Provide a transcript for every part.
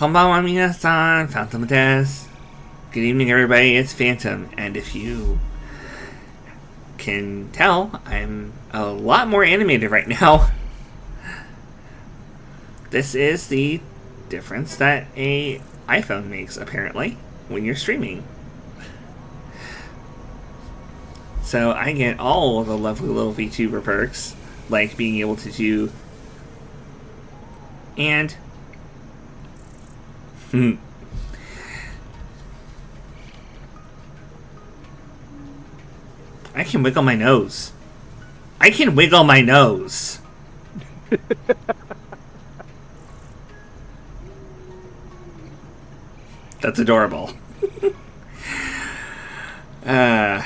Konbanwa minasan, Phantom desu. Good evening, everybody. It's Phantom, and if you can tell, I'm a lot more animated right now. This is the difference that a iPhone makes, apparently, when you're streaming. So I get all of the lovely little VTuber perks, like being able to do... And... I can wiggle my nose. I can wiggle my nose. That's adorable. And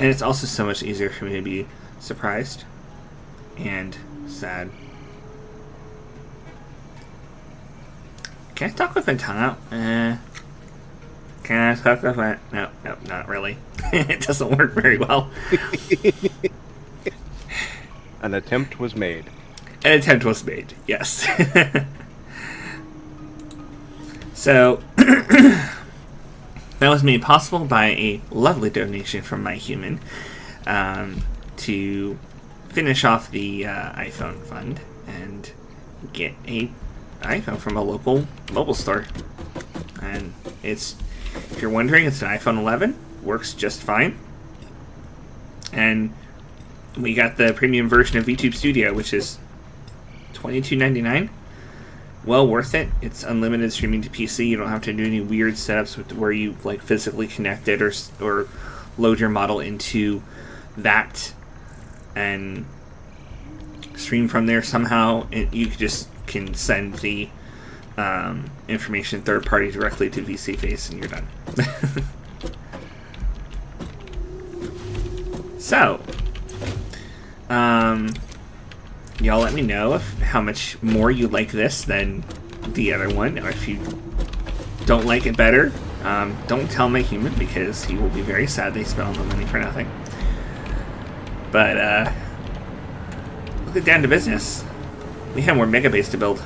it's also so much easier for me to be surprised and sad. Can I talk with my tongue out? Can I talk with my... No, not really. It doesn't work very well. An attempt was made. An attempt was made, yes. So, that was made possible by a lovely donation from my human to finish off the iPhone fund and get a iPhone from a local mobile store. And it's, if you're wondering, it's an iPhone 11. Works just fine. And we got the premium version of VTube Studio, which is $22.99. Well worth it. It's unlimited streaming to PC. You don't have to do any weird setups where you like physically connect it or load your model into that and stream from there somehow. You just can send the information third party directly to VCFace and you're done. So, y'all let me know how much more you like this than the other one, or if you don't like it better. Don't tell my human, because he will be very sad they spent all the money for nothing. But, we'll get down to business. We have more Mega Base to build.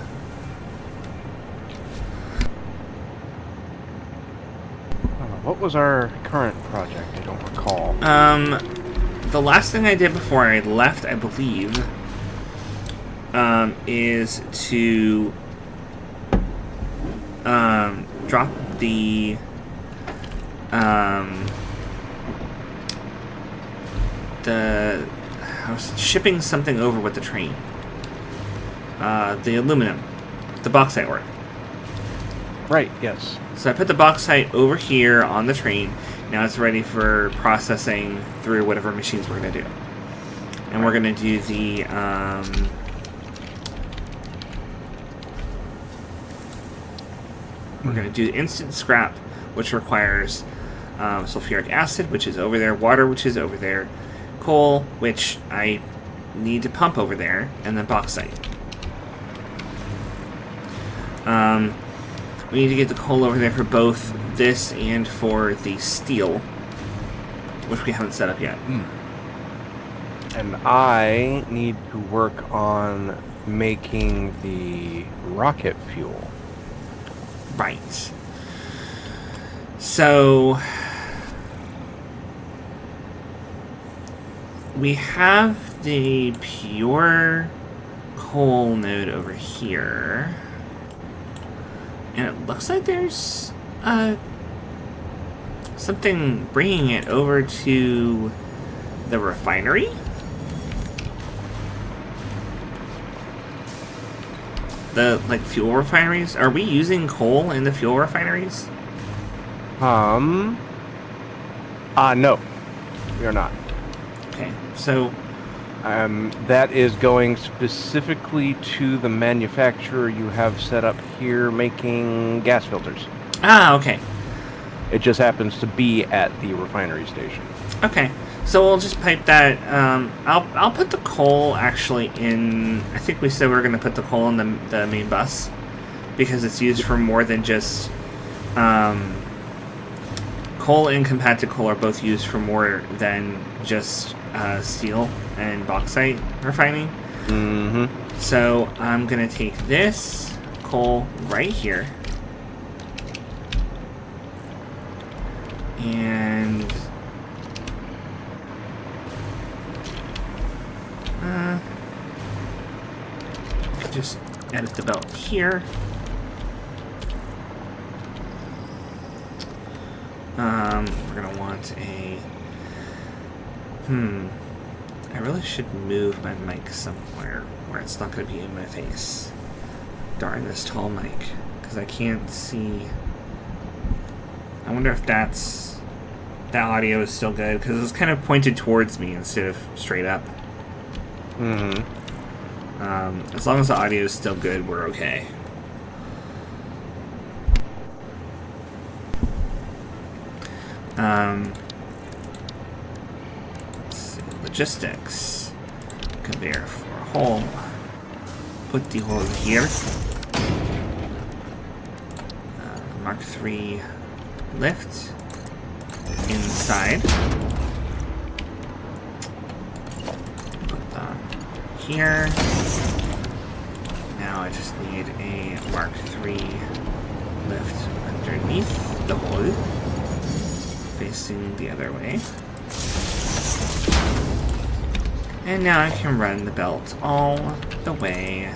What was our current project? I don't recall. The last thing I did before I left, I believe, is to drop the I was shipping something over with the train. The aluminum, the bauxite ore. Right, yes. So I put the bauxite over here on the train. Now it's ready for processing through whatever machines we're going to do. And we're going to do the... we're going to do instant scrap, which requires sulfuric acid, which is over there, water, which is over there, coal, which I need to pump over there, and then bauxite. We need to get the coal over there for both this and for the steel, which we haven't set up yet. And I need to work on making the rocket fuel. Right. So, we have the pure coal node over here. And it looks like there's something bringing it over to the refinery. The, like, fuel refineries? Are we using coal in the fuel refineries? No. We are not. Okay, so... that is going specifically to the manufacturer you have set up here making gas filters. Ah, okay. It just happens to be at the refinery station. Okay, so we'll just pipe that. I'll put the coal actually in... I think we said we were going to put the coal in the main bus, because it's used for more than just... coal and compacted coal are both used for more than just steel and bauxite refining. Mm-hmm. So I'm going to take this coal right here, And just edit the belt here. We're gonna want a I really should move my mic somewhere where it's not gonna be in my face. Darn this tall mic, because I can't see. I wonder if that audio is still good, because it's kind of pointed towards me instead of straight up. As long as the audio is still good, we're okay. Let's see, logistics. Conveyor for a hole. Put the hole here. Mark 3 lift inside. Put that here. Now I just need a Mark 3 lift underneath the hole, facing the other way. And now I can run the belt all the way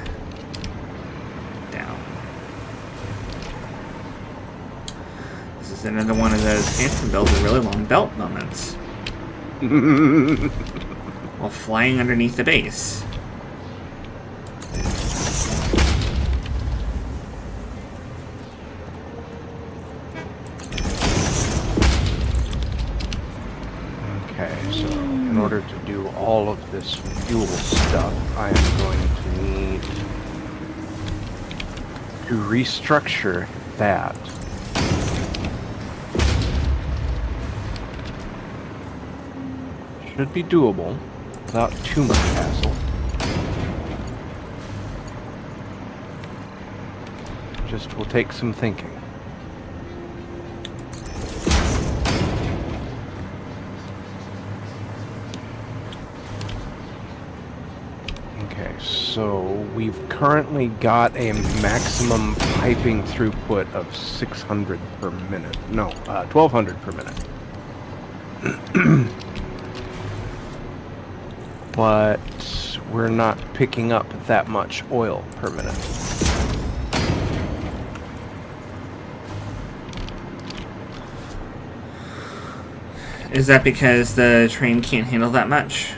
down. This is another one of those Phantom build a really long belt moments. While flying underneath the base. In order to do all of this fuel stuff, I am going to need to restructure that. Should be doable without too much hassle. Just will take some thinking. So we've currently got a maximum piping throughput of 600 per minute. No, 1200 per minute. But we're not picking up that much oil per minute. Is that because the train can't handle that much?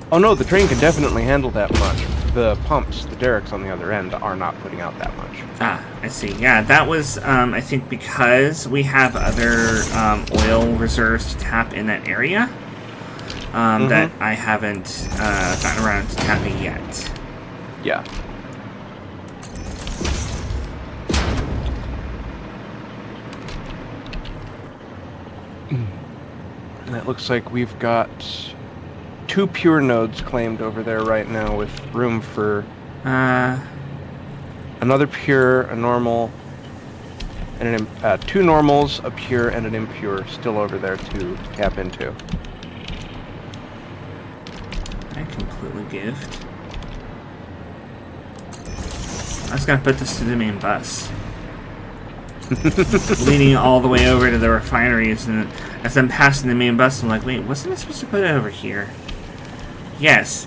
Oh no, the train can definitely handle that much. The pumps, the derricks on the other end, are not putting out that much. Ah, I see. Yeah, that was, I think, because we have other oil reserves to tap in that area that I haven't gotten around to tapping yet. Yeah. And it looks like we've got 2 pure nodes claimed over there right now, with room for another pure, a normal, and 2 normals, a pure, and an impure still over there to tap into. I completely goofed. I was gonna put this to the main bus. Leaning all the way over to the refineries, and as I'm passing the main bus, I'm like, wait, wasn't I supposed to put it over here? Yes,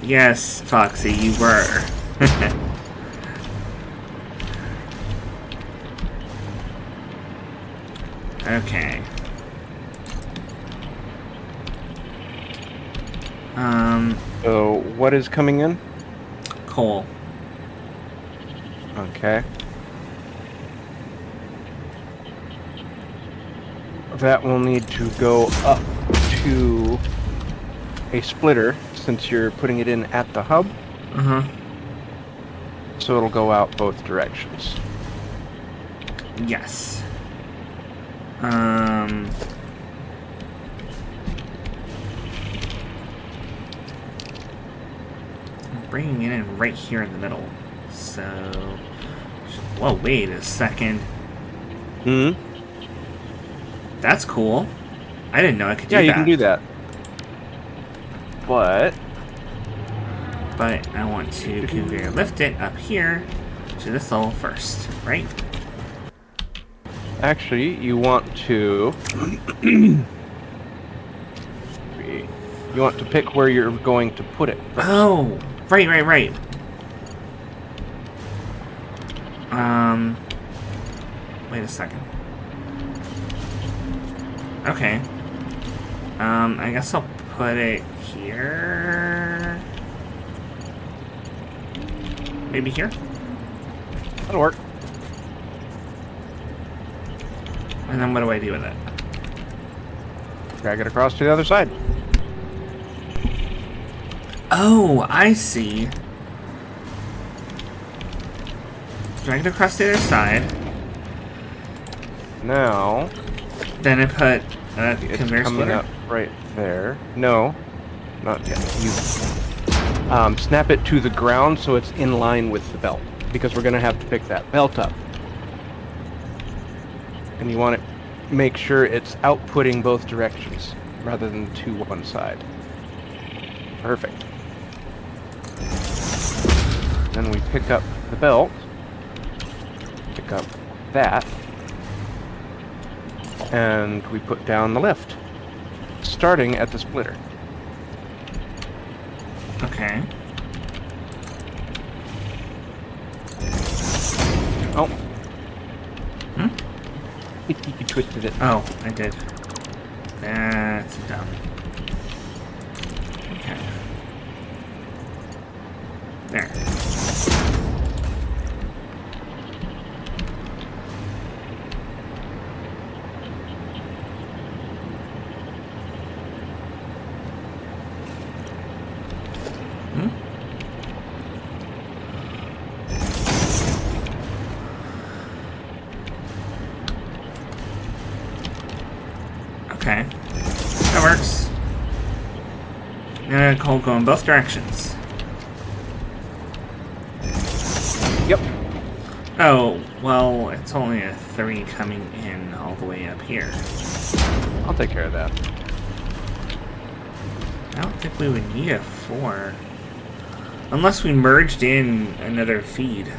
Foxy, you were. Okay. So, what is coming in? Coal. Okay. That will need to go up to a splitter, since you're putting it in at the hub. So it'll go out both directions. Yes. Bringing it in right here in the middle. So, whoa, wait a second. That's cool. I didn't know I could do that. Yeah, you can do that. But I want to conveyor lift it up here to this level first, right? Actually, you want to... You want to pick where you're going to put it first. Oh, right. Wait a second. Okay. I guess I'll put it here. Maybe here? That'll work. And then what do I do with it? Drag it across to the other side. Oh, I see. Drag it across the other side. Now... Then I put a it's conveyor coming splitter. up right there. No, not yet. You snap it to the ground so it's in line with the belt, because we're going to have to pick that belt up. And you want to make sure it's outputting both directions rather than to one side. Perfect. Then we pick up the belt, pick up that, and we put down the lift, starting at the splitter. Okay. Oh. Hmm? You twisted it. Oh, I did. That's dumb. Okay. There. Okay. That works. Now I'll go in both directions. Yep. Oh, well, it's only a 3 coming in all the way up here. I'll take care of that. I don't think we would need a 4. Unless we merged in another feed.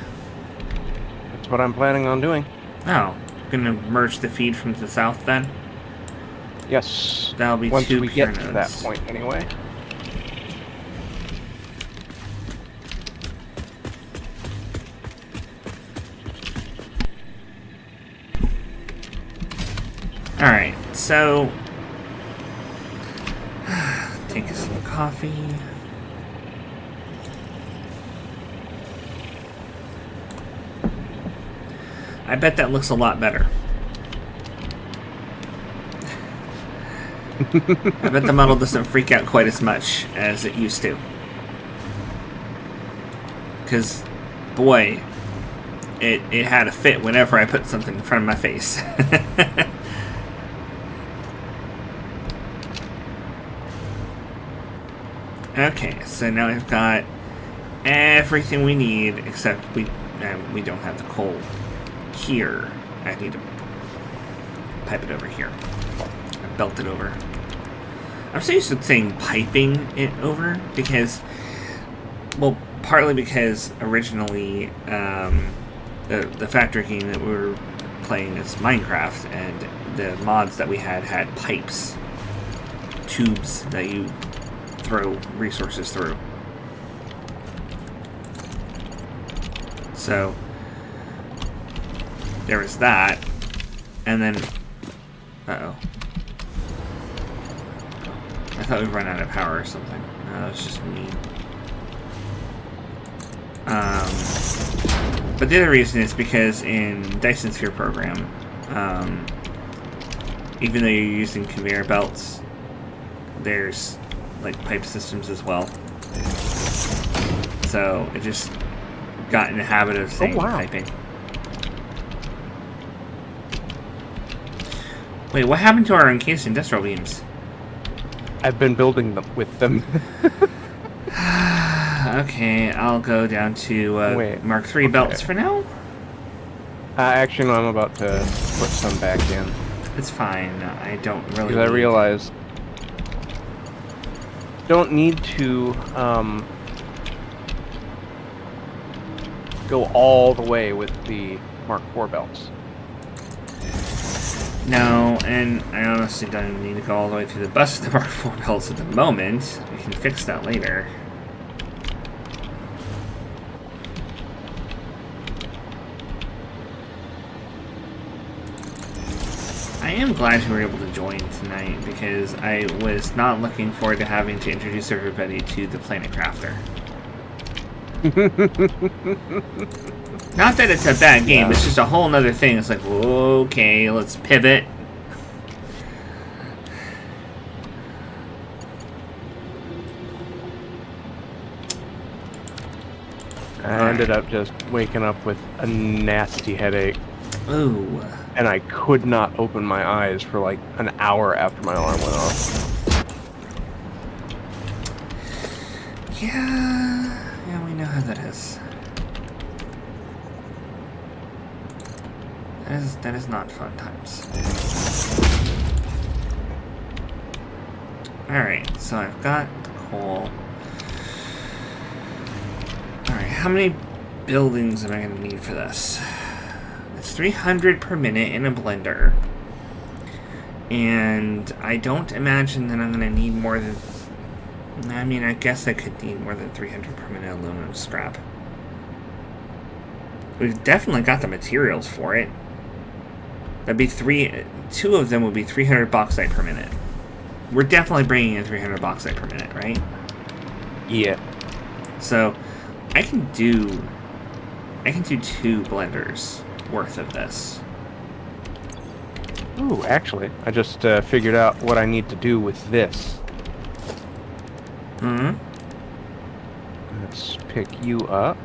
That's what I'm planning on doing. Oh, gonna merge the feed from the south then? Yes. That'll be once 2 we pure get to nodes. that point, anyway. Alright, so... take a sip of coffee. I bet that looks a lot better. I bet the model doesn't freak out quite as much as it used to. Because, boy, it had a fit whenever I put something in front of my face. Okay, so now we've got everything we need, except we don't have the coal here. I need to pipe it over here. Belt it over. I'm so used to saying piping it over because, well, partly because originally the factory game that we were playing is Minecraft, and the mods that we had pipes, tubes that you throw resources through. So there was that, and then uh-oh. I thought we'd run out of power or something. No, it's just me. But the other reason is because in Dyson Sphere program, even though you're using conveyor belts, there's like pipe systems as well. So it just got in the habit of saying piping. Wait, what happened to our encased industrial beams? I've been building them with them. Okay, I'll go down to Mark III belts for now. Actually, no, I'm about to put some back in. It's fine. I don't really. Because I realize don't need to go all the way with the Mark IV belts. No, and I honestly don't even need to go all the way to the bus of the Mark IV belts at the moment. We can fix that later. I am glad you were able to join tonight because I was not looking forward to having to introduce everybody to the Planet Crafter. Not that it's a bad game, it's just a whole nother thing. It's like, okay, let's pivot. I ended up just waking up with a nasty headache. Ooh. And I could not open my eyes for like an hour after my alarm went off. Yeah, we know how that is. That is not fun times. Alright, so I've got the coal. Alright, how many buildings am I going to need for this? It's 300 per minute in a blender. And I don't imagine that I'm going to need more than... I mean, I guess I could need more than 300 per minute aluminum scrap. We've definitely got the materials for it. That'd be two of them would be 300 bauxite per minute. We're definitely bringing in 300 bauxite per minute, right? Yeah. So, I can do 2 blenders worth of this. Ooh, actually, I just figured out what I need to do with this. Mm-hmm. Let's pick you up.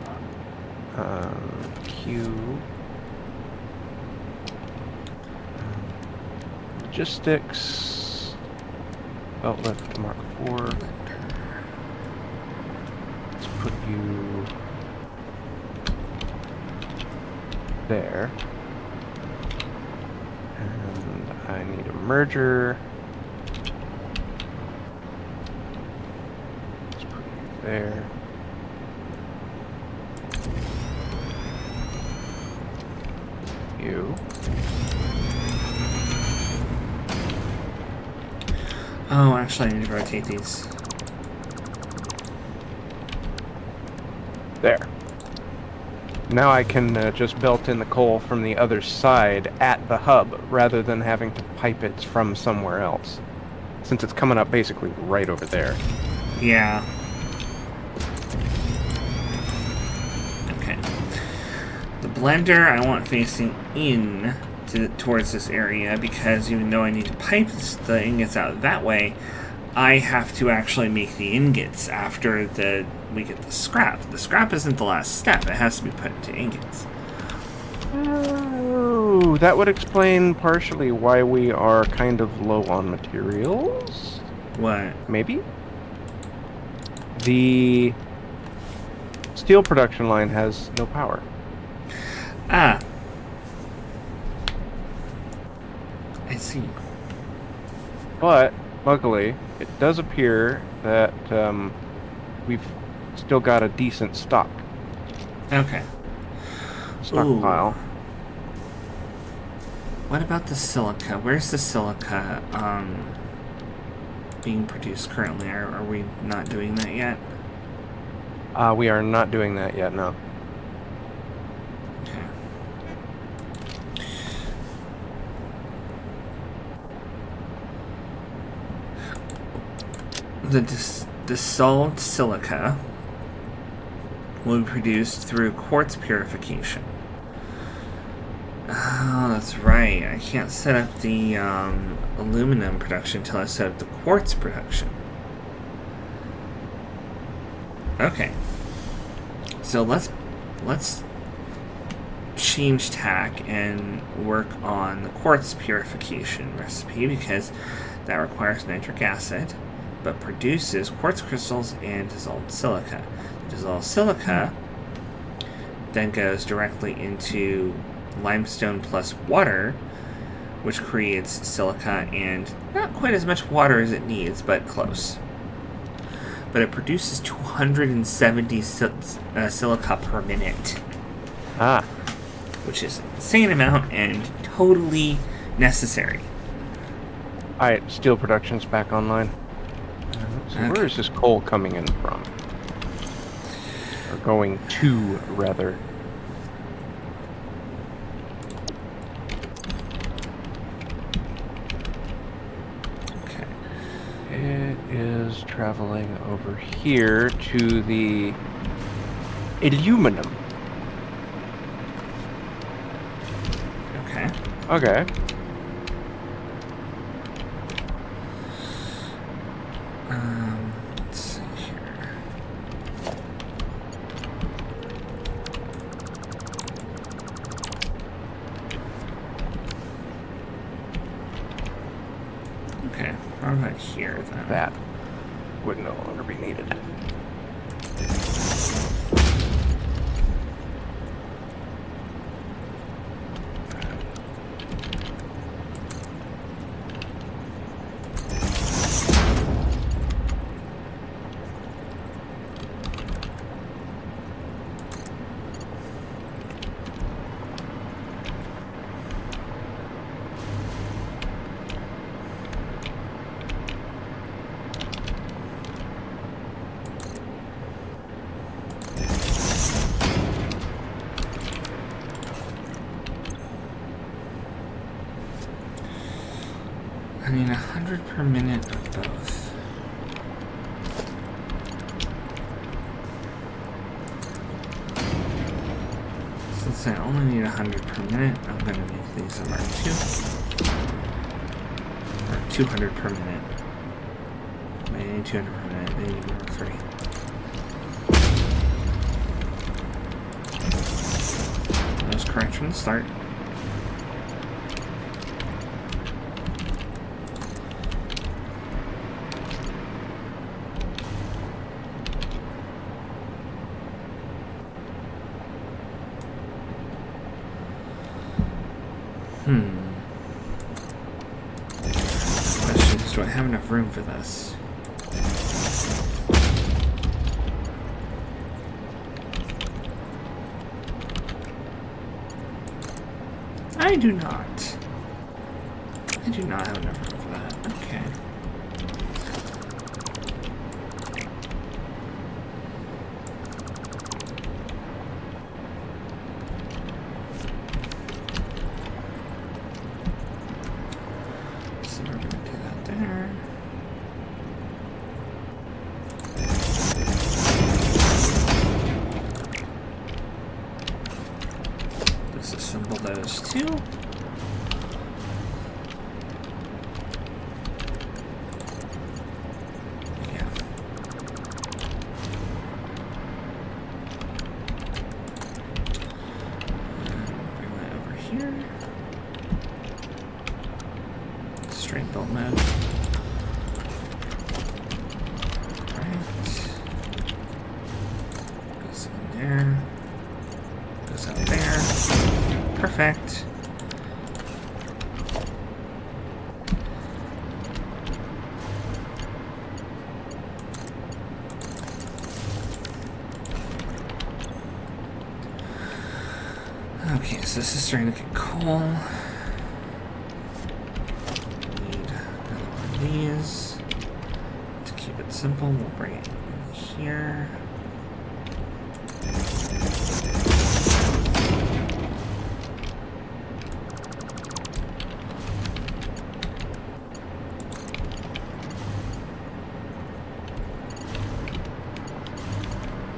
Q. Logistics. Belt lift to Mark IV. Let's put you there. And I need a merger. Let's put you there. You. Oh, actually, I need to rotate these. There. Now I can just belt in the coal from the other side at the hub, rather than having to pipe it from somewhere else. Since it's coming up basically right over there. Yeah. Okay. The blender I want facing in towards this area, because even though I need to pipe the ingots out that way, I have to actually make the ingots after we get the scrap. The scrap isn't the last step. It has to be put into ingots. Oh, that would explain partially why we are kind of low on materials? What? Maybe? The steel production line has no power. Ah. I see. But, luckily, it does appear that we've still got a decent stockpile. Ooh. What about the silica? Where's the silica being produced currently? Are we not doing that yet? We are not doing that yet, no. Okay. The dissolved silica will be produced through quartz purification. Oh, that's right. I can't set up the aluminum production until I set up the quartz production. Okay. So let's change tack and work on the quartz purification recipe, because that requires nitric acid, but produces quartz crystals and dissolved silica. The dissolved silica then goes directly into limestone plus water, which creates silica, and not quite as much water as it needs, but close. But it produces 270 silica per minute. Ah. Which is an insane amount and totally necessary. Alright, steel production's back online. So Okay. where is this coal coming in from? Or going to, rather. Okay. It is traveling over here to the aluminum. Okay. Okay. Let's see here. Okay, what about here then? That would no longer be needed. I mean, 100 per minute of both. Since I only need 100 per minute, I'm going to make these a Mark 2. Or 200 per minute. I need 200 per minute, they need Mark 3. That was correct from the start. Question is, do I have enough room for this? I do not. I do not have enough room for that. Okay. So we're going to do that there. Disassemble those two. Yeah. Bring that over here. Straight build mode. Right. Goes in there. Goes out there. Perfect. Okay, so this is starting to get coal. Need another one of these. To keep it simple, we'll bring it in here.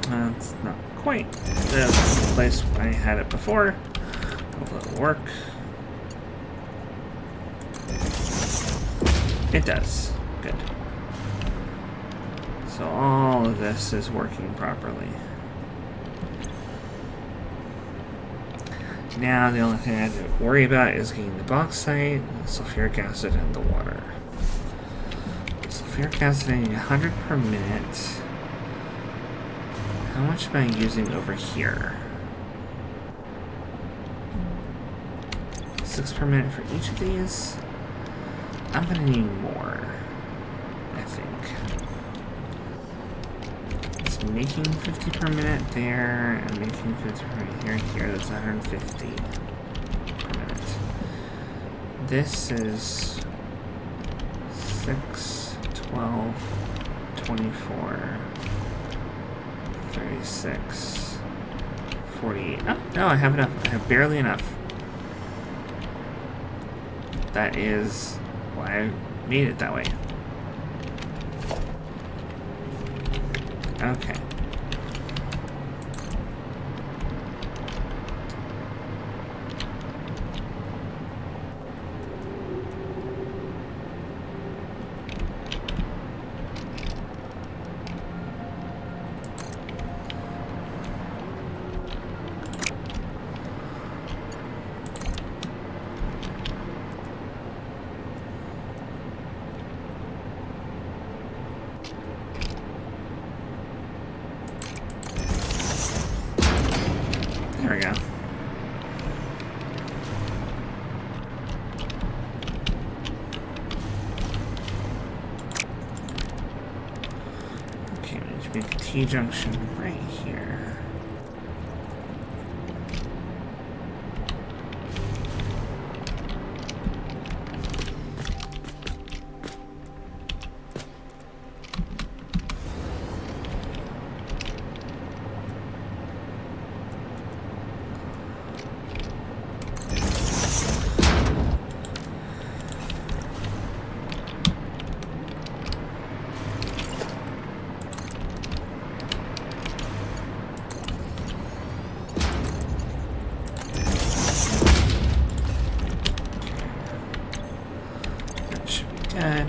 That's not quite the place I had it before. Hopefully it'll work. It does. Good. So all of this is working properly. Now the only thing I have to worry about is getting the bauxite, the sulfuric acid, and the water. Sulfuric acid I need 100 per minute. How much am I using over here? 6 per minute for each of these. I'm gonna need more, I think. It's making 50 per minute there, and making 50 per minute here and here. That's 150 per minute. this is 6, 12, 24, 36, 48. Oh, no, I have enough. I have barely enough. That is why I made it that way. Okay. There we go. Okay, we need to make a T-junction right here. Dead.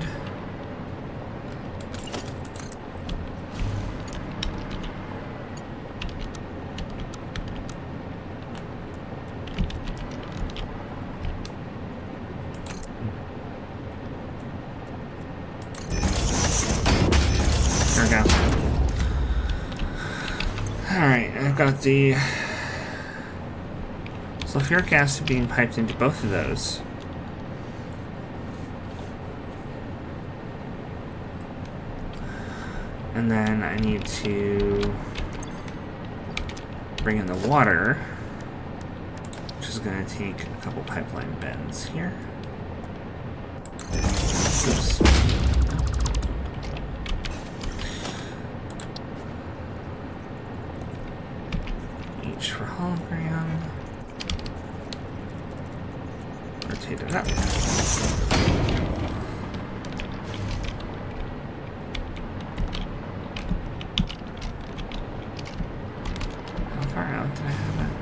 There we go. Alright, I've got the sulfuric acid being piped into both of those. And then I need to bring in the water, which is going to take a couple pipeline bends here. Oops. H for hologram. Rotate it up. Out did I have it?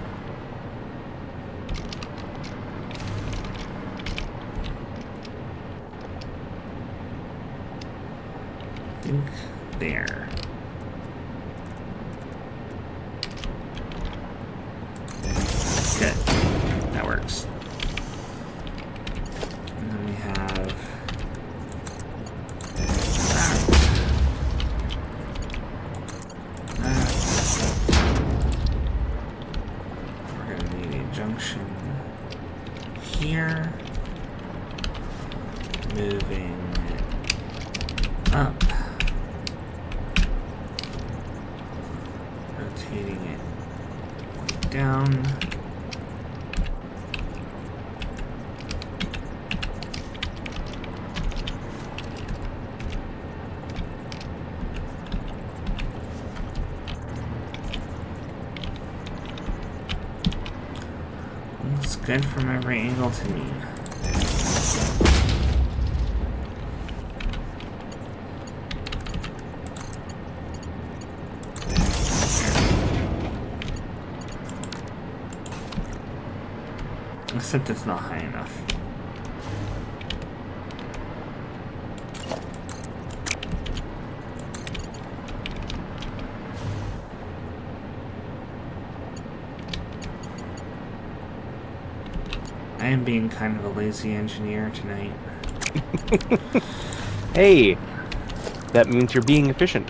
I think there. Good. That works. And then we have junction here, moving it up, rotating it down, it's good from every angle to me. Except it's not high enough. I am being kind of a lazy engineer tonight. Hey, that means you're being efficient.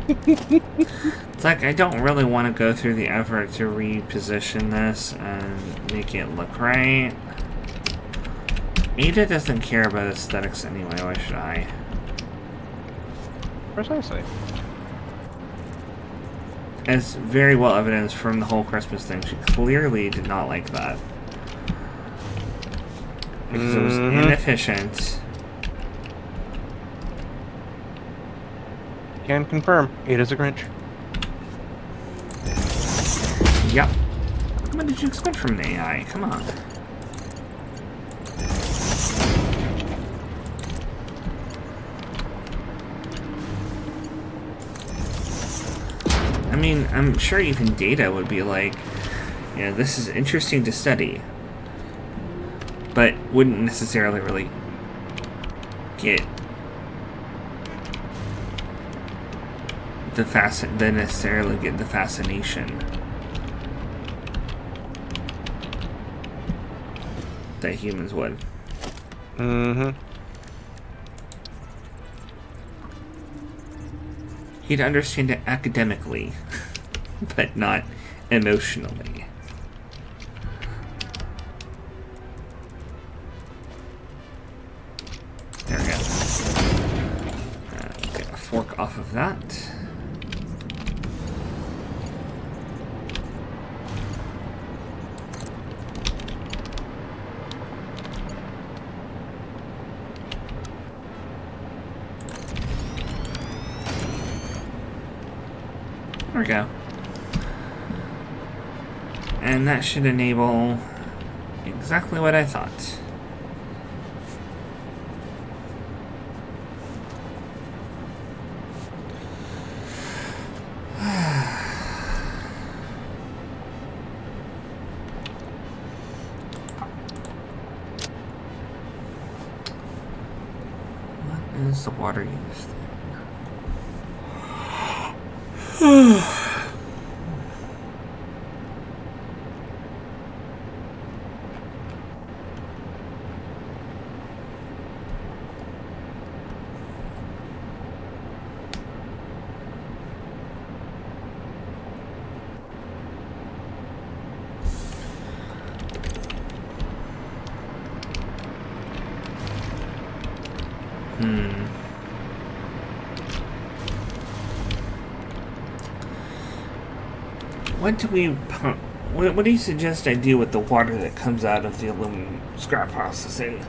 It's like I don't really want to go through the effort to reposition this and make it look right. Ada doesn't care about aesthetics anyway, why should I? Precisely. As very well evidenced from the whole Christmas thing, she clearly did not like that. Because it was inefficient. Can confirm. 8 is a Grinch. Yep. What did you expect from an AI? Come on. I mean, I'm sure even data would be like, you know, this is interesting to study, but wouldn't necessarily really get the fascination that humans would. Mm-hmm. He'd understand it academically, but not emotionally. There we go. Get a fork off of that. There we go. And that should enable exactly what I thought. What is the water used? What do we pump? What do you suggest I do with the water that comes out of the aluminum scrap processing?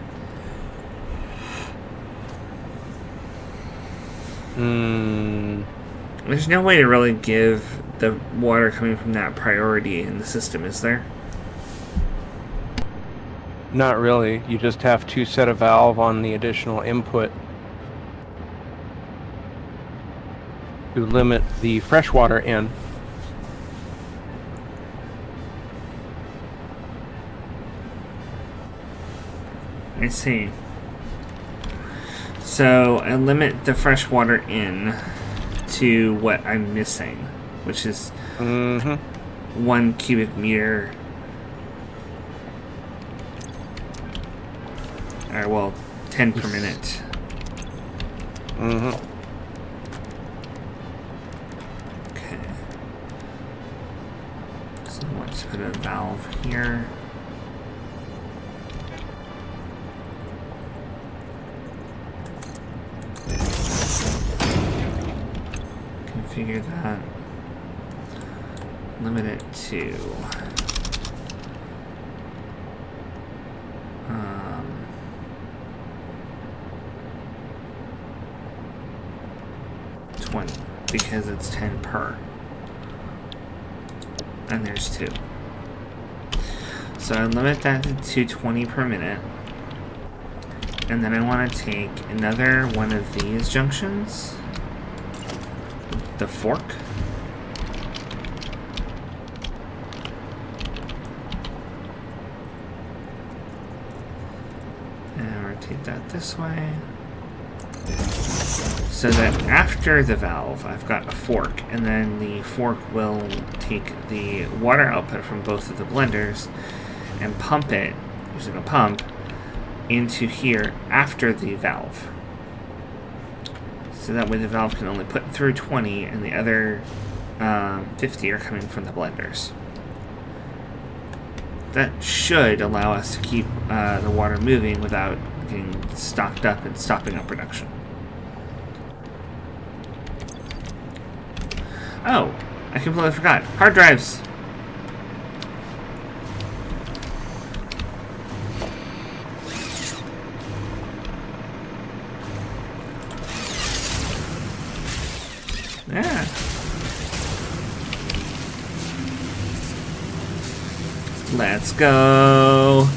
There's no way to really give the water coming from that priority in the system, is there? Not really. You just have to set a valve on the additional input to limit the freshwater in. I see. So I limit the freshwater in to what I'm missing, which is 1 cubic meter. Or, well, 10 per minute. Okay. So let's put a valve here. Configure that. Limit it to 20 because it's 10 per, and there's 2. So I limit that to 20 per minute, and then I want to take another one of these junctions, the fork, and rotate that this way, so that after the valve I've got a fork, and then the fork will take the water output from both of the blenders and pump it using a pump into here after the valve. So that way the valve can only put through 20 and the other 50 are coming from the blenders. That should allow us to keep the water moving without getting stocked up and stopping up production. Oh, I completely forgot. Hard drives! Let's go.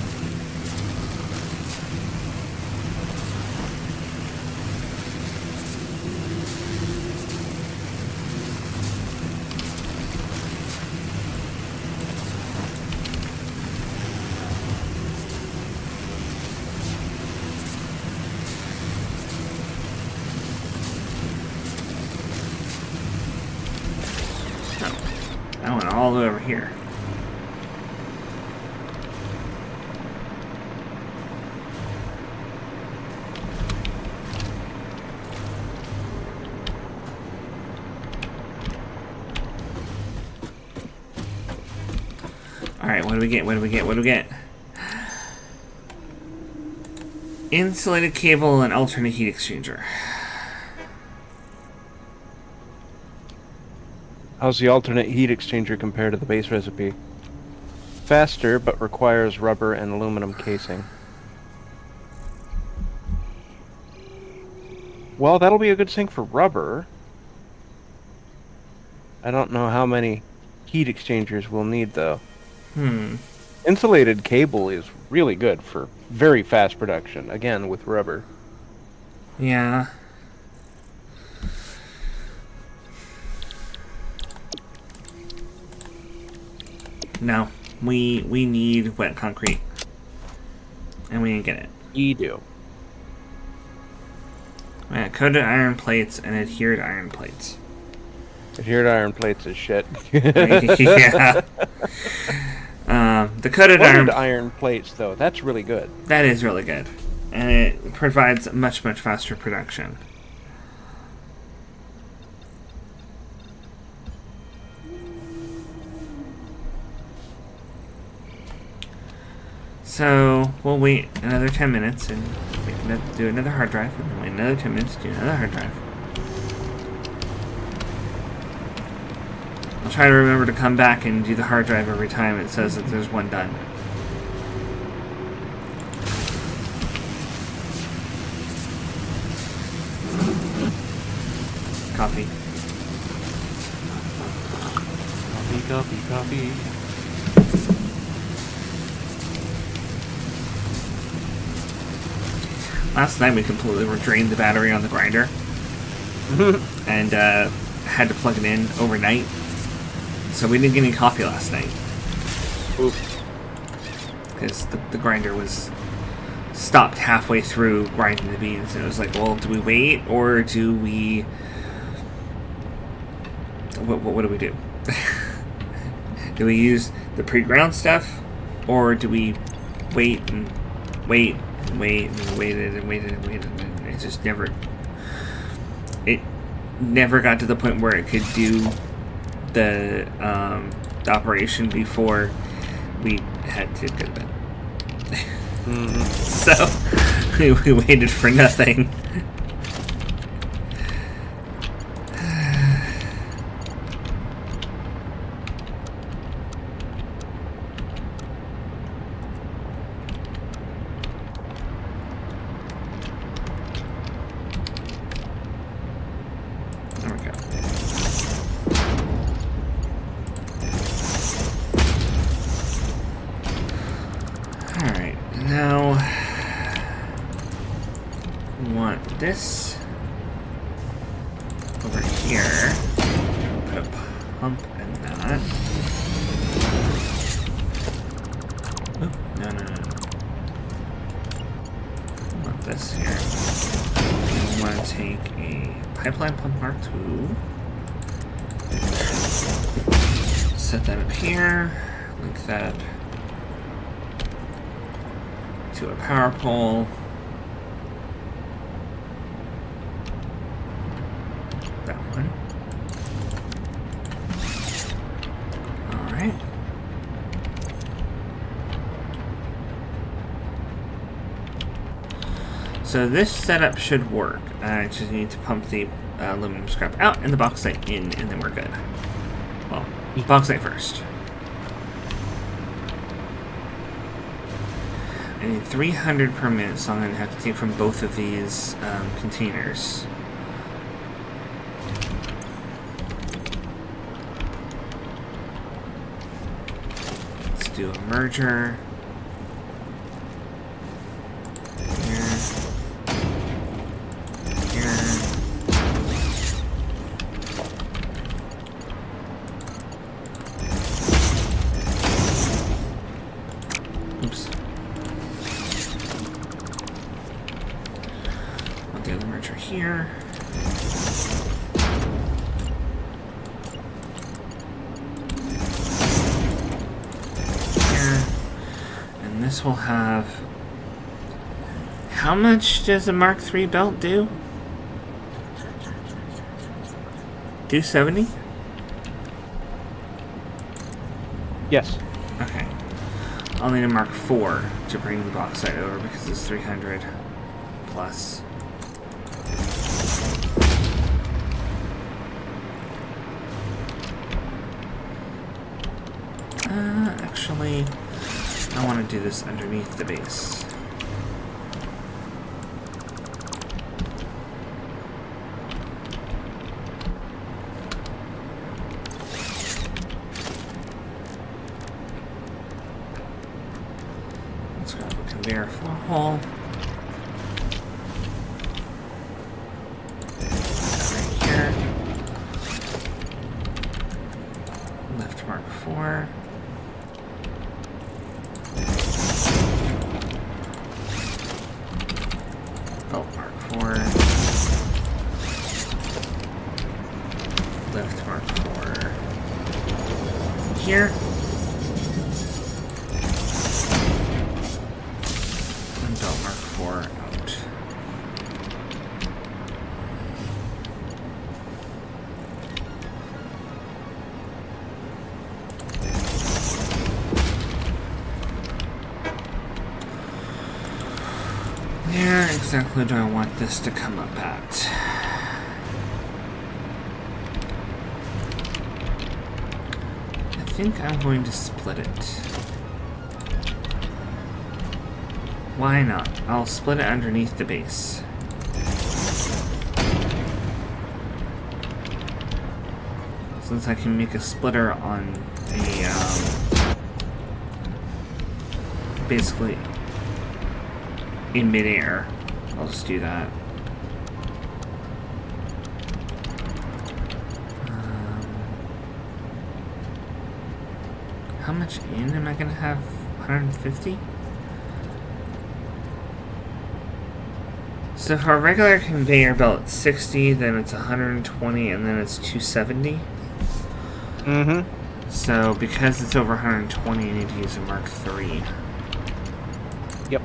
I went all the way over here. Alright, what do we get? What do we get? What do we get? Insulated cable and alternate heat exchanger. How's the alternate heat exchanger compared to the base recipe? Faster, but requires rubber and aluminum casing. Well, that'll be a good sink for rubber. I don't know how many heat exchangers we'll need, though. Insulated cable is really good for very fast production, again, with rubber. Yeah. No, we need wet concrete, and we didn't get it. You do. Yeah, coated iron plates and adhered iron plates. Adhered iron plates is shit. Yeah. The coated iron plates, though, that's really good. That is really good, and it provides much faster production. So we'll wait another 10 minutes and we can do another hard drive, and then wait another 10 minutes to do another hard drive. I'll try to remember to come back and do the hard drive every time it says that there's one done. Coffee. Coffee. Last night we completely drained the battery on the grinder and had to plug it in overnight. So we didn't get any coffee last night. Because the grinder was stopped halfway through grinding the beans, and it was like, well, do we wait or do we... What do we do? Do we use the pre-ground stuff, or do we wait and wait and waited and waited and it just never... It never got to the point where it could do the operation before we had to go to bed. So we waited for nothing. There we go. Alright, now we want this over here. Put a pump in that. Oh, no. We want this here. And we want to take a pipeline pump Mark II. Set that up here. Link that up to a power pole. That one. Alright. So this setup should work. I just need to pump the aluminum scrap out and the bauxite in, and then we're good. Well, bauxite first. I need 300 per minute, so I'm going to have to take from both of these containers. Let's do a merger. Here. Here. Oops. I'll do the merger here. This will have... How much does a Mark III belt do? 270? Yes. Okay. I'll need a Mark IV to bring the bauxite over because it's 300 plus. Actually... I want to do this underneath the base. Let's grab a conveyor floor hole. Right here. Lift Mark IV. Lift Mark IV here. And belt Mark IV out. Where exactly do I want this to come up at? I think I'm going to split it. Why not? I'll split it underneath the base. Since I can make a splitter on a, basically in midair, I'll just do that. How much in am I going to have? 150? So for a regular conveyor belt, it's 60, then it's 120, and then it's 270. Mm-hmm. So because it's over 120, I need to use a Mark III. Yep.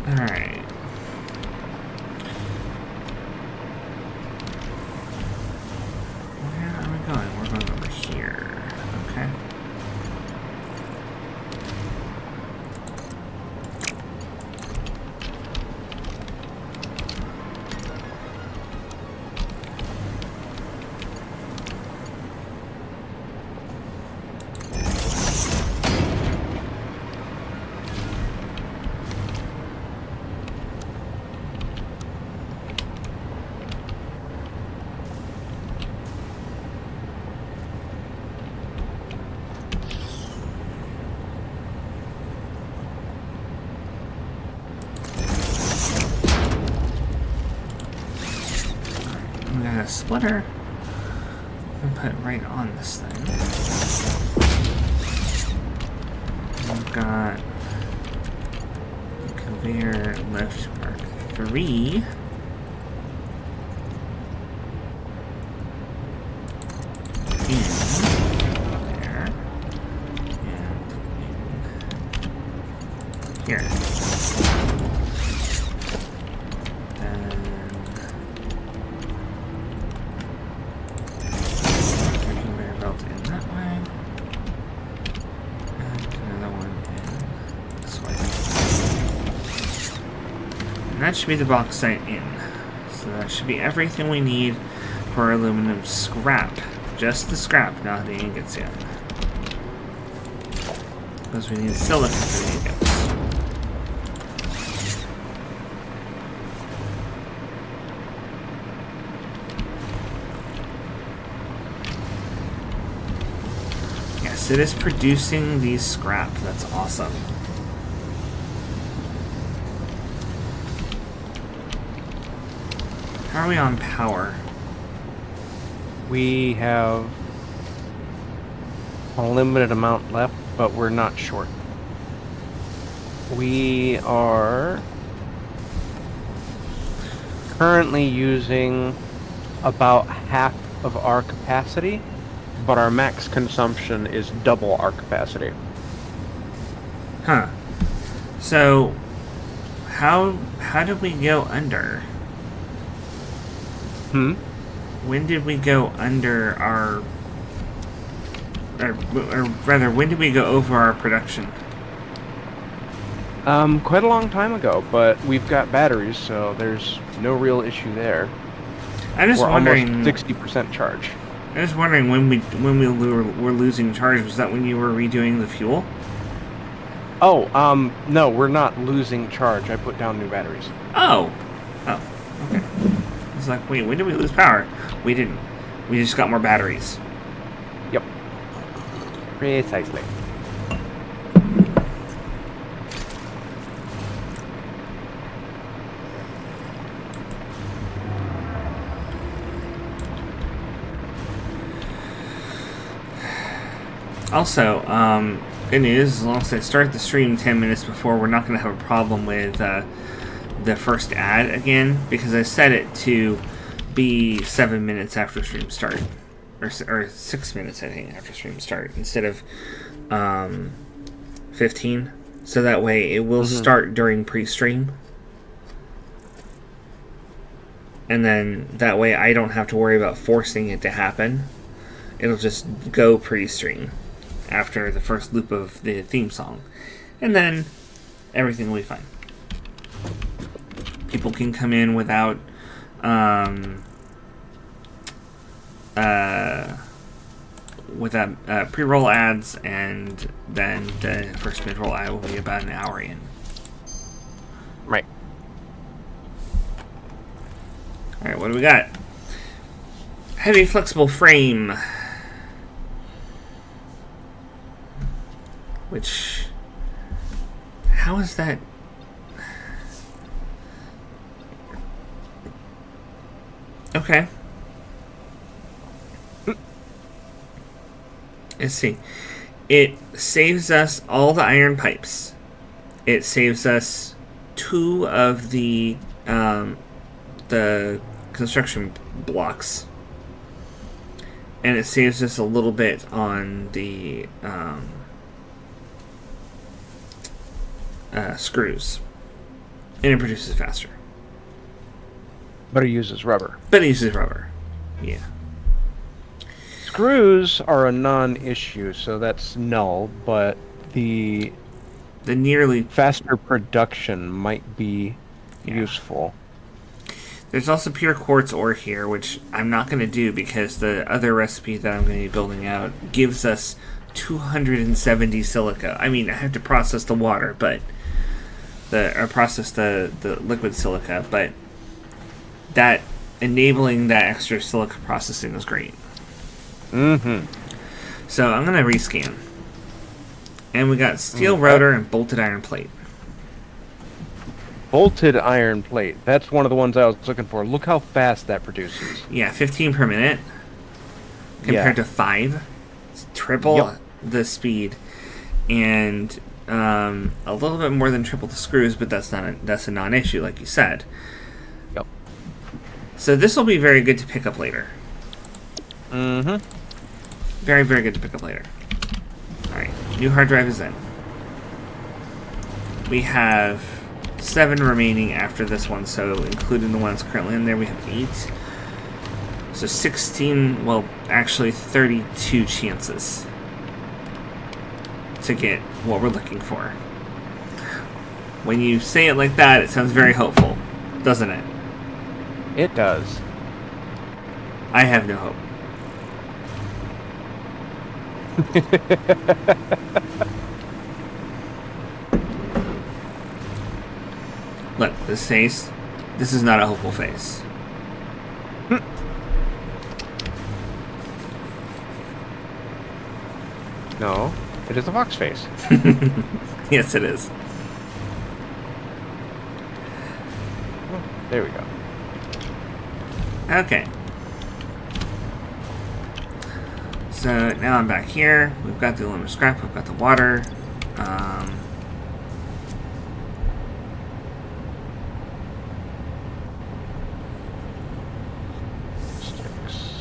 Alright. Where are we going? We're going over here. Okay. We got a splitter. put right on this thing. We've got conveyor lift Mark 3. Here. Then conveyor belt in that way. And another one in this way. And that should be the bauxite in. So that should be everything we need for aluminum scrap. Just the scrap, not the ingots yet. Because we need silicon for the ingots. It is producing these scrap. That's awesome. How are we on power? We have a limited amount left, but we're not short. We are currently using about half of our capacity, but our max consumption is double our capacity. Huh. So, how did we go under? When did we go under our... Or rather, when did we go over our production? Quite a long time ago, but we've got batteries, so there's no real issue there. I'm just wondering... almost 60% charge. I was wondering when we were losing charge. Was that when you were redoing the fuel? Oh, no, we're not losing charge. I put down new batteries. Oh, okay. It's like, wait, when did we lose power? We didn't. We just got more batteries. Yep. Precisely. Also, good news, as long as I start the stream 10 minutes before, we're not going to have a problem with the first ad again, because I set it to be 7 minutes after stream start. Or 6 minutes, I think, after stream start, instead of 15. So that way it will start during pre-stream. And then that way I don't have to worry about forcing it to happen. It'll just go pre-stream after the first loop of the theme song. And then everything will be fine. People can come in without pre-roll ads, and then the first mid-roll ad will be about an hour in. Right. Alright, what do we got? Heavy flexible frame. Which... How is that... Okay. Let's see. It saves us all the iron pipes. It saves us 2 of the construction blocks. And it saves us a little bit on the screws. And it produces faster. But it uses rubber. Yeah. Screws are a non-issue, so that's null, but the nearly faster production might be useful. There's also pure quartz ore here, which I'm not going to do because the other recipe that I'm going to be building out gives us 270 silica. I mean, I have to process the water, but process the liquid silica, but that enabling that extra silica processing is great. So I'm going to rescan. And we got steel rotor and bolted iron plate. Bolted iron plate. That's one of the ones I was looking for. Look how fast that produces. Yeah, 15 per minute. compared to 5. It's triple the speed, and a little bit more than triple the screws, but that's a non-issue, like you said. Yep. So this will be very good to pick up later. Mm-hmm. Very, very good to pick up later. Alright, new hard drive is in. We have 7 remaining after this one, so including the ones currently in there, we have 8. So 16, well, actually 32 chances to get what we're looking for. When you say it like that, it sounds very hopeful, doesn't it? It does. I have no hope. Look, this face, this is not a hopeful face. No, it is a fox face. Yes, it is. There we go. Okay. So now I'm back here. We've got the aluminum scrap. We've got the water. Sticks.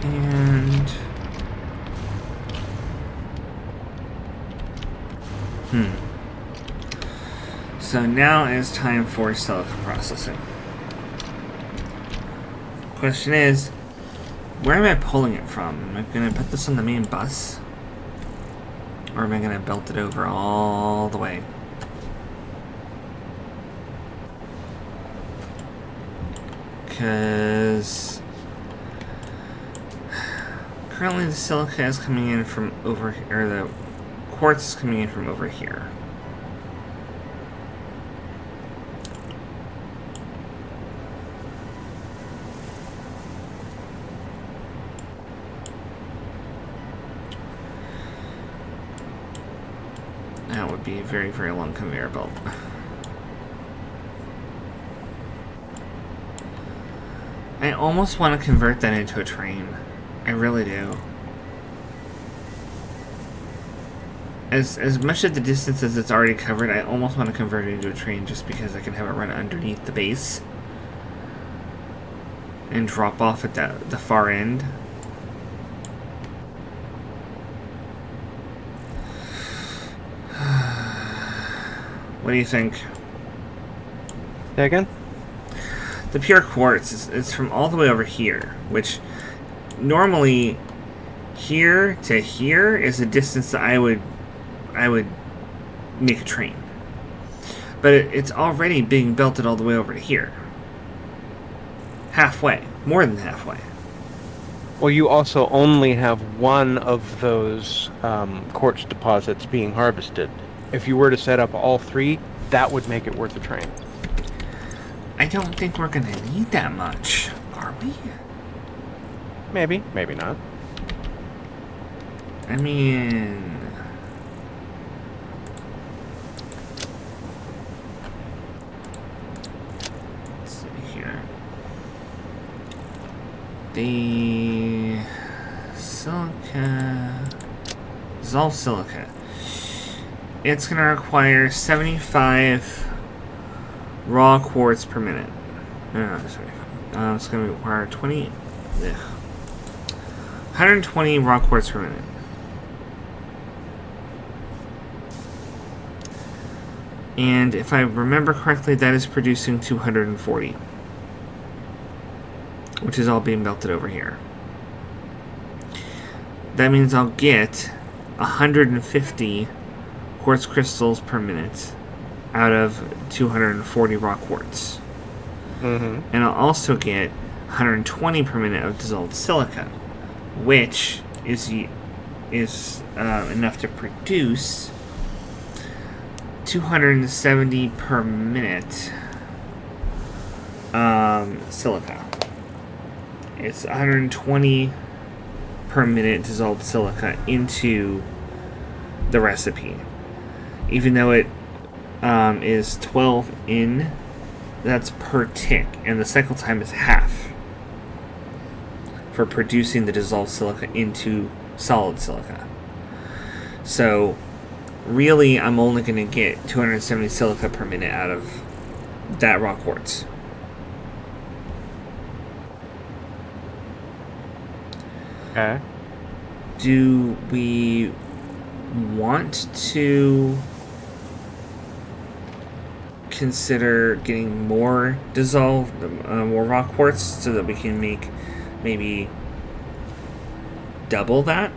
And so now is time for silica processing. Question is, where am I pulling it from? Am I going to put this on the main bus? Or am I going to belt it over all the way? Because currently the silica is coming in from over here, or the quartz is coming in from over here. That would be a very, very long conveyor belt. I almost want to convert that into a train. I really do. As much of the distance as it's already covered, I almost want to convert it into a train just because I can have it run underneath the base and drop off at the far end. What do you think? Say again? The pure quartz is from all the way over here, which normally here to here is a distance that I would make a train. But it's already being belted all the way over to here. Halfway. More than halfway. Well, you also only have one of those quartz deposits being harvested. If you were to set up all 3, that would make it worth a train. I don't think we're going to need that much, are we? Maybe, maybe not. I mean... let's see here. The silica... dissolved silica. It's going to require 75 raw quartz per minute. No, sorry. It's going to require 120 raw quartz per minute. And if I remember correctly, that is producing 240. Which is all being melted over here. That means I'll get 150 quartz crystals per minute out of 240 raw quartz. Mm-hmm. And I'll also get 120 per minute of dissolved silica, which is enough to produce 270 per minute silica. It's 120 per minute dissolved silica into the recipe. even though it is 12 in, that's per tick, and the cycle time is half for producing the dissolved silica into solid silica. So really, I'm only going to get 270 silica per minute out of that raw quartz. Okay. Do we want to consider getting more dissolved, more raw quartz, so that we can make maybe double that?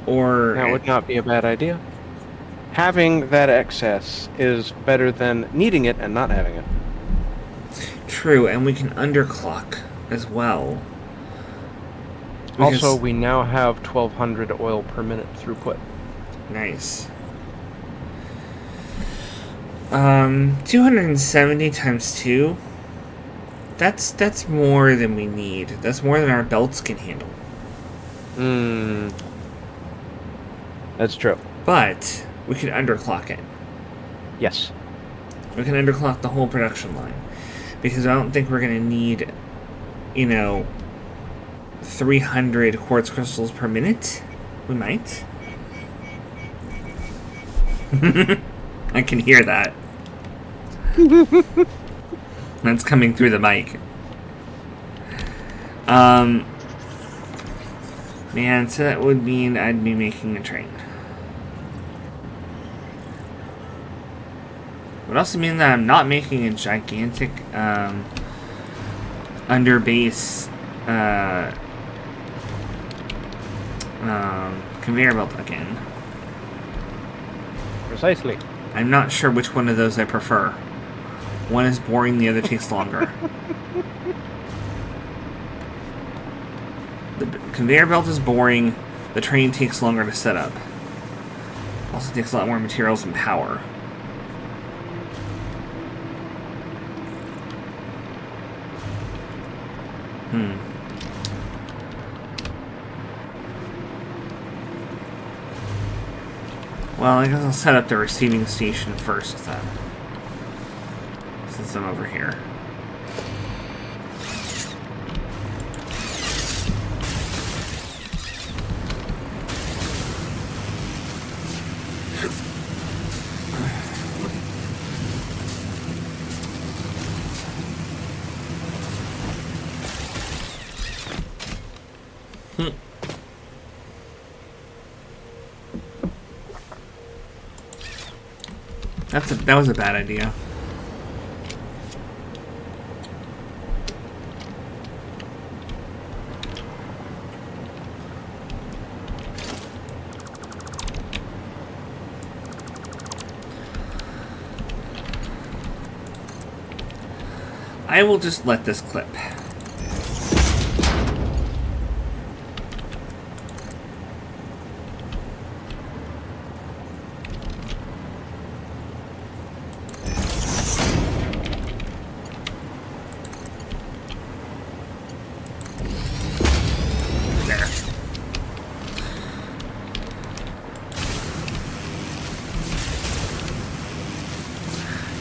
Or That would not be a bad idea. Having that excess is better than needing it and not having it. True, and we can underclock as well. Also, we now have 1200 oil per minute throughput. Nice. 270 times 2. That's more than we need. That's more than our belts can handle. That's true. But we could underclock it. Yes. We can underclock the whole production line. Because I don't think we're going to need, 300 quartz crystals per minute. We might. I can hear that. That's coming through the mic. Man, so that would mean I'd be making a train. It would also mean that I'm not making a gigantic underbase conveyor belt again. Precisely. I'm not sure which one of those I prefer. One is boring, the other takes longer. The conveyor belt is boring, the train takes longer to set up. Also takes a lot more materials and power. Well, I guess I'll set up the receiving station first then. Since I'm over here. That was a bad idea. I will just let this clip.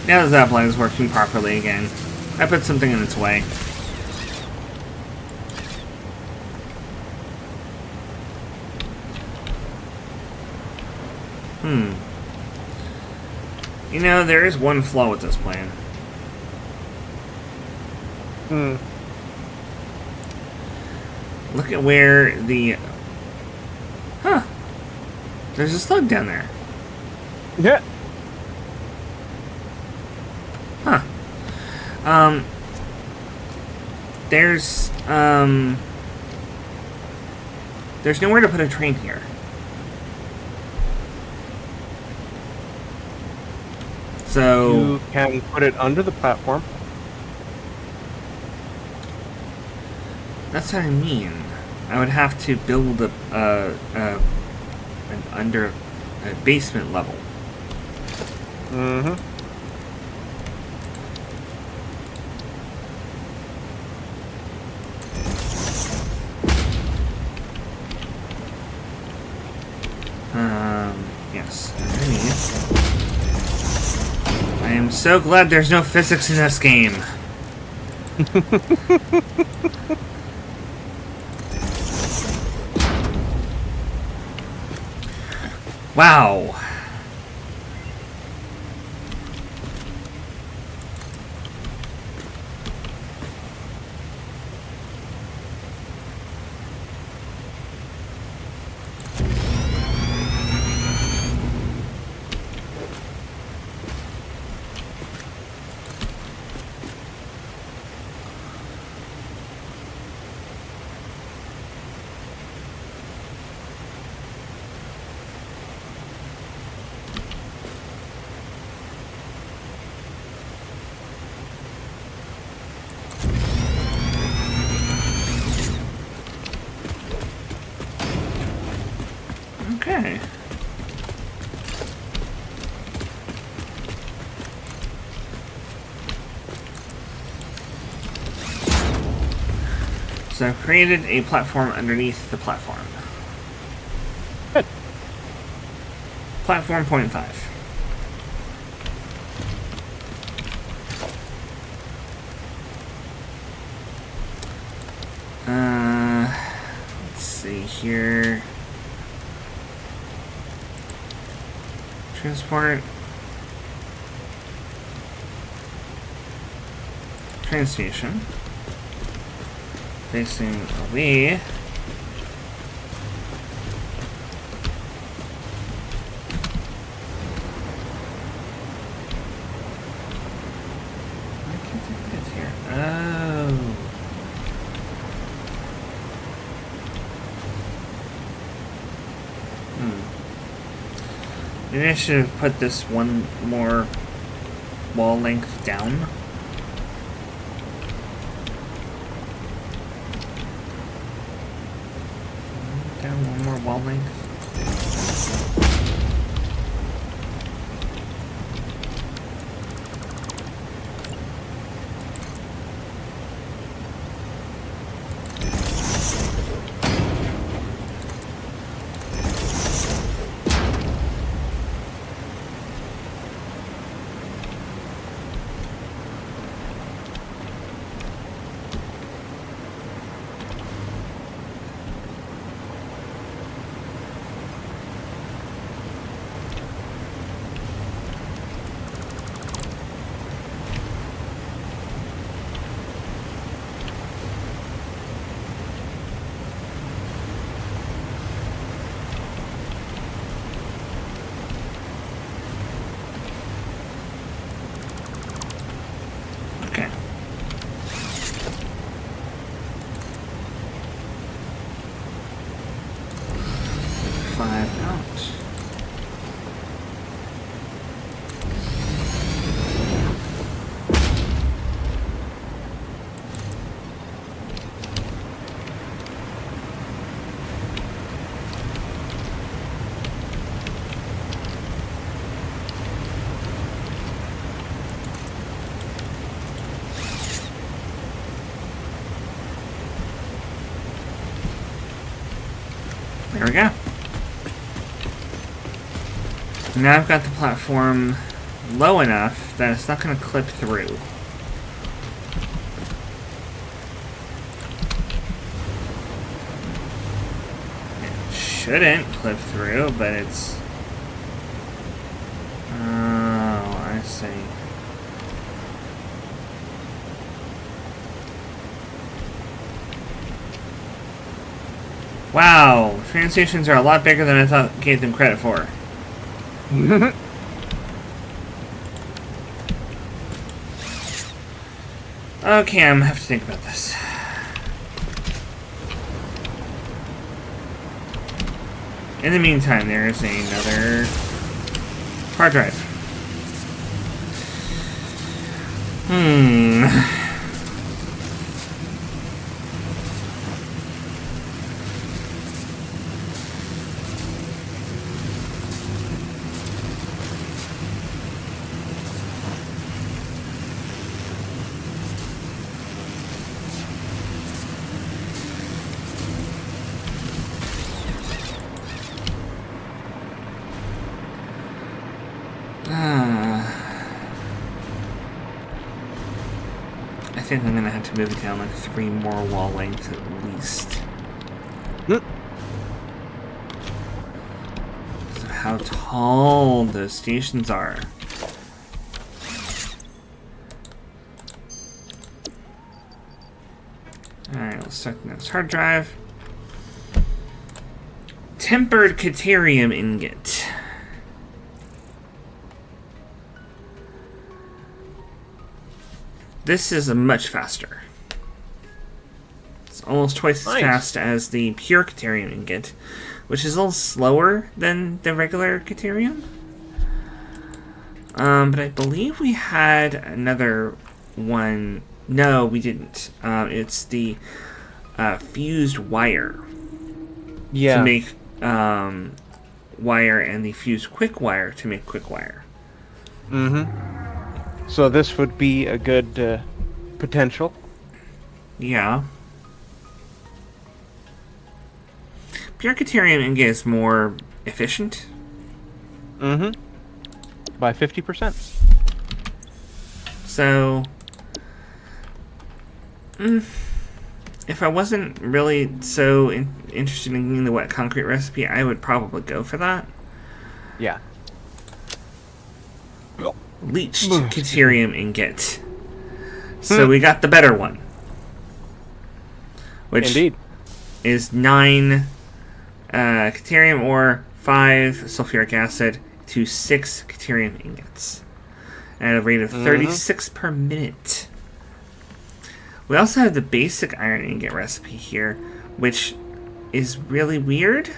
Now the Zeppelin is working properly again. I put something in its way. There is one flaw with this plan. Look at where the... There's a slug down there. Yeah. There's nowhere to put a train here. So you can put it under the platform. That's what I mean. I would have to build an basement level. Yes. I'm so glad there's no physics in this game. Wow. Okay. So I've created a platform underneath the platform. Good. Platform 0.5. Let's see here. Transport. Train station. Facing away. Why can't I put it here? Oh. Maybe I should have put this one more wall length down. Down one more wall length. Okay. Five out. There we go. Now I've got the platform low enough that it's not going to clip through. It shouldn't clip through, but it's... Oh, I see. Wow, train stations are a lot bigger than I thought gave them credit for. Okay, I'm gonna have to think about this. In the meantime, there is another hard drive. think I'm gonna have to move it down like 3 more wall lengths at least. So how tall those stations are. Alright, let's start the next hard drive. Tempered Caterium ingot. This is much faster. It's almost twice as fast as the pure Caterium ingot, which is a little slower than the regular Caterium. But I believe we had another one. No, we didn't. It's the fused wire. Yeah. To make wire, and the fused quick wire to make quick wire. So this would be a good potential. Yeah. Pure Caterium ingot is more efficient. By 50%. So, if I wasn't really so interested in getting the wet concrete recipe, I would probably go for that. Yeah. Leached Caterium ingot. So we got the better one. Which Indeed. is 9 Caterium ore, 5 sulfuric acid, to 6 Caterium ingots. At a rate of 36 per minute. We also have the basic iron ingot recipe here, which is really weird.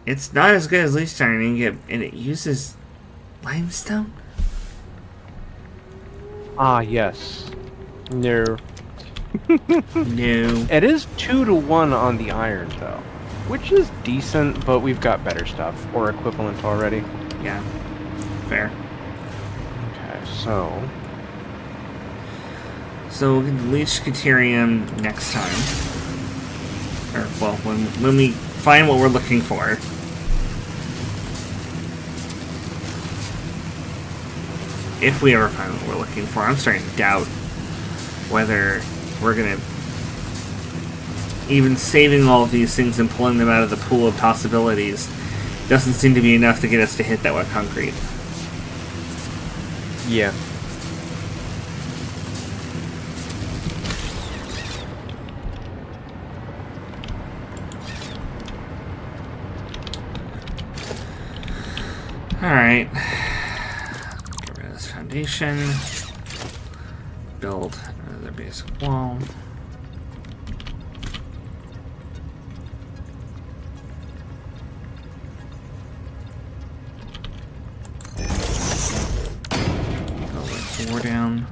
It's not as good as leached iron ingot, and it uses limestone? Ah, yes. No. No. It is 2 to 1 on the iron, though. Which is decent, but we've got better stuff, or equivalent already. Yeah. Fair. Okay, so... So we'll get leached Caterium next time. Or, well, when we find what we're looking for. If we ever find what we're looking for. I'm starting to doubt whether we're going to... Even saving all of these things and pulling them out of the pool of possibilities doesn't seem to be enough to get us to hit that wet concrete. Yeah. Alright. Get rid of this foundation. Build another basic wall. Build a 4 down.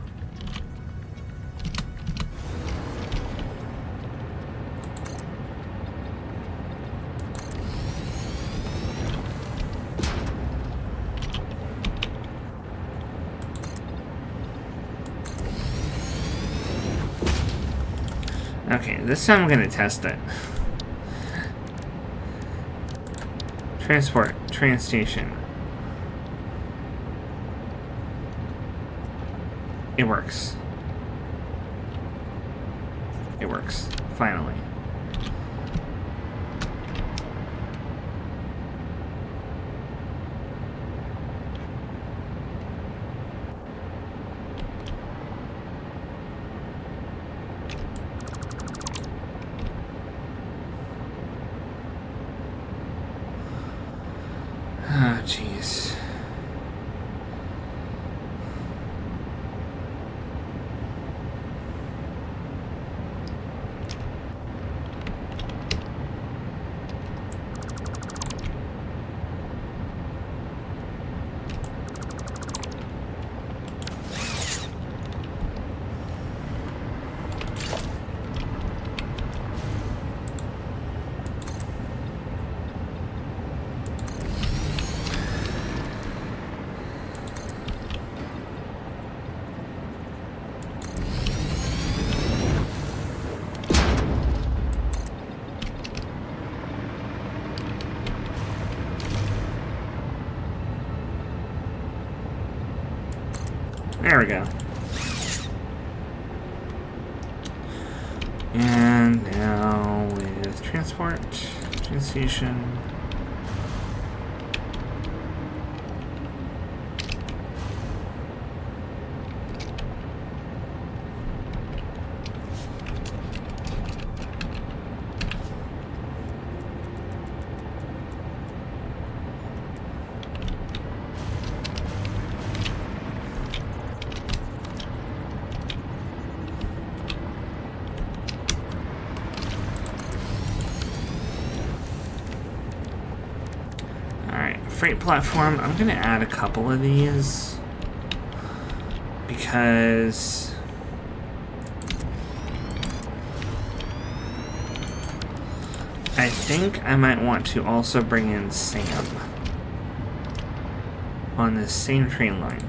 Okay, this time I'm gonna test it. Transport, train station. It works. It works. Finally. Ah, jeez. There we go. And now with transport, train station. Freight platform. I'm gonna add a couple of these because I think I might want to also bring in Sam on this same train line,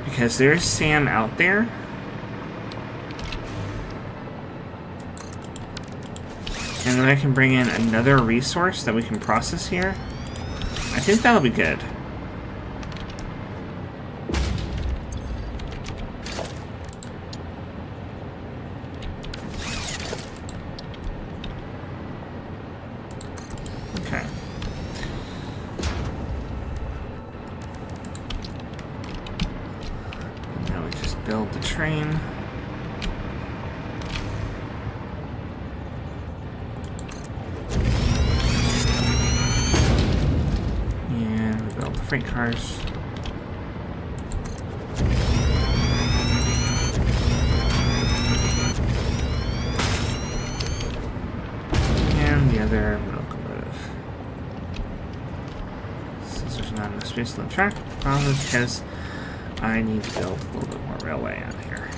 because there's Sam out there. And then I can bring in another resource that we can process here. I think that'll be good. Okay. Now we just build the train. Freight cars. And the other locomotive. Since there's not enough space on the track, probably because I need to build a little bit more railway out here.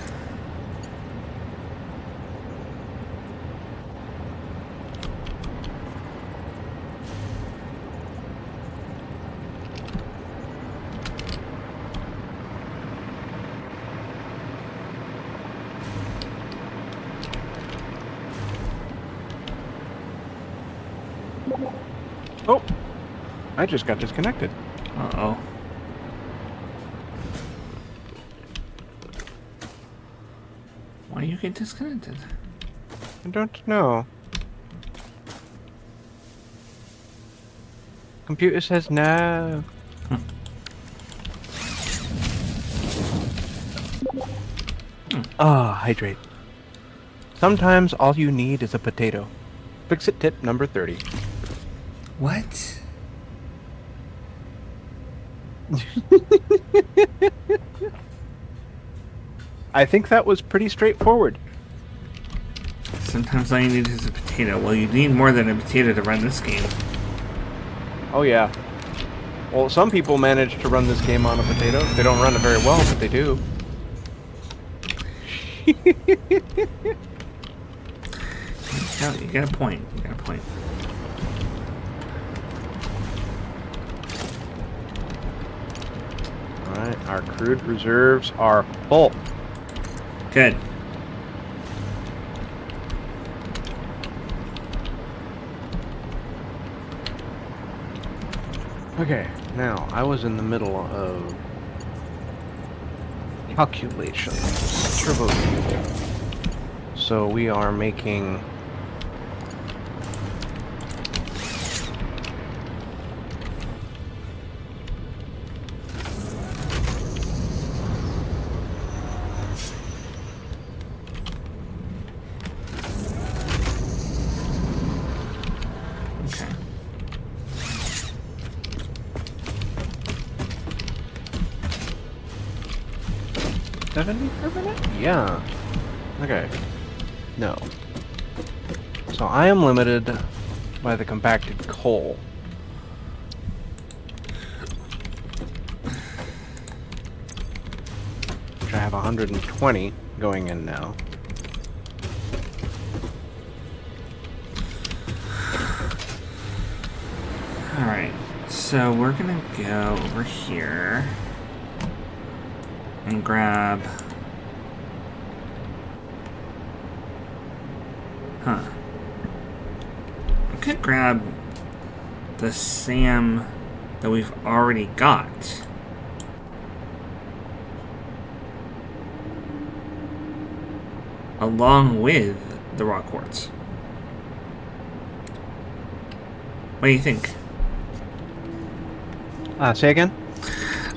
Oh, I just got disconnected. Uh-oh. Why you get disconnected? I don't know. Computer says no. Hydrate. Sometimes all you need is a potato. FicSit tip number 30. What? I think that was pretty straightforward. Sometimes all you need is a potato. Well, you need more than a potato to run this game. Oh yeah. Well, some people manage to run this game on a potato. They don't run it very well, but they do. You got a point. You got a point. Alright, our crude reserves are full. Good. Okay, now I was in the middle of calculations. Turbo fuel. So we are making Okay. 70 per minute? Yeah. Okay. No. So I am limited by the compacted coal. Which I have 120 going in now. Alright, so we're gonna go over here and grab... Huh. I could grab the SAM that we've already got. along with the raw quartz. What do you think? Say again?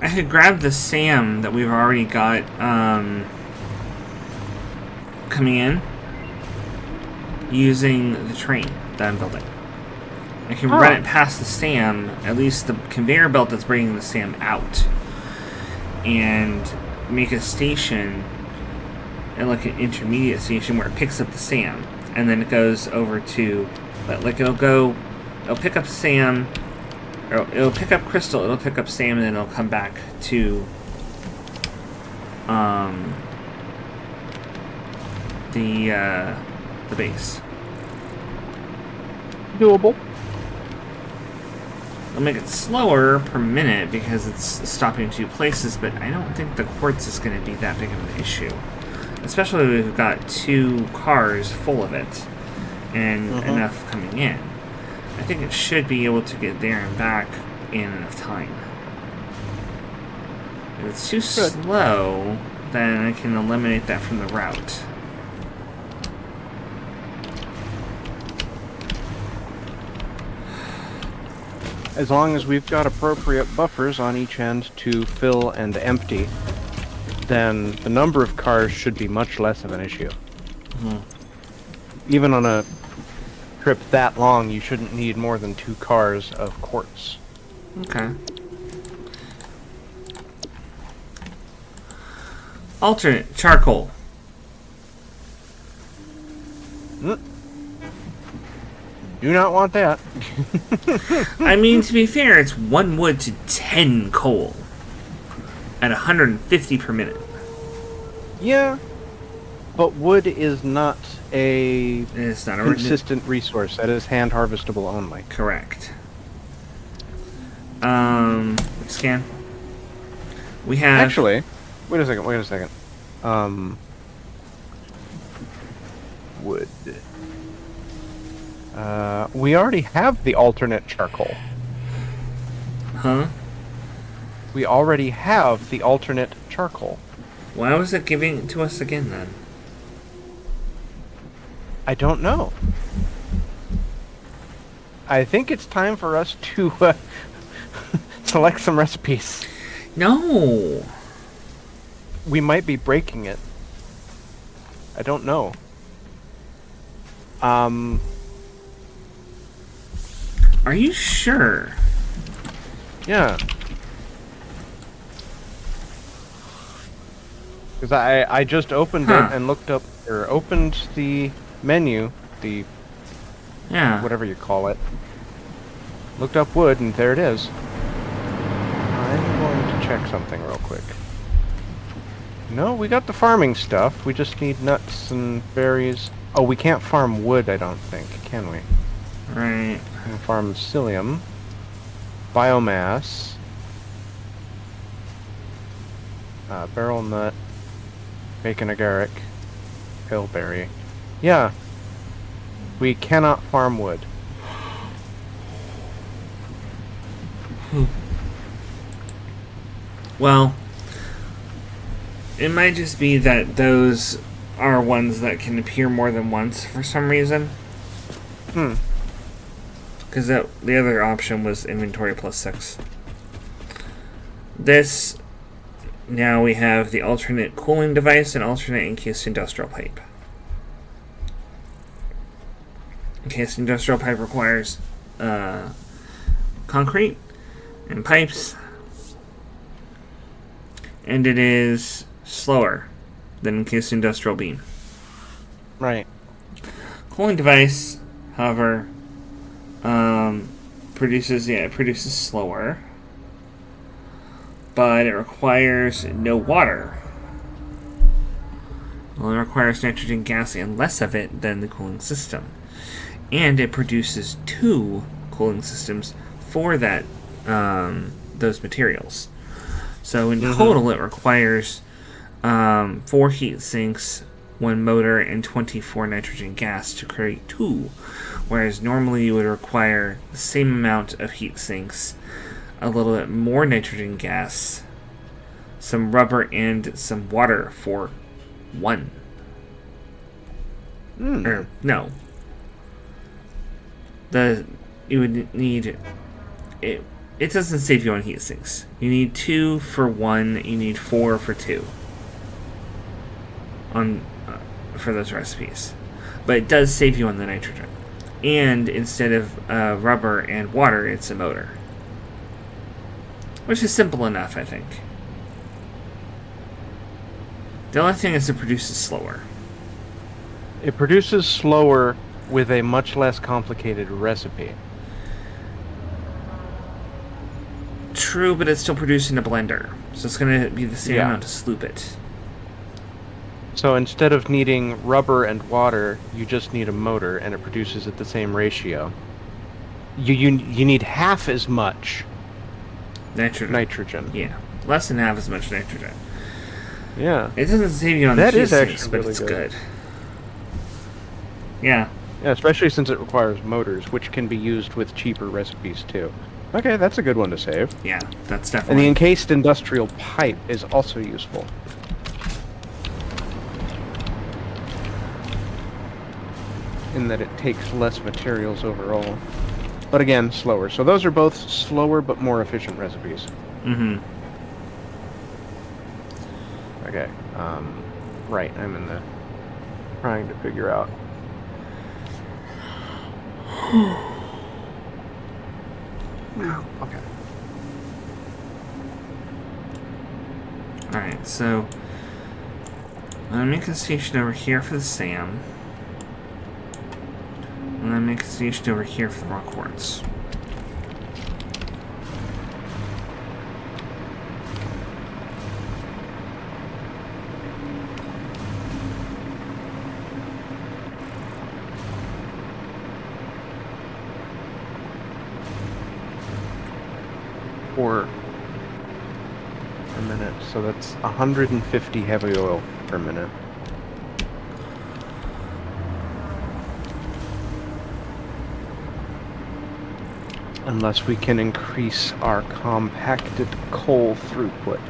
I could grab the SAM that we've already got coming in using the train that I'm building. I can run it past the SAM, at least the conveyor belt that's bringing the SAM out, and make a station, like an intermediate station where it picks up the SAM, and then it goes over to, like it'll pick up SAM, or it'll pick up Crystal, it'll pick up SAM, and then it'll come back to the base. Doable. It'll make it slower per minute because it's stopping in 2 places, but I don't think the quartz is going to be that big of an issue. Especially when we've got 2 cars full of it and enough coming in. I think it should be able to get there and back in enough time. If it's too slow, then I can eliminate that from the route. As long as we've got appropriate buffers on each end to fill and empty, then the number of cars should be much less of an issue. Even on a trip that long, you shouldn't need more than 2 cars of quartz. Okay. Alternate charcoal. Do not want that. I mean, to be fair, it's 1 wood to 10 coal at 150 per minute. Yeah, but wood is not a It's not a consistent resource. That is hand harvestable only. Correct. Scan. We have Actually, wait a second. Wood. We already have the alternate charcoal. Huh? We already have the alternate charcoal. Why was it giving it to us again then? I don't know. I think it's time for us to select some recipes. No. We might be breaking it. I don't know. Are you sure? Yeah. Because I just opened it and looked up, or opened the menu, the whatever you call it. Looked up wood, and there it is. I'm going to check something real quick. No, we got the farming stuff. We just need nuts and berries. Oh, we can't farm wood, I don't think, can we? Right. We can farm psyllium, biomass, barrel nut, bacon agaric, paleberry. Yeah. We cannot farm wood. Well, it might just be that those are ones that can appear more than once for some reason. Because the other option was inventory plus 6. This, now we have the alternate cooling device and alternate encased industrial pipe. Encased industrial pipe requires concrete and pipes, and it is slower than encased industrial beam. Right. Cooling device, however, produces slower, but it requires no water. Well, it requires nitrogen gas and less of it than the cooling system, and it produces 2 cooling systems for that those materials. So in total, it requires 4 heat sinks, 1 motor, and 24 nitrogen gas to create 2. Whereas normally you would require the same amount of heat sinks, a little bit more nitrogen gas, some rubber, and some water for 1. Or, no. You would need... It doesn't save you on heat sinks. You need 2 for 1, you need 4 for 2. For those recipes. But it does save you on the nitrogen. And instead of rubber and water, it's a motor. Which is simple enough, I think. The only thing is it produces slower. It produces slower with a much less complicated recipe. True, but it's still producing a blender. So it's going to be the same amount to sloop it. So instead of needing rubber and water, you just need a motor, and it produces at the same ratio. You need half as much nitrogen. Yeah, less than half as much nitrogen. Yeah. It doesn't save you on the heat sinks, but really it's good. Yeah. Yeah, especially since it requires motors, which can be used with cheaper recipes too. Okay, that's a good one to save. Yeah, that's definitely... And the encased industrial pipe is also useful. In that it takes less materials overall. But again, slower. So those are both slower but more efficient recipes. Mm-hmm. Okay. Right, I'm in the... trying to figure out... Okay. Alright, so... I'm going to make a station over here for the SAM. And then make a station over here for the rock quartz. Per minute, so that's 150 heavy oil per minute. Unless we can increase our compacted coal throughput.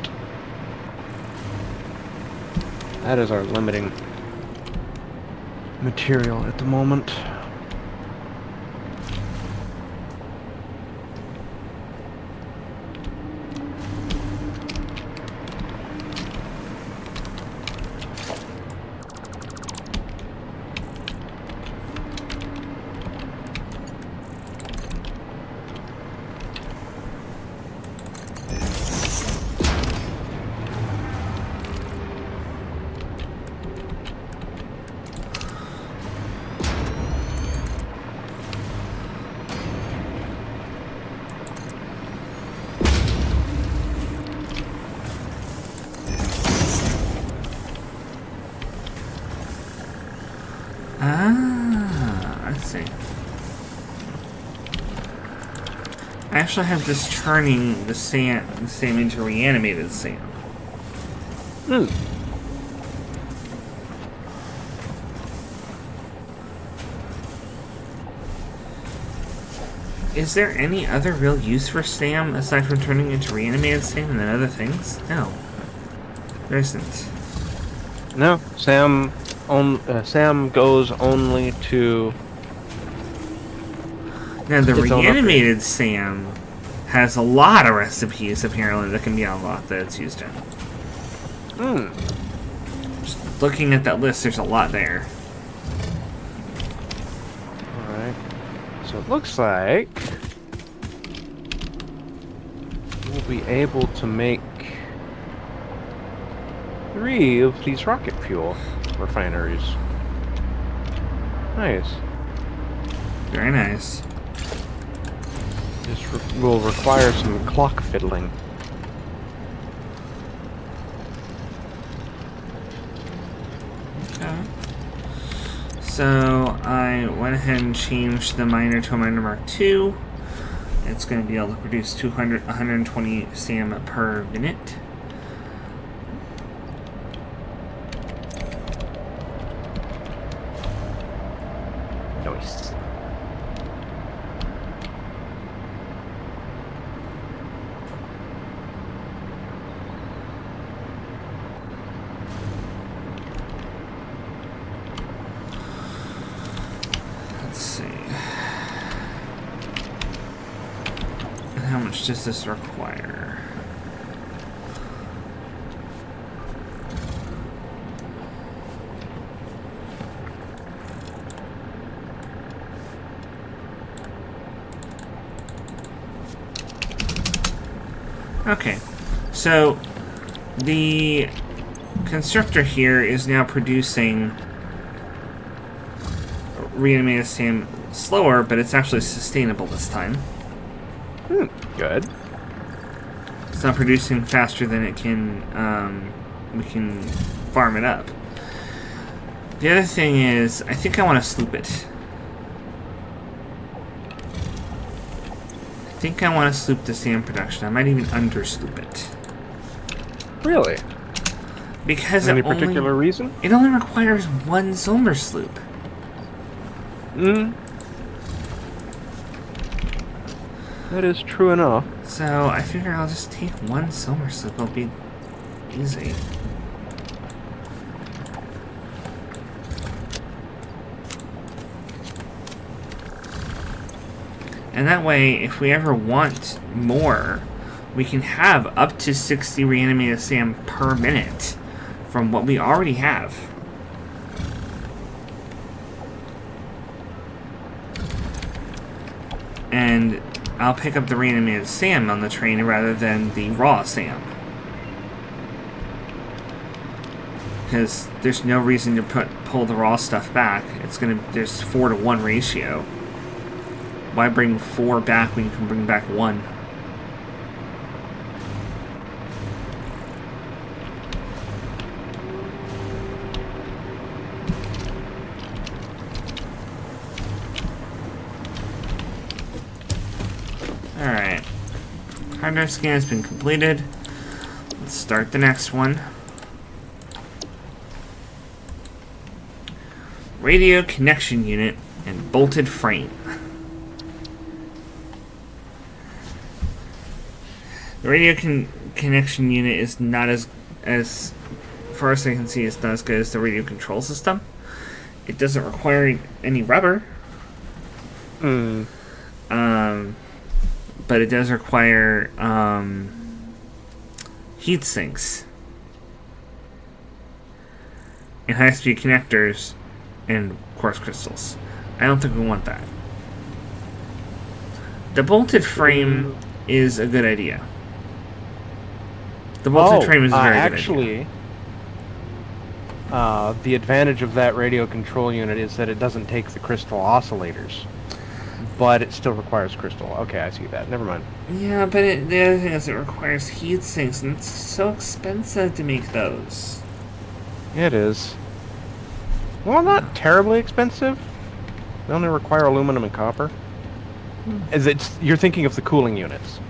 That is our limiting material at the moment. I see. I actually have this turning the same into reanimated sand. Is there any other real use for SAM aside from turning into reanimated SAM and then other things? No. There isn't. No, SAM goes only to... Now, the reanimated SAM has a lot of recipes, apparently, that can be unlocked that it's used in. Just looking at that list, there's a lot there. Alright. So it looks like... we'll be able to make 3 of these rocket fuel refineries. Nice. Very nice. This will require some clock fiddling. Okay. So I went ahead and changed the miner to a miner Mark II. It's going to be able to produce 120 SAM per minute. Nice. does this require? Okay, so the constructor here is now producing reanimated SAM slower, but it's actually sustainable this time. Good. It's not producing faster than it can, we can farm it up. The other thing is, I think I want to sloop it. I think I want to sloop the SAM production. I might even undersloop it. Really? Because any particular reason? It only requires one solar sloop. That is true enough. So I figure I'll just take one solar sloop. It'll be easy. And that way, if we ever want more, we can have up to 60 reanimated SAM per minute from what we already have. And I'll pick up the reanimated SAM on the train rather than the raw SAM. Because there's no reason to pull the raw stuff back. There's 4-to-1 ratio. Why bring 4 back when you can bring back 1? Alright. Hardware scan has been completed. Let's start the next one. Radio connection unit and bolted frame. The radio connection unit is not as far as I can see, it's not as good as the radio control system. It doesn't require any rubber. But it does require heat sinks and high-speed connectors and quartz crystals. I don't think we want that. The bolted frame is a good idea. The bolted frame is a very good idea. Actually, the advantage of that radio control unit is that it doesn't take the crystal oscillators, but it still requires crystal. Okay, I see that. Never mind. Yeah, but the other thing is it requires heat sinks, and it's so expensive to make those. It is. Well, not terribly expensive. They only require aluminum and copper. You're thinking of the cooling units.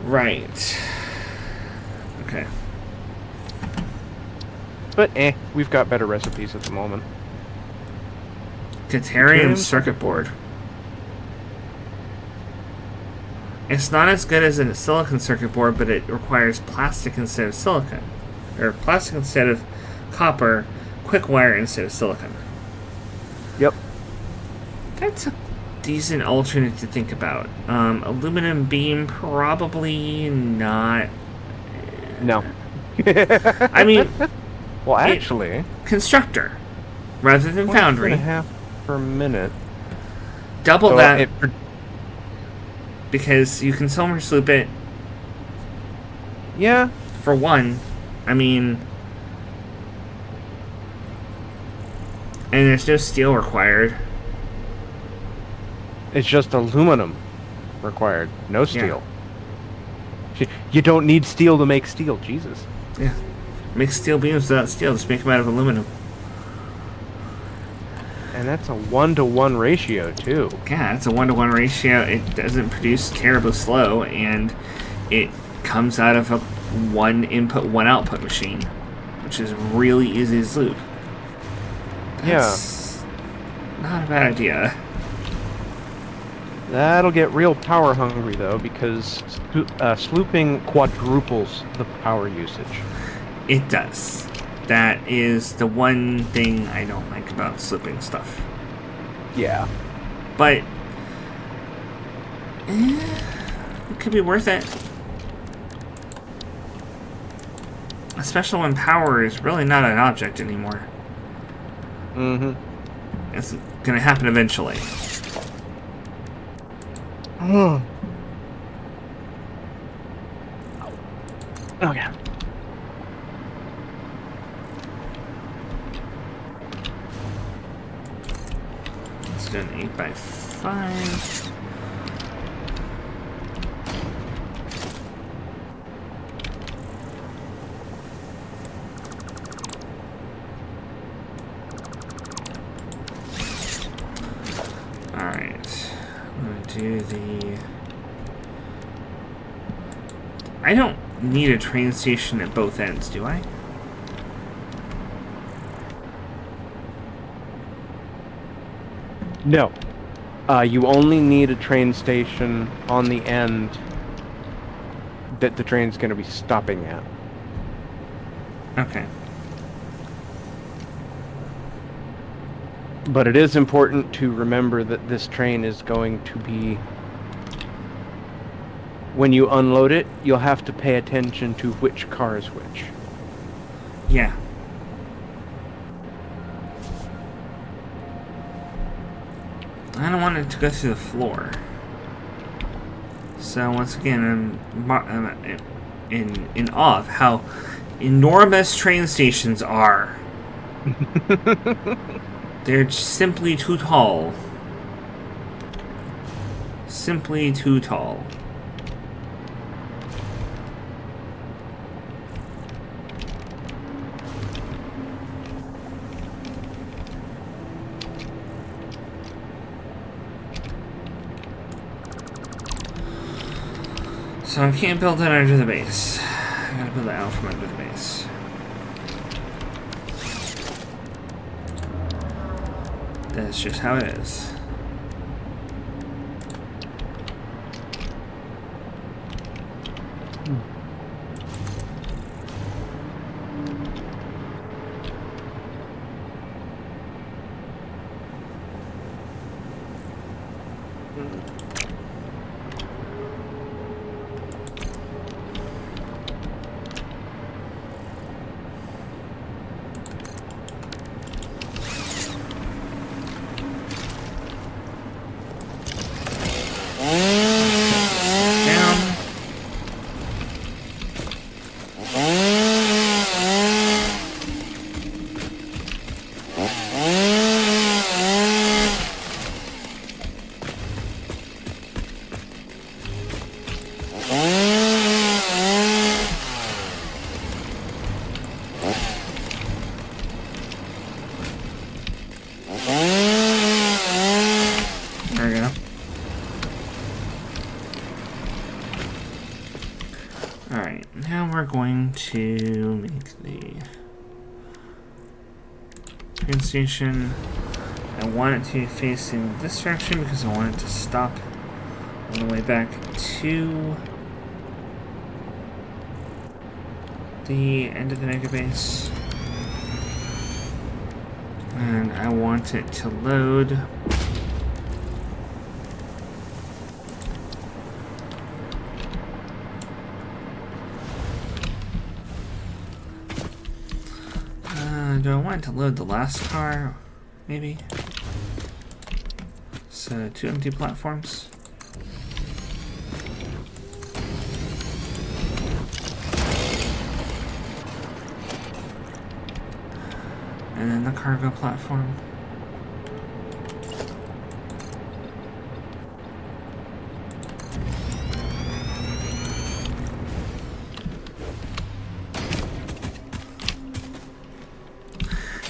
Right. Okay. But we've got better recipes at the moment. Deuterium circuit board. It's not as good as a silicon circuit board, but it requires plastic instead of silicon. Or plastic instead of copper, quick wire instead of silicon. Yep. That's a decent alternate to think about. Aluminum beam, probably not. No. I mean, well, actually, constructor rather than foundry. 1.5 per minute. Double So that because you can solar sloop it. Yeah. For one, I mean, and there's no steel required. It's just aluminum required. No steel. Yeah. You don't need steel to make steel. Jesus. Yeah. Make steel beams without steel. Just make them out of aluminum. And that's a 1-to-1 ratio, too. Yeah, it's a 1-to-1 ratio. It doesn't produce terribly slow, and it comes out of a 1 input, 1 output machine, which is really easy to sloop. That's not a bad idea. That'll get real power hungry, though, because slooping quadruples the power usage. It does. That is the one thing I don't like about slooping stuff. Yeah. But It could be worth it. Especially when power is really not an object anymore. Mm-hmm. It's gonna happen eventually. Okay. Let's do an 8x5. Alright. I'm gonna do the... I don't need a train station at both ends, do I? No. You only need a train station on the end that the train's going to be stopping at. Okay. But it is important to remember that this train is going to be... When you unload it, you'll have to pay attention to which car is which. Yeah. I don't want it to go through the floor. So once again, I'm in awe of how enormous train stations are. They're simply too tall. Simply too tall. So I can't build it under the base. I gotta build it out from under the base. That's just how it is. There we go. Alright, now we're going to make the train station. I want it to be facing this direction because I want it to stop on the way back to the end of the mega base. And I want it to load do I want it to load the last car? Maybe. So 2 empty platforms. And then the cargo platform.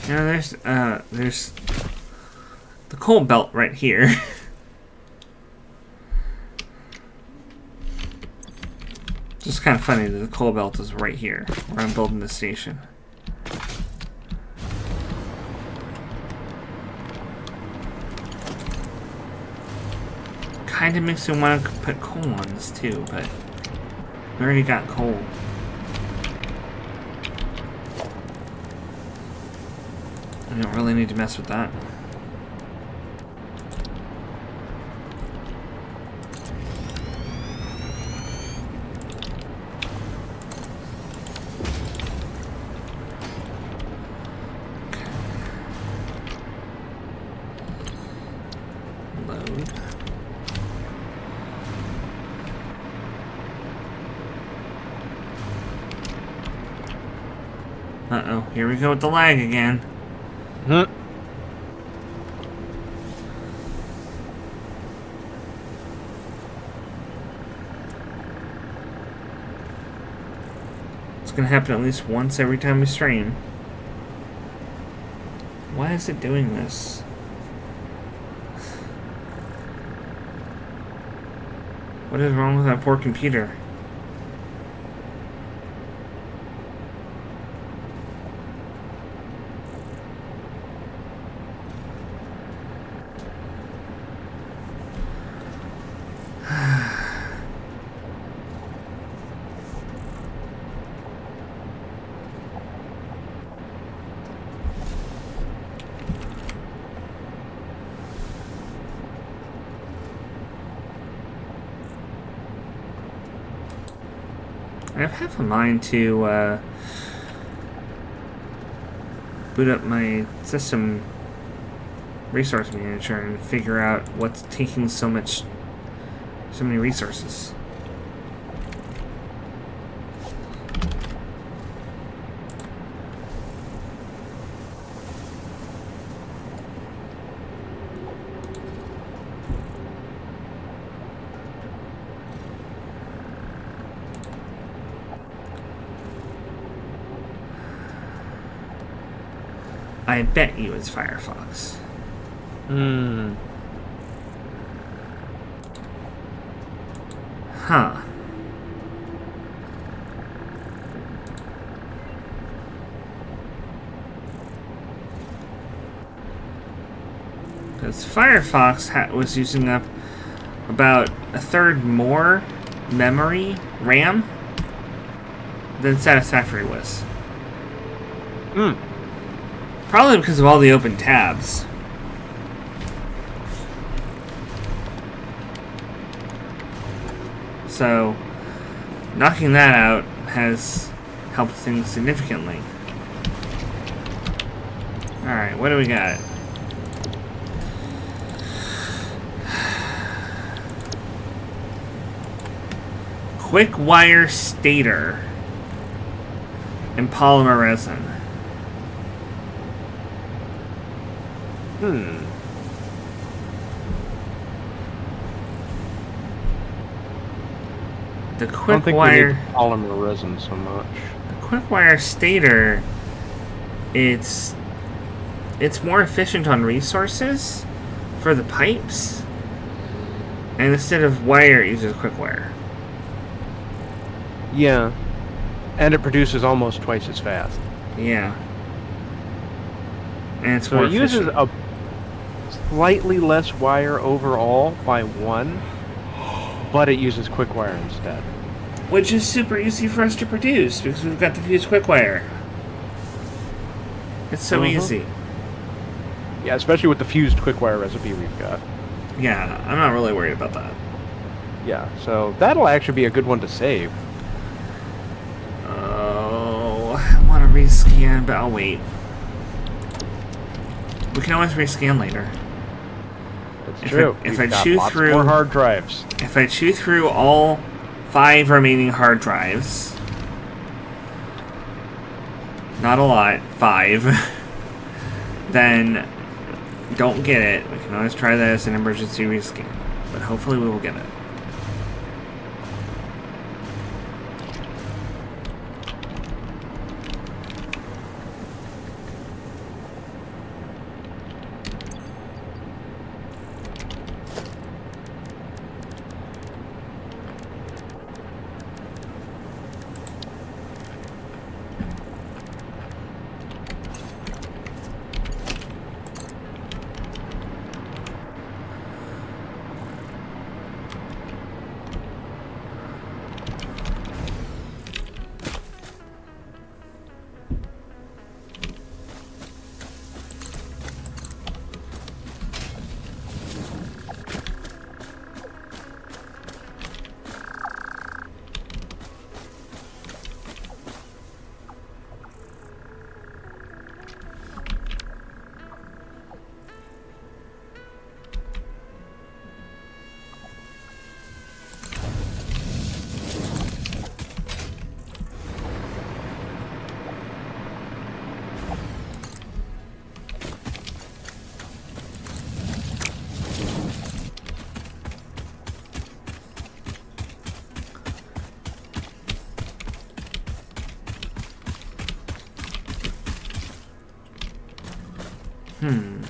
You know, there's the coal belt right here. Just kind of funny that the coal belt is right here, where I'm building the station. Kind of makes me want to put coal on this too, but we already got coal. I don't really need to mess with that. Uh-oh, here we go with the lag again. Hmm. It's gonna happen at least once every time we stream. Why is it doing this? What is wrong with that poor computer? I have a mind to boot up my system resource manager and figure out what's taking so many resources. I bet you it's Firefox. Hmm. Huh. Because Firefox was using up about a third more memory, RAM, than Satisfactory was. Hmm. Probably because of all the open tabs. So, knocking that out has helped things significantly. Alright, what do we got? Quick wire stator and polymer resin. The I don't quick think wire. we need polymer resin so much. The quick wire stator. It's more efficient on resources for the pipes, and instead of wire, it uses quick wire. Yeah, and it produces almost twice as fast. Yeah, and it's So more it uses efficient. a slightly less wire overall by 1, but it uses quick wire instead. Which is super easy for us to produce because we've got the fused quick wire. It's so easy. Yeah, especially with the fused quick wire recipe we've got. Yeah, I'm not really worried about that. Yeah, so that'll actually be a good one to save. Oh, I want to rescan, but I'll wait. We can always rescan later. That's true. If We've I got chew lots through more hard drives. If I chew through all 5 remaining hard drives, not a lot, 5, then don't get it. We can always try that as an emergency rescan, but hopefully we will get it. Hmm.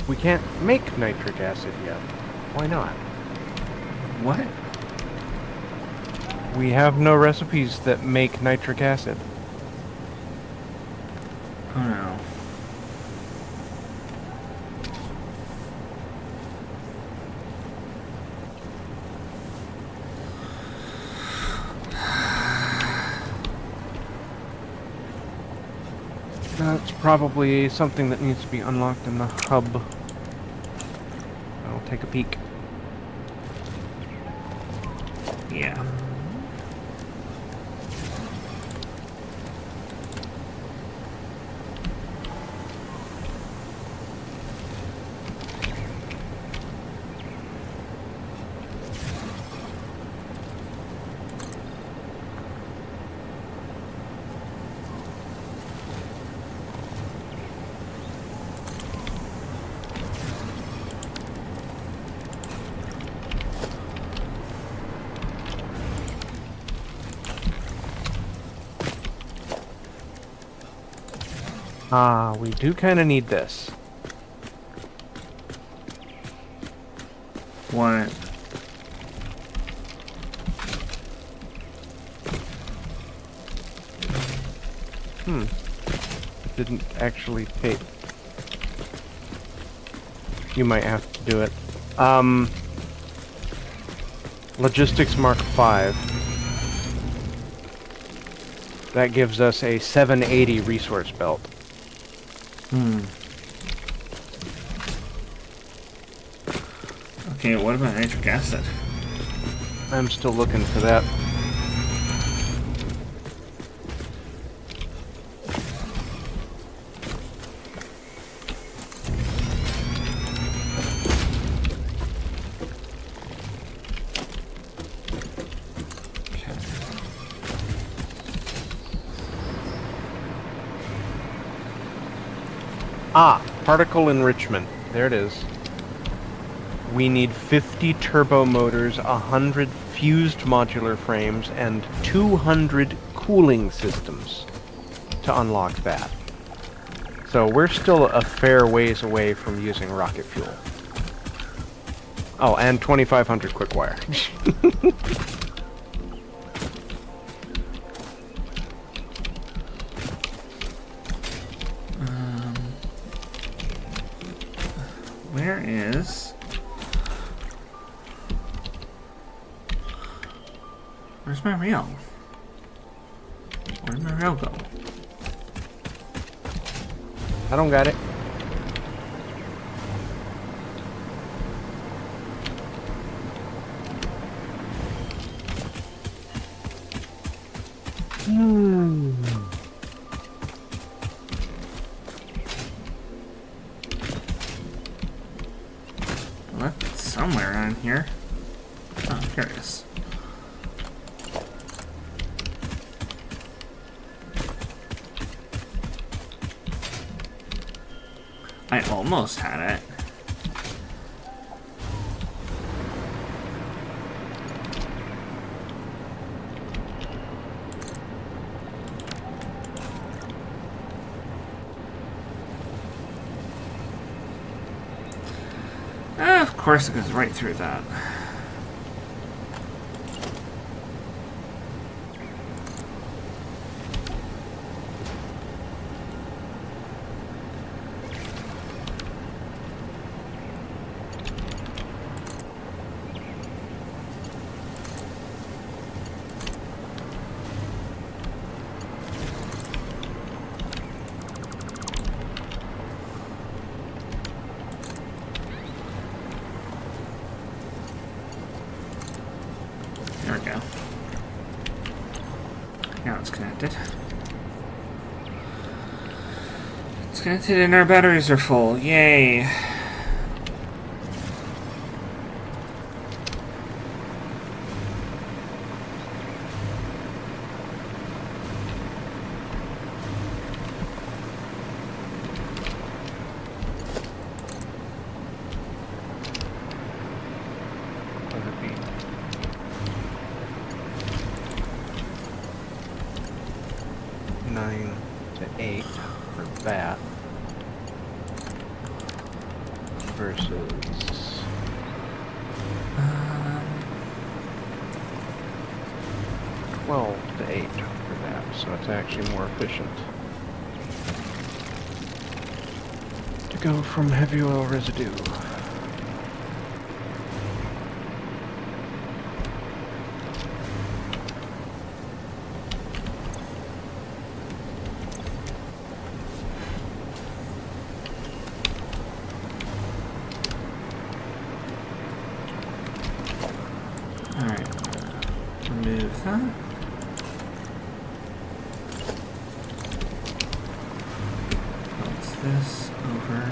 We can't make nitric acid yet. Why not? What? We have no recipes that make nitric acid. Oh no. That's probably something that needs to be unlocked in the hub. I'll take a peek. Yeah. Ah, we do kind of need this. What? It didn't actually take. You might have to do it. Logistics Mark 5. That gives us a 780 resource belt. Okay, what about nitric acid? I'm still looking for that. Ah, particle enrichment. There it is. We need 50 turbo motors, 100 fused modular frames, and 200 cooling systems to unlock that. So we're still a fair ways away from using rocket fuel. Oh, and 2,500 quick wire. Where is... Where's my rail? Where'd my rail go? I don't got it. Left it somewhere on here. Oh, here it is. I almost had it. Of course it goes right through that. It's connected and our batteries are full. Yay. Versus 12 to 8 for that, so it's actually more efficient to go from heavy oil residue. Remove that. Bounce this over.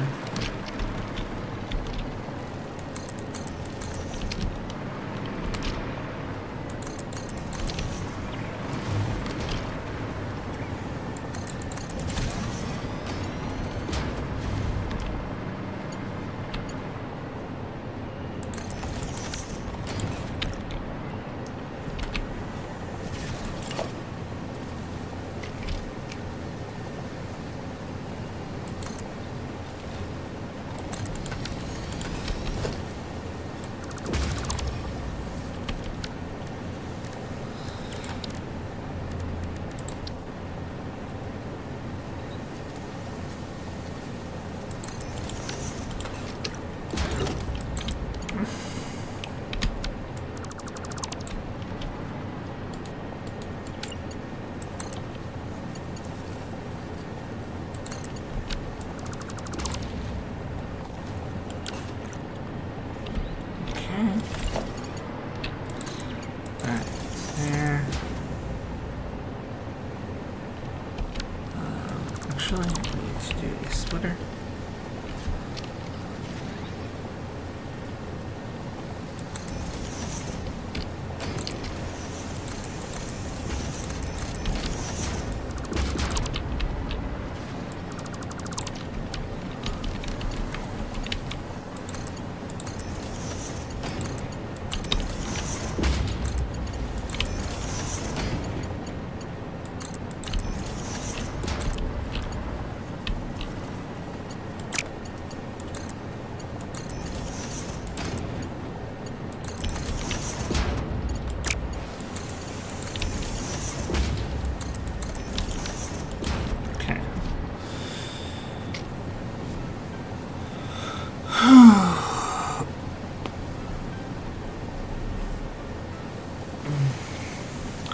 That's there. Actually, we need to do a splitter.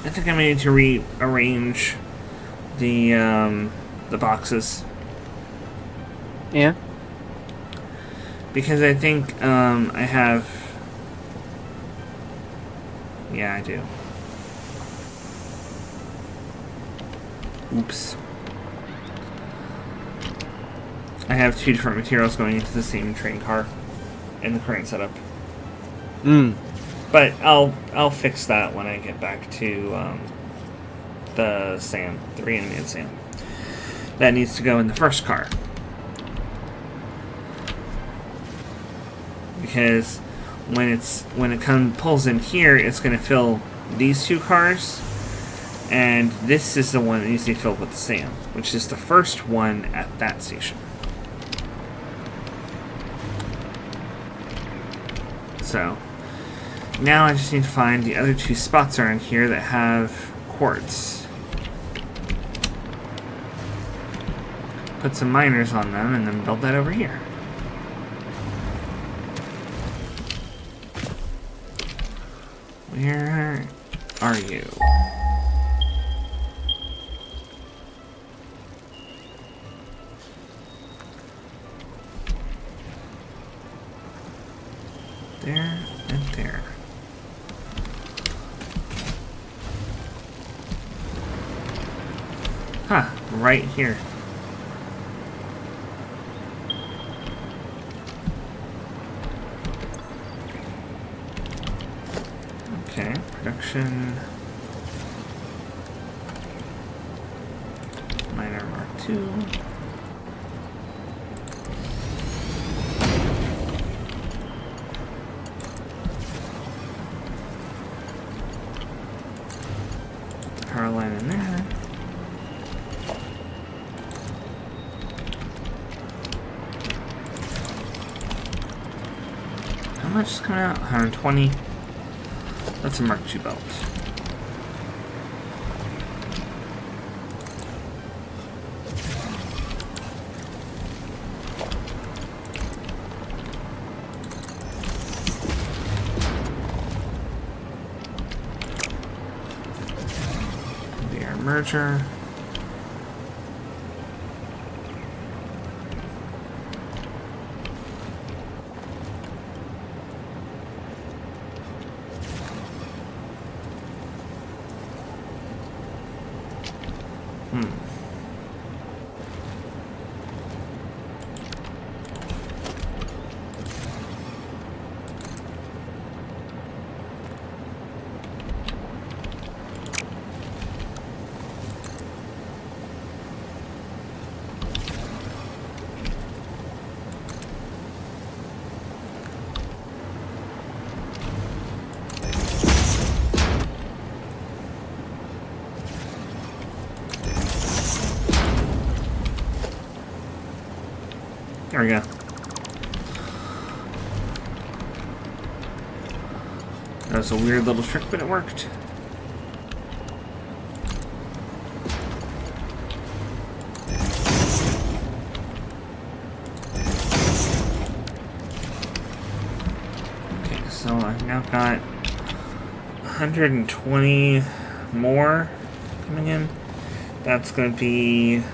I think I may need to rearrange the boxes. Yeah. Because I think I have. Yeah, I do. Oops. I have two different materials going into the same train car in the current setup. But I'll fix that when I get back to the sand, the reanimated sand. That needs to go in the first car. Because when it pulls in here, it's going to fill these two cars, and this is the one that needs to be filled with the sand, which is the first one at that station. So now I just need to find the other two spots around here that have quartz. Put some miners on them and then build that over here. Where are you? There and there. Huh, right here. Extraction. Miner Mark II. Power line in there. How much is coming out? 120. That's a Mark II belt. Merger. There we go. That was a weird little trick, but it worked. Okay, so I've now got 120 more coming in. That's going to be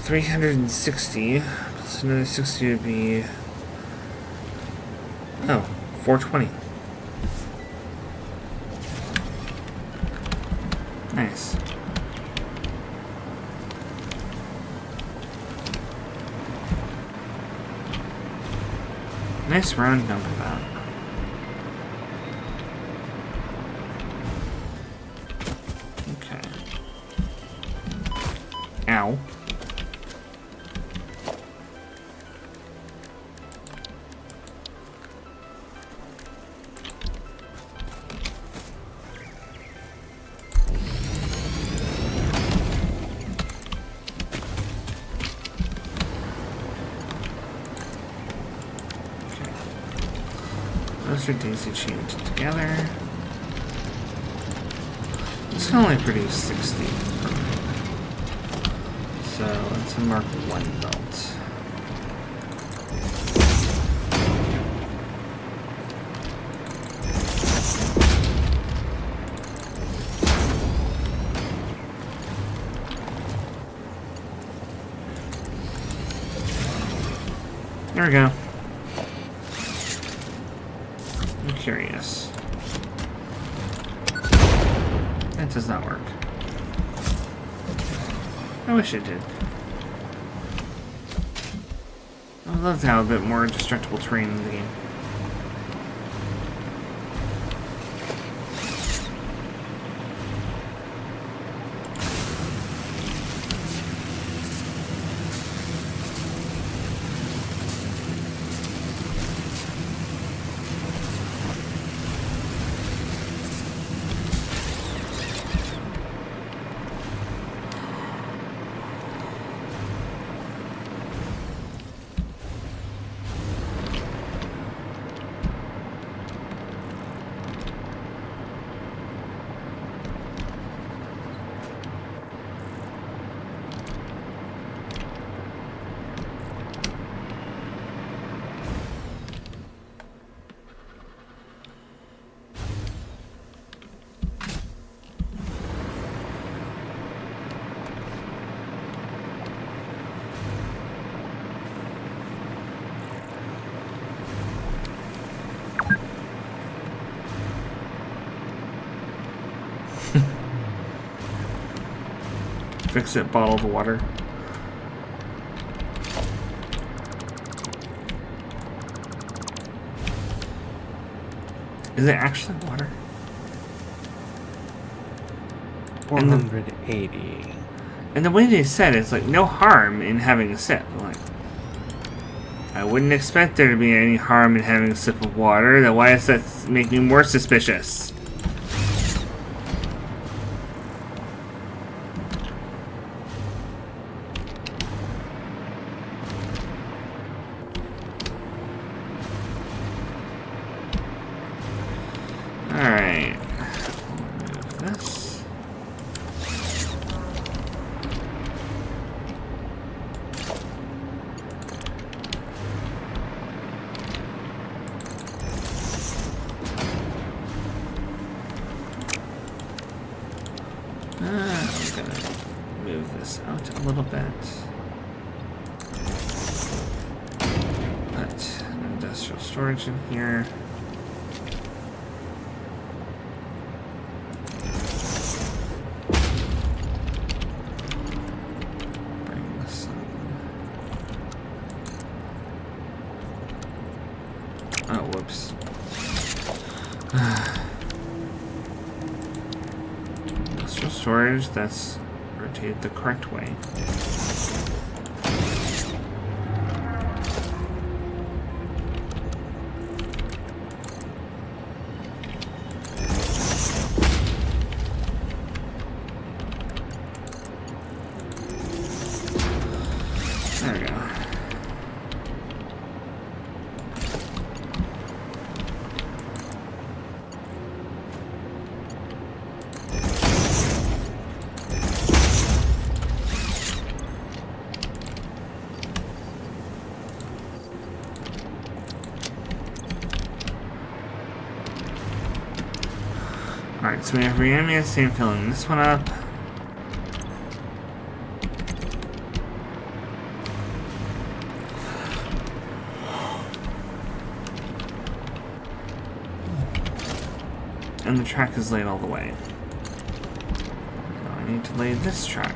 360 plus another 60 would be 420. Nice. Nice round number that. Okay. Ow. Those are daisy chained together. This can only produce 60. So it's a Mark I belt. There we go. I'm curious. That does not work. I wish it did. I would love to have a bit more destructible terrain in the game. FicSit bottled water. Is it actually water? 480. And the way they said it's like no harm in having a sip. Like, I wouldn't expect there to be any harm in having a sip of water. Then why does that make me more suspicious? Alright. Move this. I'm gonna move this out a little bit. Put an industrial storage in here. Bring this on. Oh, whoops. Industrial storage, that's rotated the correct way. There we go. Alright, so we have reanimated, filling this one up. And the track is laid all the way. Now I need to lay this track.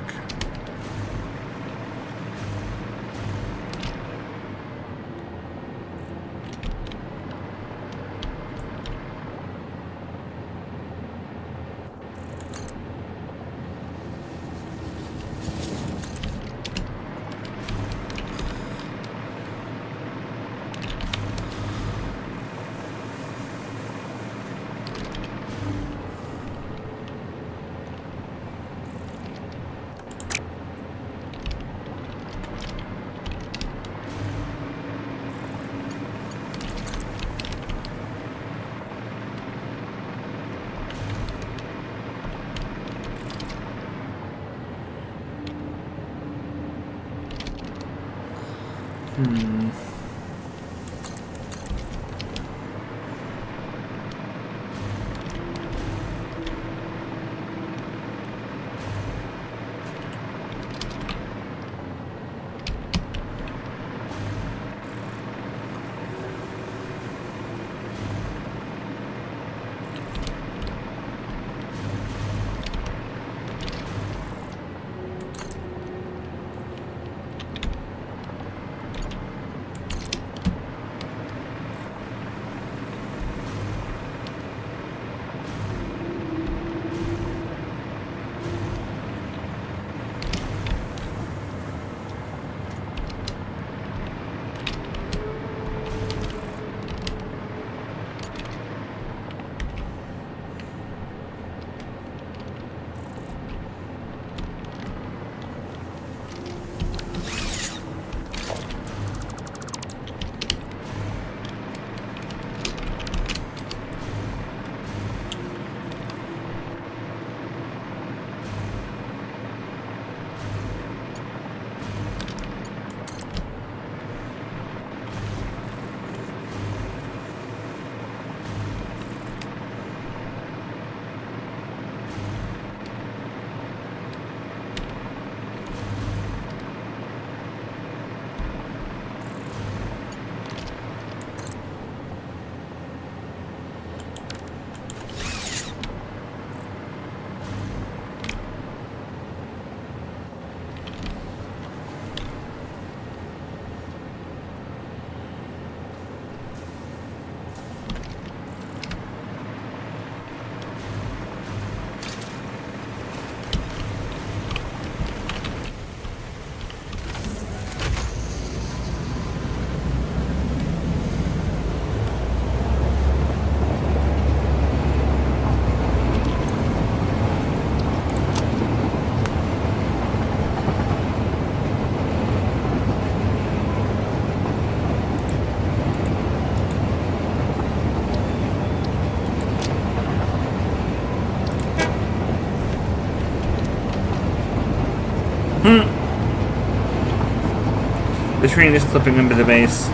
The train is clipping into the base.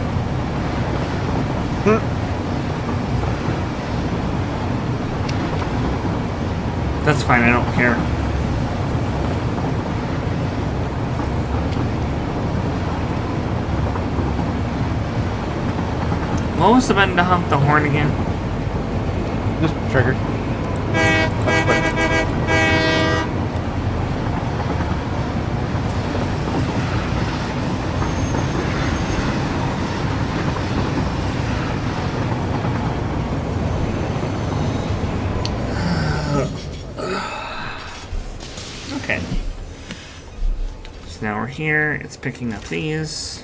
That's fine, I don't care. What was the button to honk the horn again? Just trigger. Okay. So now we're here. It's picking up these.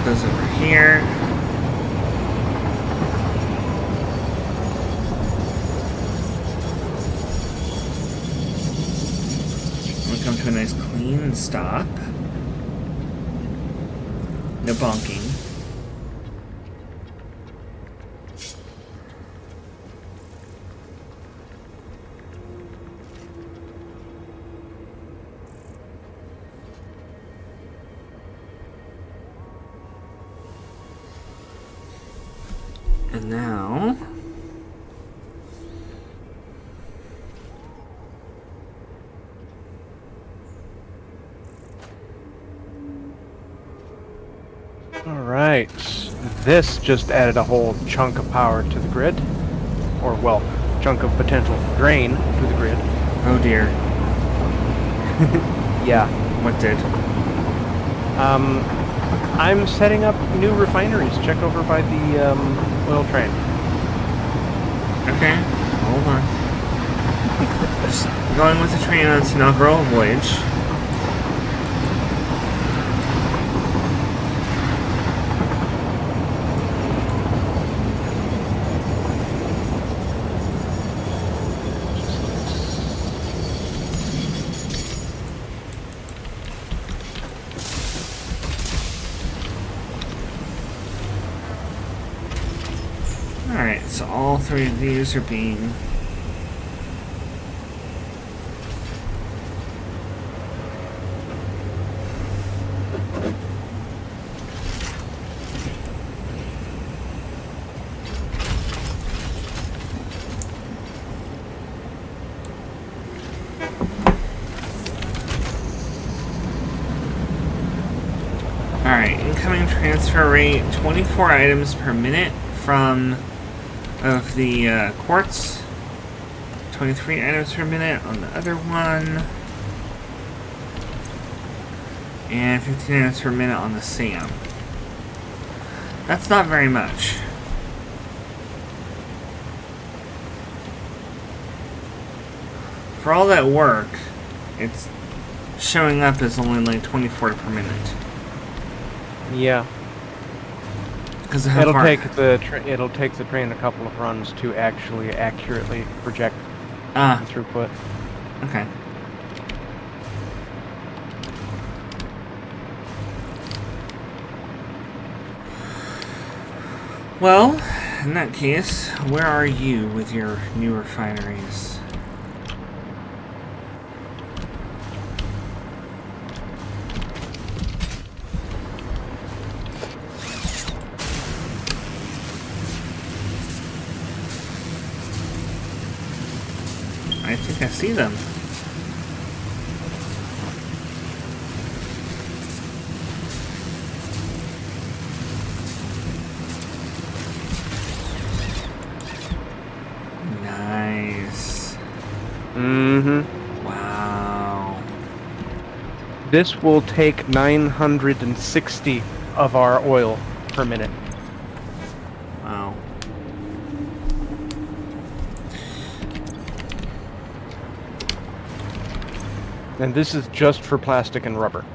Goes over here. We come to a nice clean stop. No bonking. And now, All right. This just added a whole chunk of power to the grid. Or, well, chunk of potential drain to the grid. oh dear, Yeah. what did? I'm setting up new refineries. Check over by the oil train. Okay, hold on. Just going with the train on its inaugural voyage. Alright, so all three of these are being... Alright, incoming transfer rate, 24 items per minute from... of the quartz, 23 items per minute on the other one, and 15 items per minute on the SAM. That's not very much. For all that work, it's showing up as only like 24 per minute. Yeah. Because it'll it'll take the train a couple of runs to actually accurately project the throughput. Okay. Well, in that case, where are you with your new refineries? I think I see them. Nice. Mm-hmm. Wow. This will take 960 of our oil per minute. Wow. And this is just for plastic and rubber.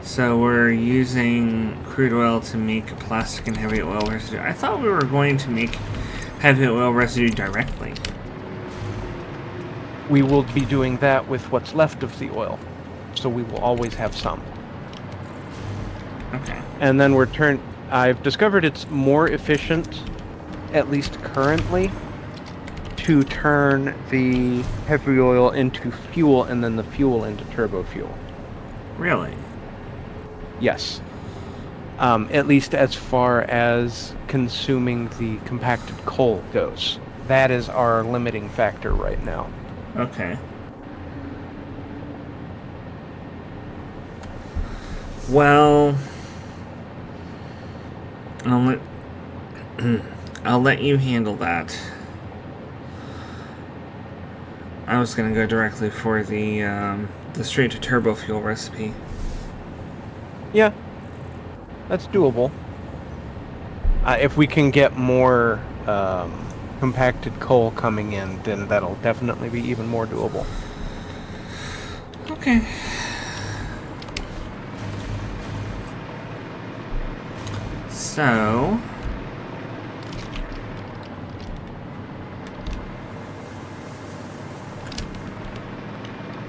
So we're using crude oil to make plastic and heavy oil residue. I thought we were going to make heavy oil residue directly. We will be doing that with what's left of the oil. So we will always have some. Okay. And then I've discovered it's more efficient, at least currently, to turn the heavy oil into fuel and then the fuel into turbo fuel. Really? Yes. At least as far as consuming the compacted coal goes. That is our limiting factor right now. Okay. Well, I'll let you handle that. I was gonna go directly for the straight to turbo fuel recipe. Yeah, that's doable. If we can get more compacted coal coming in, then that'll definitely be even more doable. Okay. So...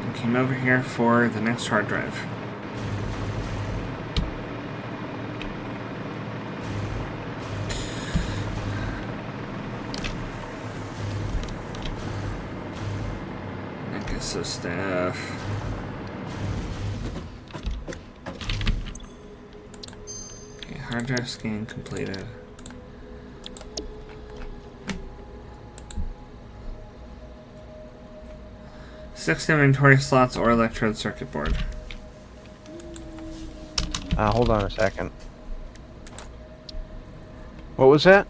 I came over here for the next hard drive. I guess so stuff. Okay, hard drive scan completed. Six inventory slots or electrode circuit board. Hold on a second. What was that?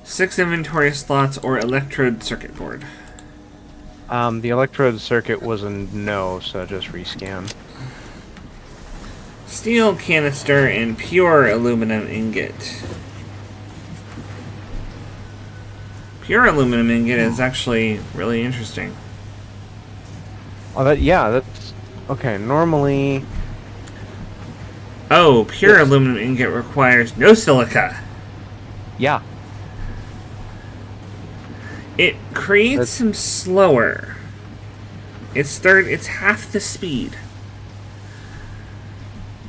6 inventory slots or electrode circuit board. The electrode circuit was a no, so just rescan. Steel canister and pure aluminum ingot. Pure aluminum ingot is actually really interesting. Oh, that's... Okay, normally... Oh, pure aluminum ingot requires no silica. Yeah. It creates them slower. It's half the speed.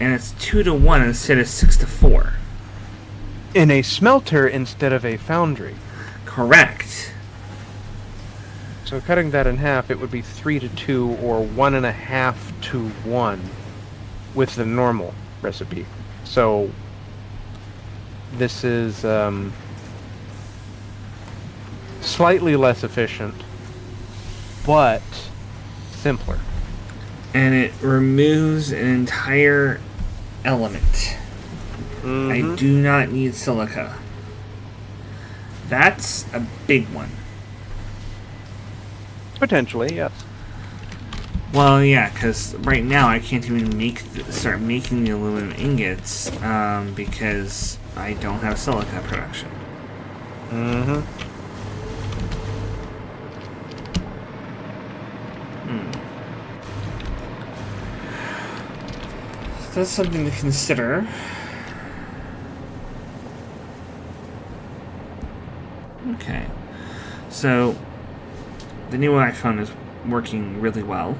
And it's 2 to 1 instead of 6 to 4. In a smelter instead of a foundry. Correct. So cutting that in half, it would be 3 to 2 or 1.5 to 1 with the normal recipe. So this is slightly less efficient, but simpler. And it removes an entire element. I do not need silica. That's a big one. Potentially, yes. Well, yeah, because right now I can't even start making the aluminum ingots because I don't have silica production. So that's something to consider. Okay, so the new iPhone is working really well.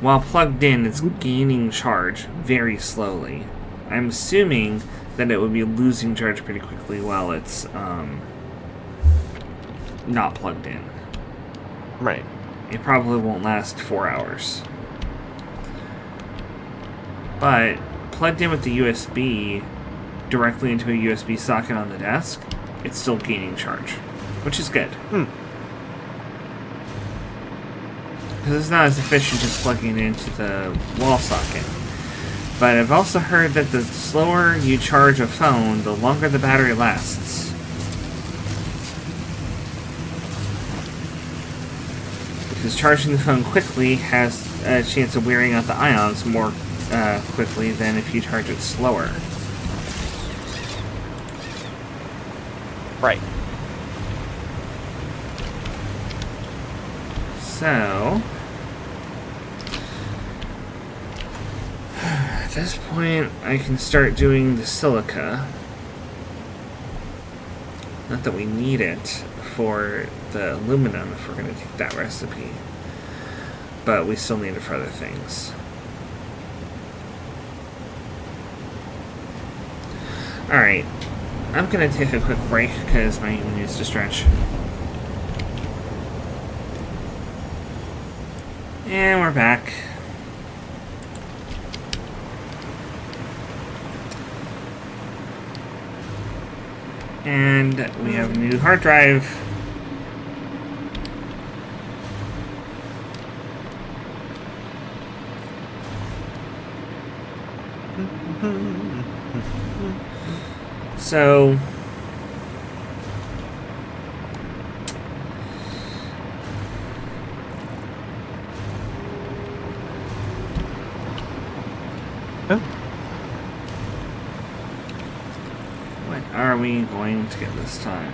While plugged in, it's gaining charge very slowly. I'm assuming that it would be losing charge pretty quickly while it's not plugged in. Right. It probably won't last 4 hours. But plugged in with the USB directly into a USB socket on the desk, it's still gaining charge, which is good. Because it's not as efficient as plugging it into the wall socket. But I've also heard that the slower you charge a phone, the longer the battery lasts. Because charging the phone quickly has a chance of wearing out the ions more quickly than if you charge it slower. Right. So, at this point, I can start doing the silica. Not that we need it for the aluminum if we're going to take that recipe, but we still need it for other things. Alright, I'm going to take a quick break because my knee needs to stretch. And we're back. And we have a new hard drive. So what are we going to get this time?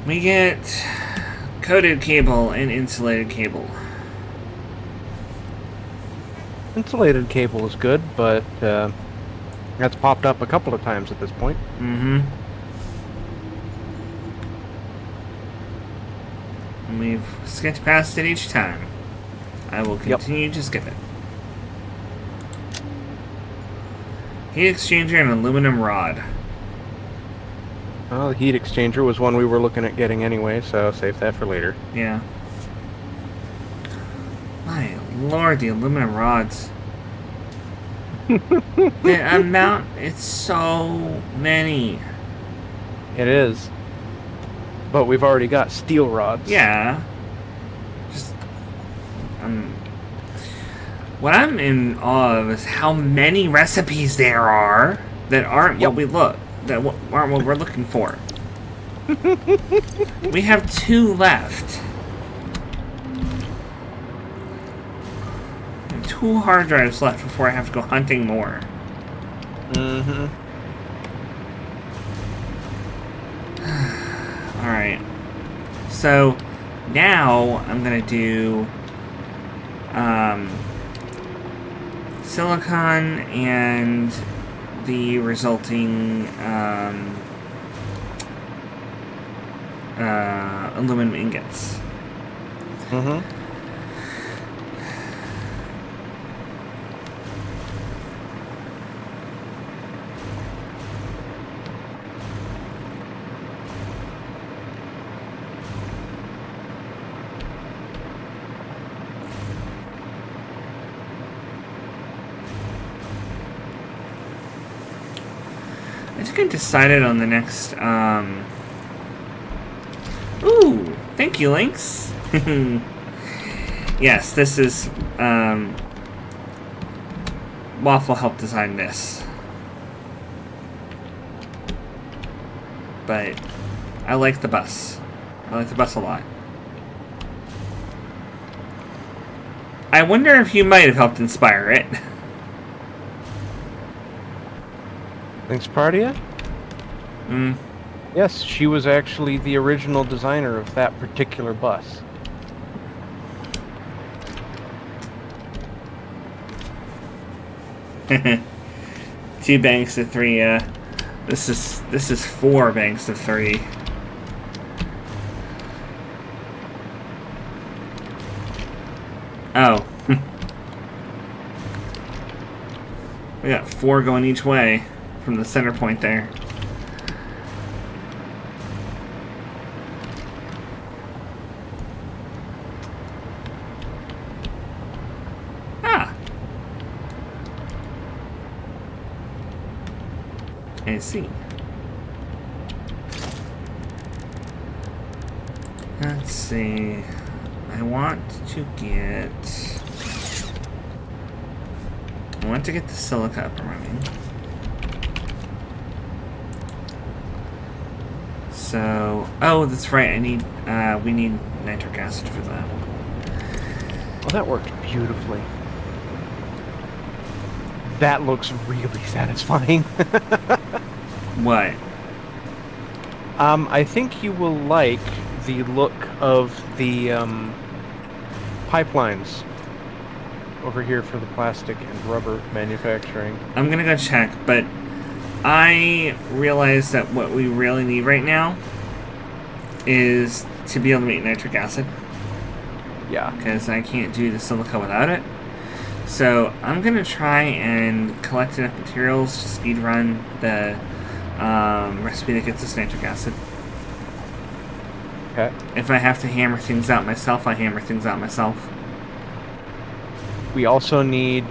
We get coated cable and insulated cable. Insulated cable is good, but that's popped up a couple of times at this point. Mm-hmm. And we've skipped past it each time. I will continue to skip it. Heat exchanger and aluminum rod. Well, the heat exchanger was one we were looking at getting anyway, so save that for later. Yeah. My lord, the aluminum rods. The amount, it's so many. It is. But we've already got steel rods. Yeah. Just, what I'm in awe of is how many recipes there are that aren't what we look. That aren't what we're looking for. We have 2 left. And 2 hard drives left before I have to go hunting more. Mm-hmm. Alright. So, now I'm gonna do silicon and the resulting aluminum ingots. Mm-hmm. I think I decided on the next, Ooh! Thank you, Lynx! Yes, this is, Waffle helped design this. But I like the bus. I like the bus a lot. I wonder if you might have helped inspire it. Thanks, Partia? Mm. Yes, she was actually the original designer of that particular bus. Two banks of 3, this is 4 banks of 3. Oh. We got 4 going each way from the center point there. I see. Let's see. I want to get the silica up and running. So, oh, that's right. We need nitric acid for that. Well, that worked beautifully. That looks really satisfying. What? I think you will like the look of the pipelines over here for the plastic and rubber manufacturing. I'm gonna go check, but I realize that what we really need right now is to be able to make nitric acid. Yeah. Because I can't do the silica without it. So I'm gonna try and collect enough materials to speed run the recipe that gets us nitric acid. Okay. If I have to hammer things out myself, I hammer things out myself. We also need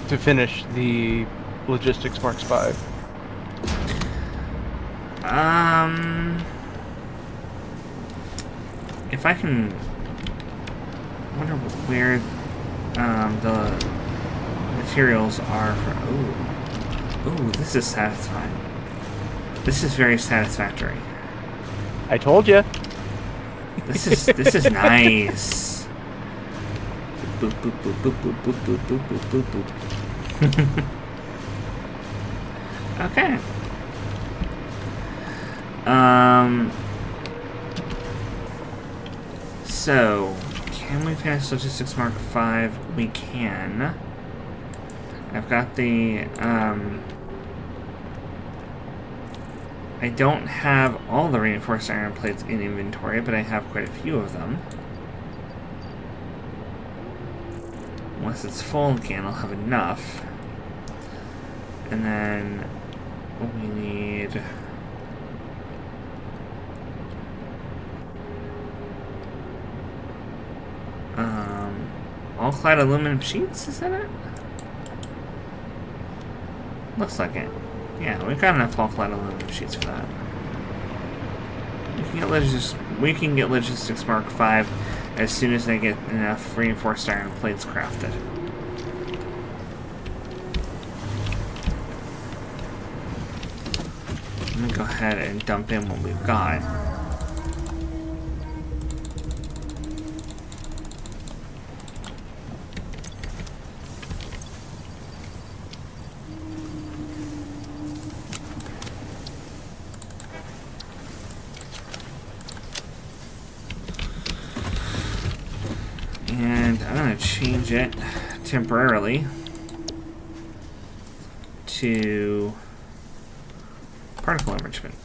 to finish the Logistics Marks 5. If I can... I wonder where the materials are for... Ooh, this is satisfying. This is very satisfactory. I told you. This is nice. Boop boop boop boop boop boop boop boop boop boop boop. Okay. So, can we finish Logistics Mark 5? We can. I've got the, I don't have all the reinforced iron plates in inventory, but I have quite a few of them. Once it's full again, I'll have enough. And then we need... all clad aluminum sheets, is that it? Looks like it. Yeah, we've got enough all clad aluminum sheets for that. We can get Logistics Mark 5 as soon as they get enough reinforced iron plates crafted. I'm gonna go ahead and dump in what we've got. And I'm going to change it temporarily to particle enrichment.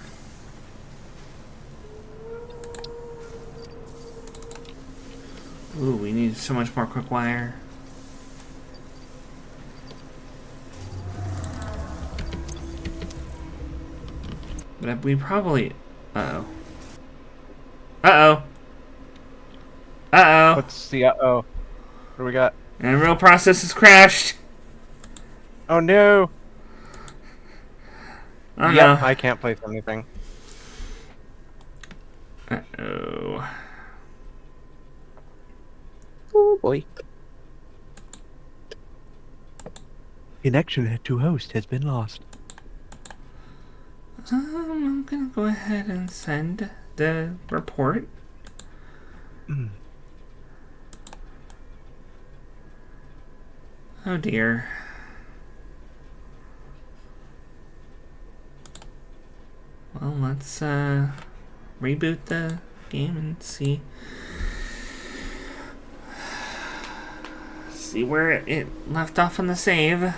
Ooh, we need so much more quick wire. But we probably... Uh-oh. Uh-oh. Uh-oh. What's the uh-oh? What do we got? And real process has crashed. Oh no! Oh yep, no. I can't place anything. Uh-oh. Oh boy. Connection to host has been lost. I'm gonna go ahead and send the report. Oh dear. Well, let's reboot the game and see where it left off on the save.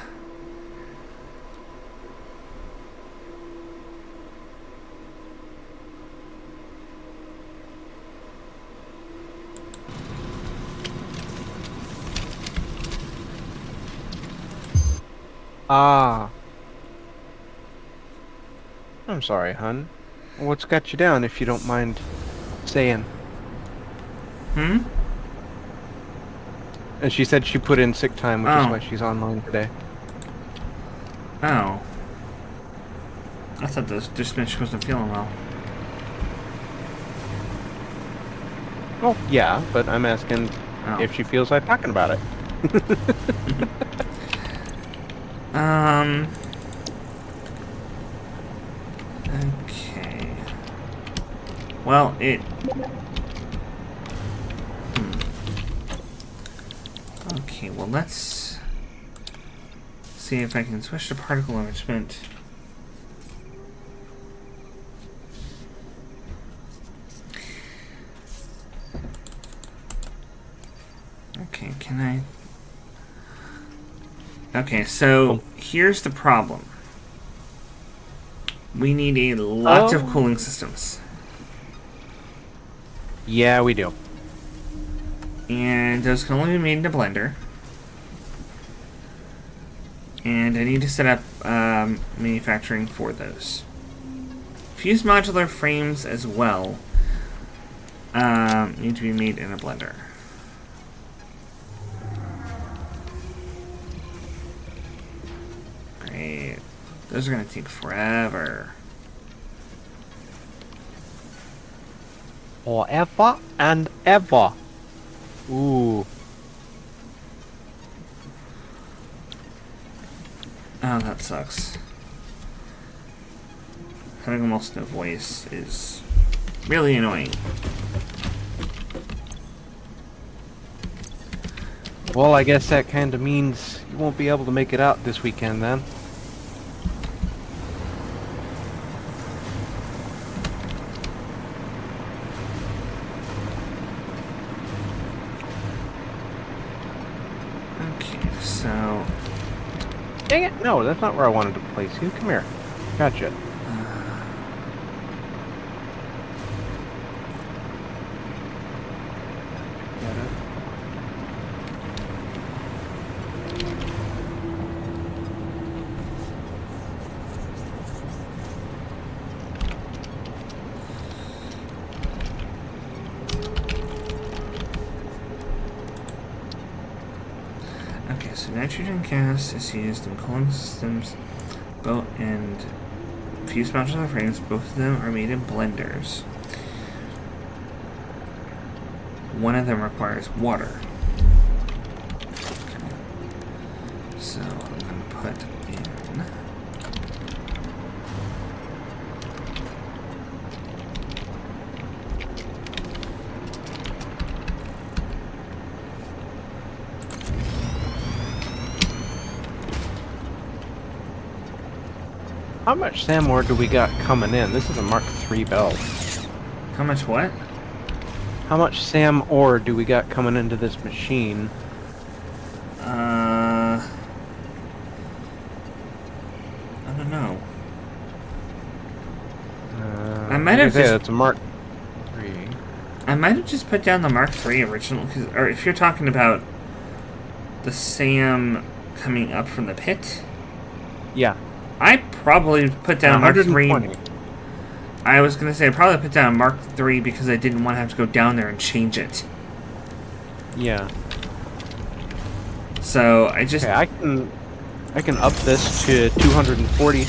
Ah. I'm sorry, hun. What's got you down, if you don't mind saying? Hmm? And she said she put in sick time, which is why she's online today. Oh. I thought this bitch wasn't feeling well. Well, yeah, but I'm asking if she feels like talking about it. Okay. Well, it... Okay, well, let's see if I can switch to particle enrichment. Okay, can I... Okay, so here's the problem. We need a lot of cooling systems. Yeah, we do. And those can only be made in a blender. And I need to set up manufacturing for those. Fused modular frames as well need to be made in a blender. Great. Those are going to take forever. Forever and ever. Ooh. Oh, that sucks. Having almost no voice is really annoying. Well, I guess that kind of means you won't be able to make it out this weekend then. Okay, so... Dang it! No, that's not where I wanted to place you. Come here. Gotcha. Okay, so nitrogen gas is used in cooling systems, both and fused modular frames. Both of them are made in blenders. One of them requires water. Okay. So I'm going to put in... How much SAM ore do we got coming in? This is a Mark III belt. How much what? How much SAM ore do we got coming into this machine? I don't know. I might have just... It's a Mark III. I might have just put down the Mark III original, or if you're talking about the SAM coming up from the pit. Yeah. I probably put down Mark III. I was going to say I probably put down Mark III because I didn't want to have to go down there and change it. Yeah. So I just... Okay, I can up this to 240.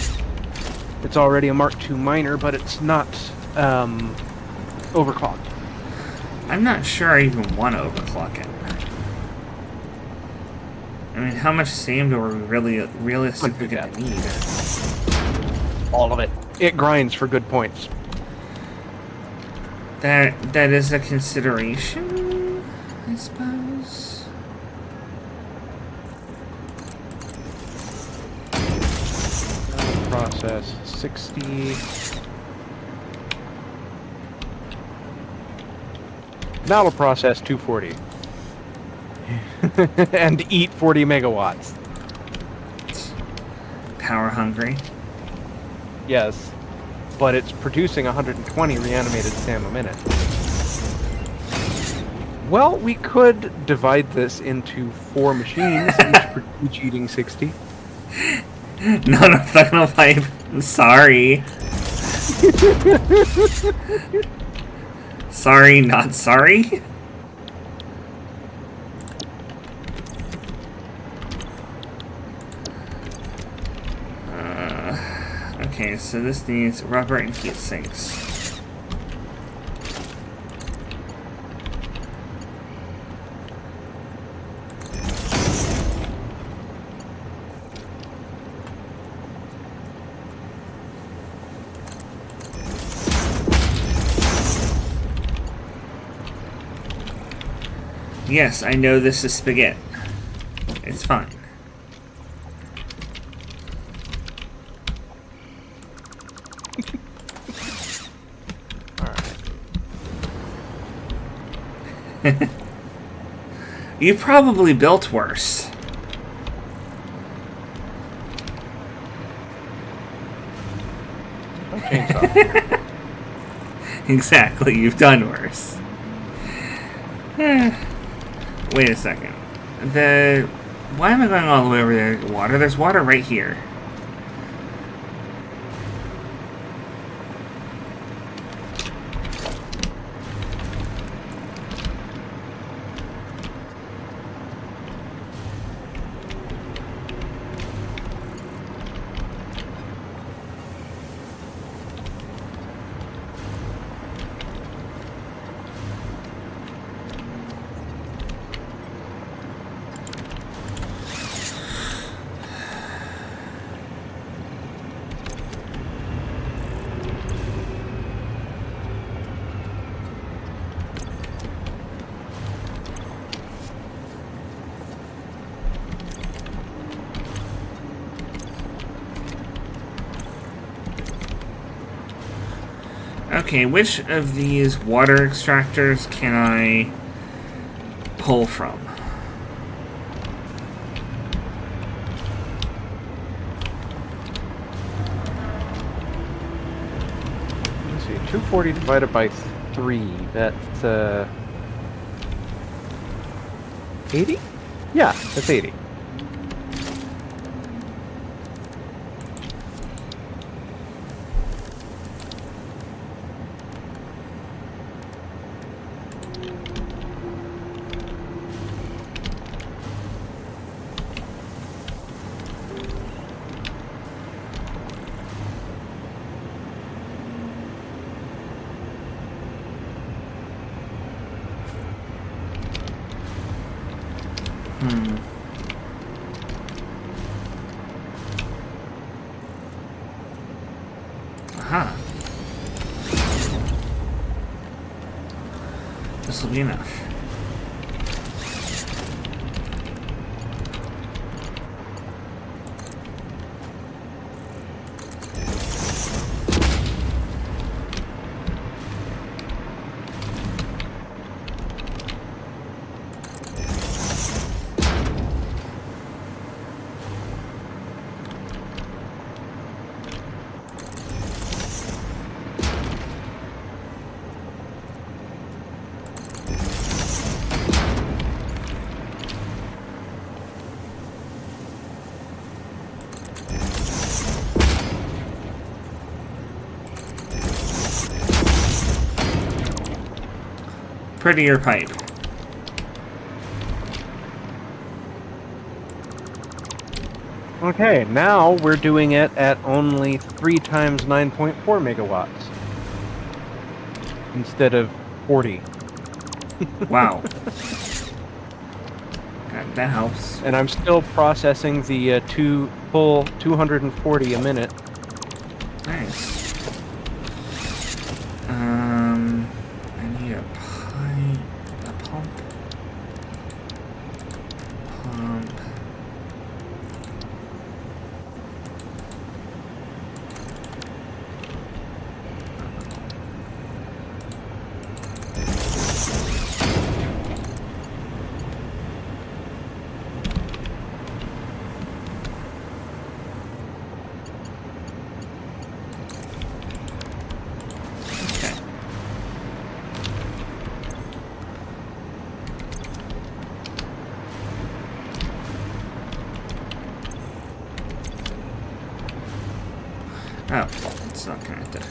It's already a Mark II miner, but it's not overclocked. I'm not sure I even want to overclock it. I mean, how much SAM do we really realistically going to need? All of it. It grinds for good points. That is a consideration, I suppose. Process 60. Now it'll process 240. And eat 40 megawatts. Power hungry. Yes. But it's producing 120 reanimated SAM a minute. Well, we could divide this into 4 machines, each eating 60. No, I'm not gonna pipe. I'm sorry. Sorry, not sorry. Okay, so this needs rubber and heat sinks. Yes, I know this is spaghetti. It's fine. Alright. You probably built worse. Chainsaw. Exactly, you've done worse. Wait a second. Why am I going all the way over there to water? There's water right here. Okay, which of these water extractors can I pull from? Let's see, 240 divided by 3, that's 80? Yeah, that's 80. Aha. This will be enough. Prettier pipe. Okay, now we're doing it at only 3 times 9.4 megawatts instead of 40. Wow. God, that helps. And I'm still processing the full 240 a minute. Nice. I need a pump. Oh, it's not connected.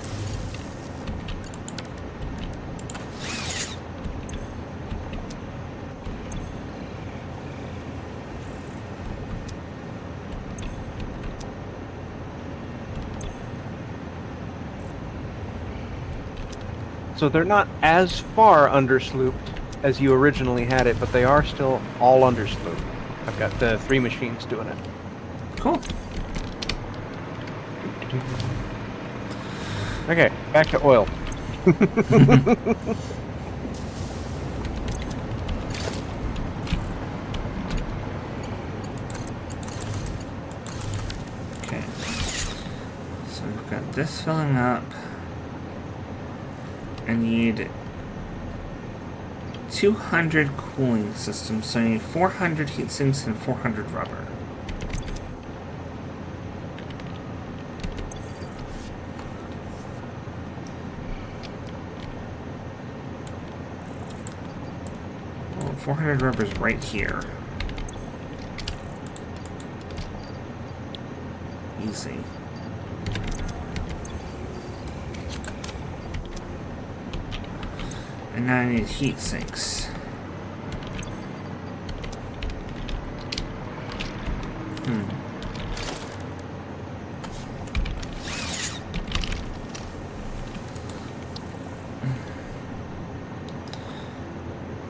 So they're not as far underslooped as you originally had it, but they are still all underslooped. I've got the 3 machines doing it. Cool. Okay, back to oil. Okay. So we've got this filling up. I need 200 cooling systems, so I need 400 heat sinks and 400 rubber. Well, 400 rubber is right here. Easy. And now I need heat sinks.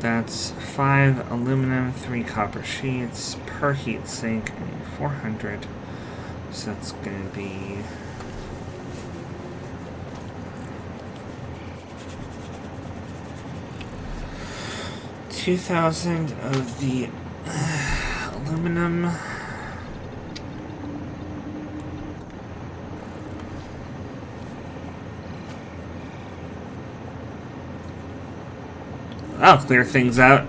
That's 5 aluminum, 3 copper sheets per heat sink. I need 400. So that's going to be... $2,000 of the aluminum. That'll clear things out.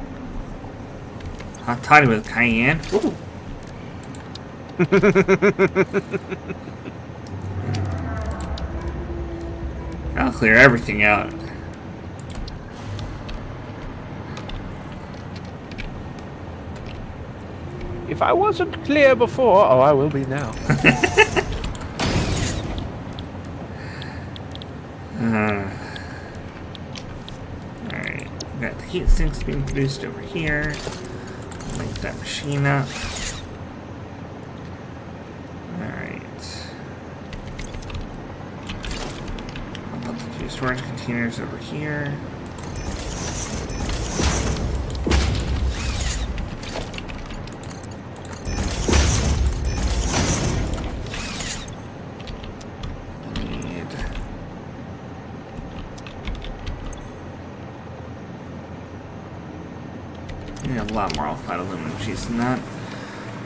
Hot toddy with cayenne. Ooh. That'll clear everything out. If I wasn't clear before, oh, I will be now. Alright, we got the heat sinks being produced over here. Link that machine up. Alright. I'll put the 2 storage containers over here. A lot more alpha aluminum sheets than that.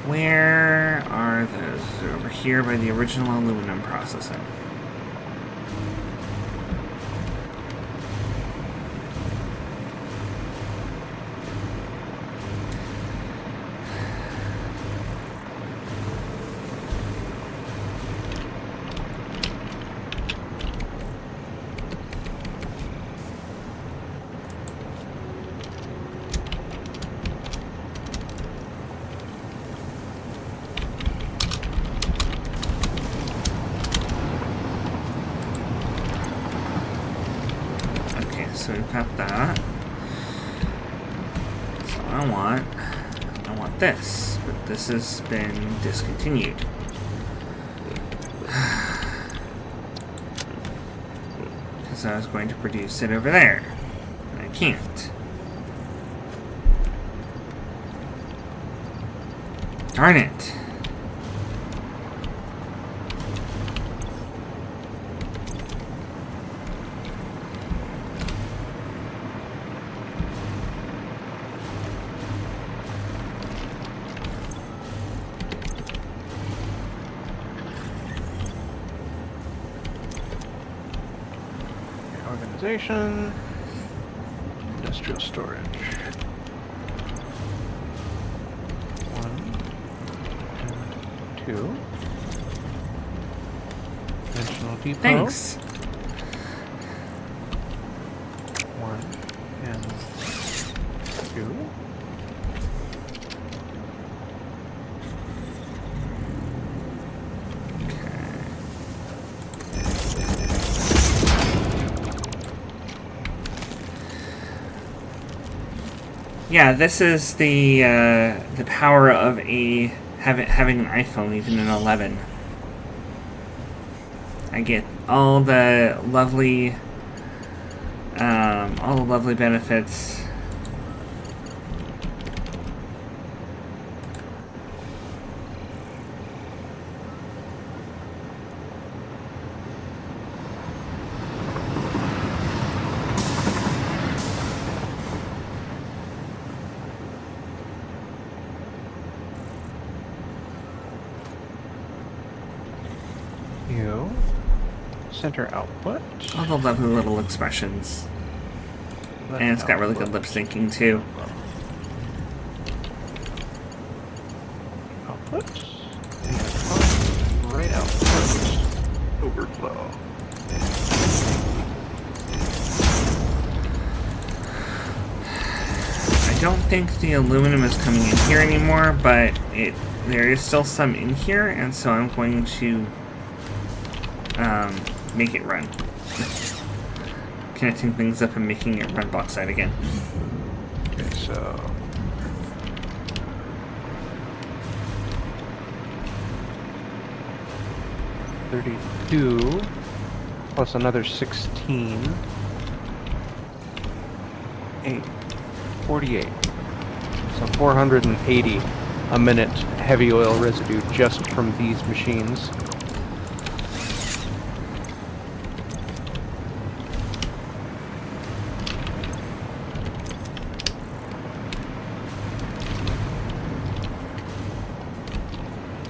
Where are those? They're over here by the original aluminum processing. So we've got that. So I want this, but this has been discontinued. Because I was going to produce it over there. And I can't. Darn it. Organization, industrial storage. 1 and 2. Conventional depot. Thanks. 1 and 2. Yeah, this is the power of having an iPhone even in 11. I get all the lovely All the lovely benefits. Center output. All the lovely little expressions. And it's got really good lip syncing too. Output. And right output. Overflow. I don't think the aluminum is coming in here anymore, but there is still some in here, and so I'm going to make it run. Connecting things up and making it run bauxite again. Okay, so 32 plus another 16. 48. So 480 a minute heavy oil residue just from these machines.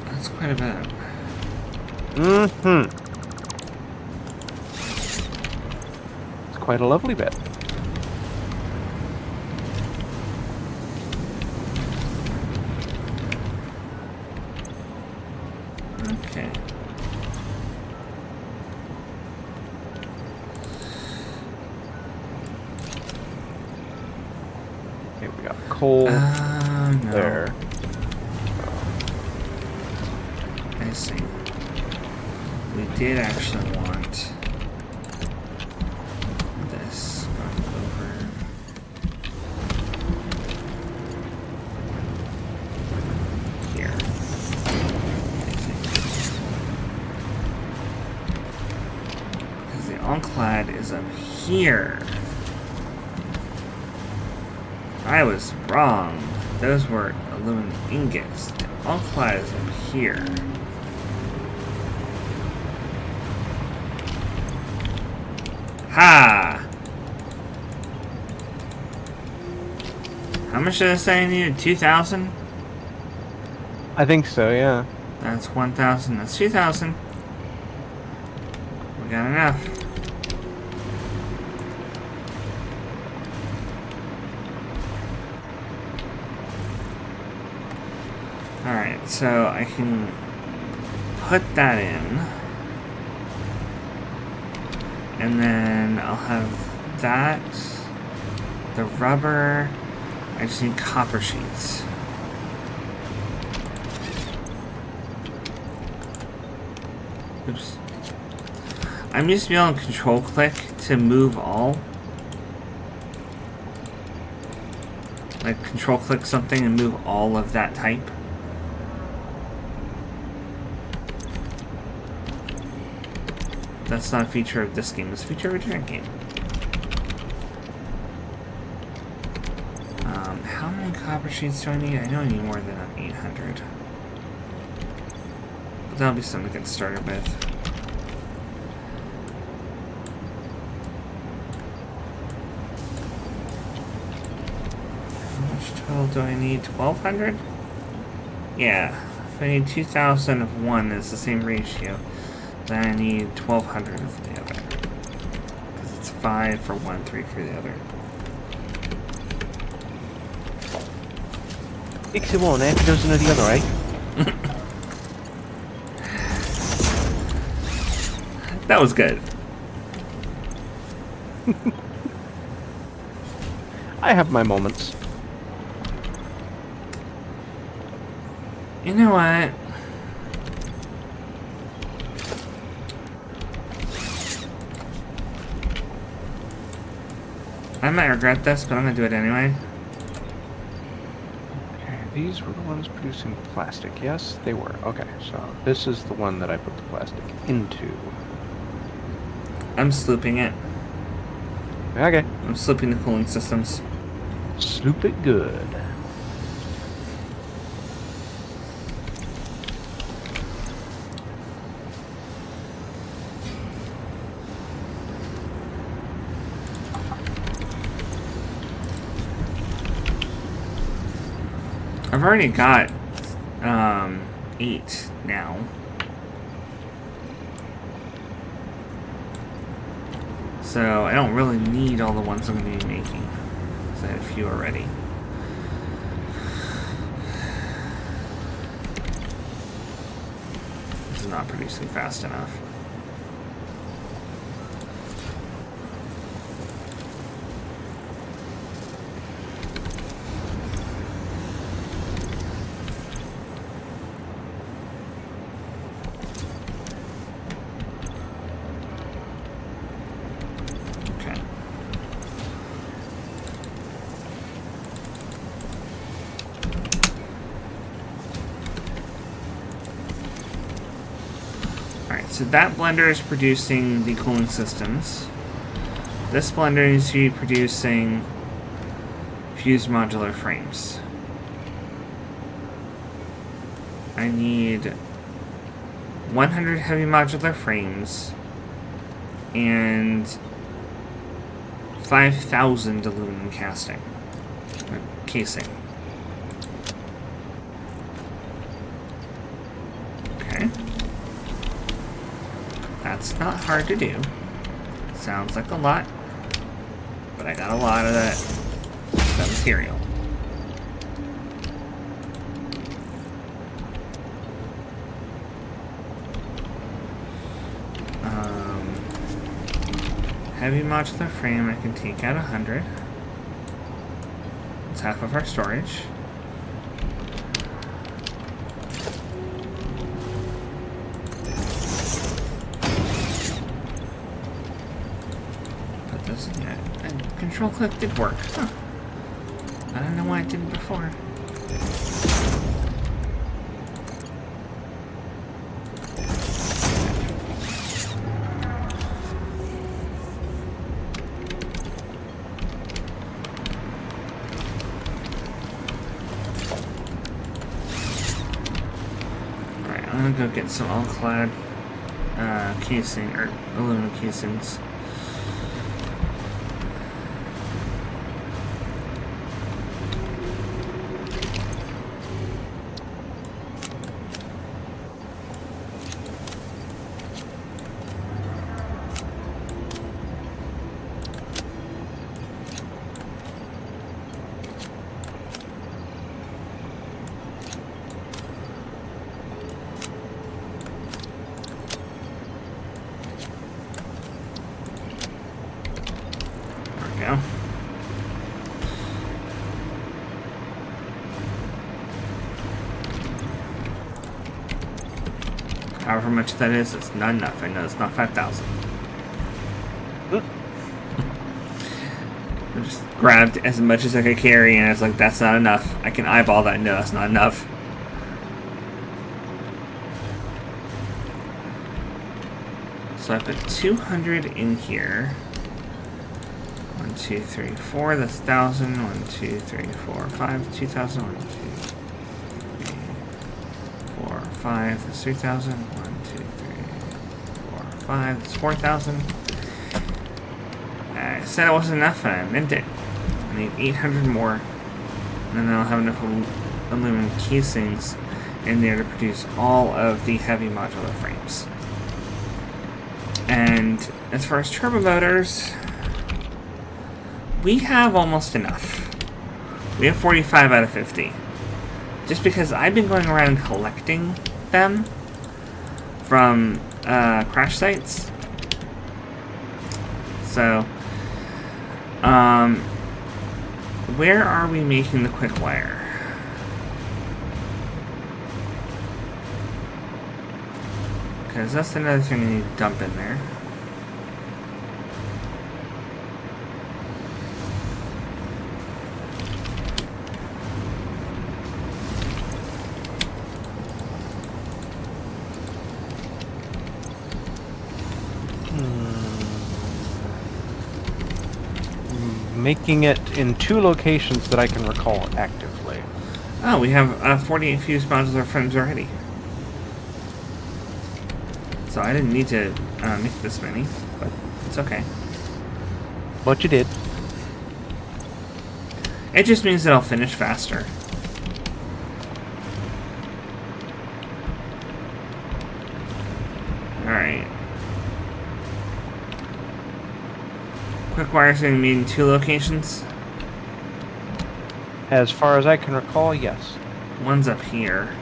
That's quite a bit. Mm-hmm. It's quite a lovely bit. Okay. Okay, we got coal No. there. I see. We did actually want this going over here. I think. Because the Enclad is up here. I was wrong. Those were aluminum ingots. The Enclad is up here. Ha! How much did I say I needed? 2,000? I think so, yeah. That's 1,000. That's 2,000. We got enough. Alright, so I can put that in. And then I'll have that, the rubber. I just need copper sheets. Oops. I'm used to be able to control click to move all. Like control click something and move all of that type. That's not a feature of this game. It's a feature of a different game. How many copper sheets do I need? I know I need more than 800. But that'll be something to get started with. How much total do I need? 1,200? Yeah. If I need 2,000 of one, it's the same ratio. Then I need 1,200 of the other. Because it's 5 for one, 3 for the other. Mix it one, half a dozen of the other, eh? That was good. I have my moments. You know what? I might regret this, but I'm gonna do it anyway. Okay, these were the ones producing plastic. Yes, they were. Okay, so this is the one that I put the plastic into. I'm slooping it. Okay. I'm slipping the cooling systems. Sloop it good. I've already got 8 now. So I don't really need all the ones I'm going to be making. So I had a few already. This is not producing fast enough. So that blender is producing the cooling systems. This blender needs to be producing fused modular frames. I need 100 heavy modular frames and 5,000 aluminum casing. Okay. That's not hard to do. Sounds like a lot, but I got a lot of that material. Heavy modular frame, I can take out 100. It's half of our storage. Control click did work. Huh. I don't know why it didn't before. Alright, I'm gonna go get some all-clad casing, or aluminum casings. However much that is, it's not enough. I know it's not 5,000. I just grabbed as much as I could carry, and I was like, that's not enough. I can eyeball that. No, that's not enough. So I put 200 in here. 1, 2, 3, 4. That's 1,000. 1, 2, 3, 4, 5. 2,000. 1, 2, 3, 4, 5. That's 3,000. 1, 2, 3, 4, 5. That's 4,000. I said it wasn't enough, and I meant it. I need 800 more. And then I'll have enough aluminum casings in there to produce all of the heavy modular frames. And as far as turbo motors, we have almost enough. We have 45 out of 50. Just because I've been going around collecting them from crash sites. So, where are we making the quick wire? Because that's another thing I need to dump in there. making it in 2 locations that I can recall actively. Oh, we have 48 fuse bonds with our friends already. So I didn't need to make this many, but it's okay. But you did. It just means that I'll finish faster. Alright. Quick wires going to be in 2 locations. As far as I can recall, yes. One's up here.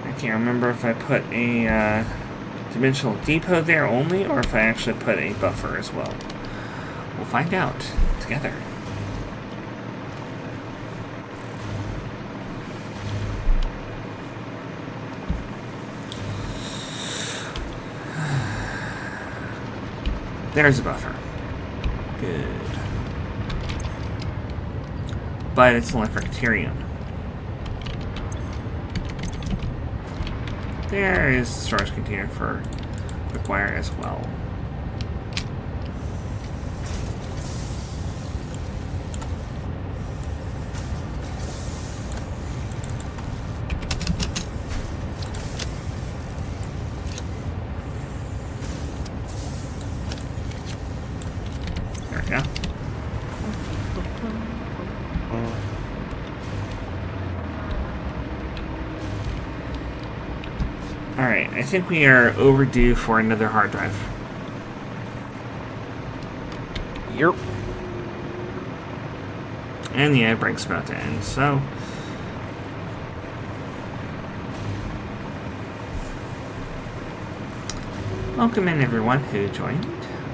I can't remember if I put a dimensional depot there only, or if I actually put a buffer as well. We'll find out together. There's a buffer. Good. But it's only for Caterium. There is a storage container for quick wire as well. There we go. Alright, I think we are overdue for another hard drive. Yep. And the ad break's about to end, so... Welcome in everyone who joined.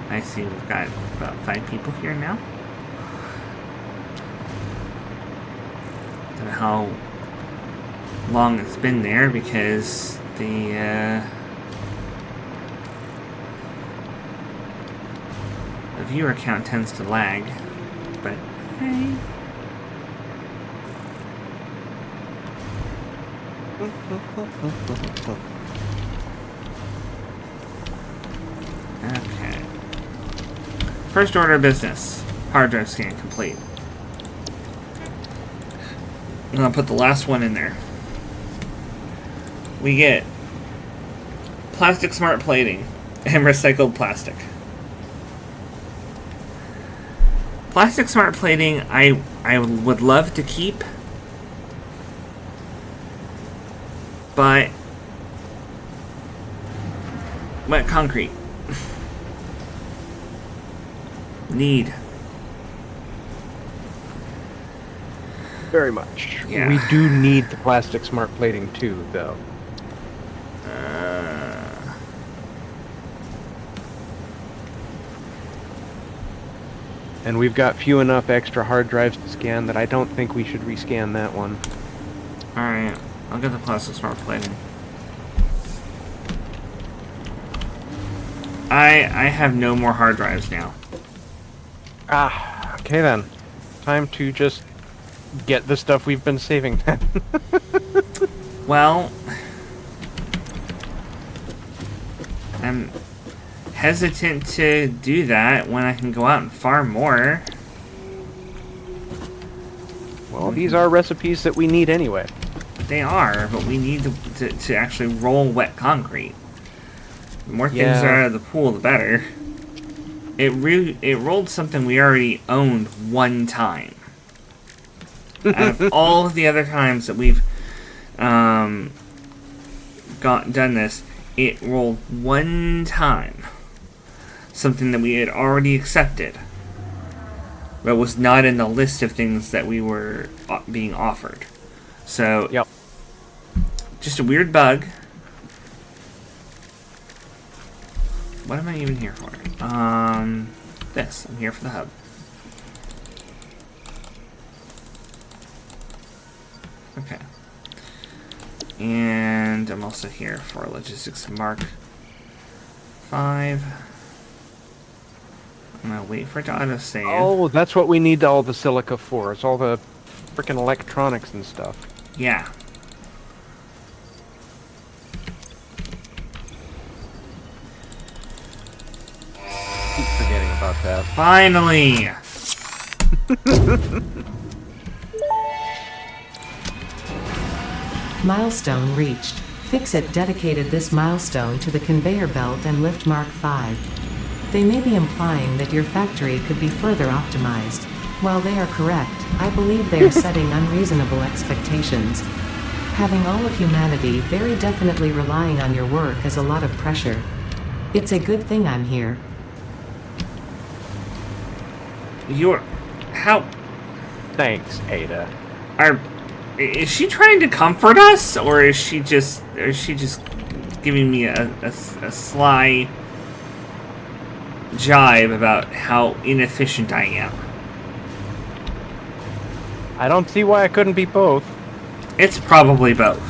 I see we've got about 5 people here now. Don't know how long it's been there because the viewer count tends to lag, but hey. Okay. First order of business. Hard drive scan complete. I'm gonna put the last one in there. We get plastic smart plating and recycled plastic. Plastic smart plating I would love to keep, but wet concrete. Need. Very much. Yeah. We do need the plastic smart plating too, though. And we've got few enough extra hard drives to scan that I don't think we should rescan that one. Alright, I'll get the plastic smart plating. I have no more hard drives now. Ah, okay then. Time to just get the stuff we've been saving then. Well, I'm hesitant to do that when I can go out and farm more. Well, these are recipes that we need anyway. They are, but we need to actually roll wet concrete. The more things Yeah. are out of the pool, the better. It rolled something we already owned one time. Out of all of the other times that we've done this, it rolled one time something that we had already accepted, but was not in the list of things that we were being offered. So, Yep. just a weird bug. What am I even here for? This. I'm here for the hub. Okay. And I'm also here for Logistics Mark 5. I'm gonna wait for it to autosave. Oh, that's what we need all the silica for. It's all the freaking electronics and stuff. Yeah. keep forgetting about that. Finally! Milestone reached. FicSit dedicated this milestone to the conveyor belt and lift Mark 5. They may be implying that your factory could be further optimized. While they are correct, I believe they are setting unreasonable expectations. Having all of humanity very definitely relying on your work is a lot of pressure. It's a good thing I'm here. You're... How... Thanks, Ada. Is she trying to comfort us, or is she just giving me a sly jibe about how inefficient I am? I don't see why I couldn't be both. It's probably both.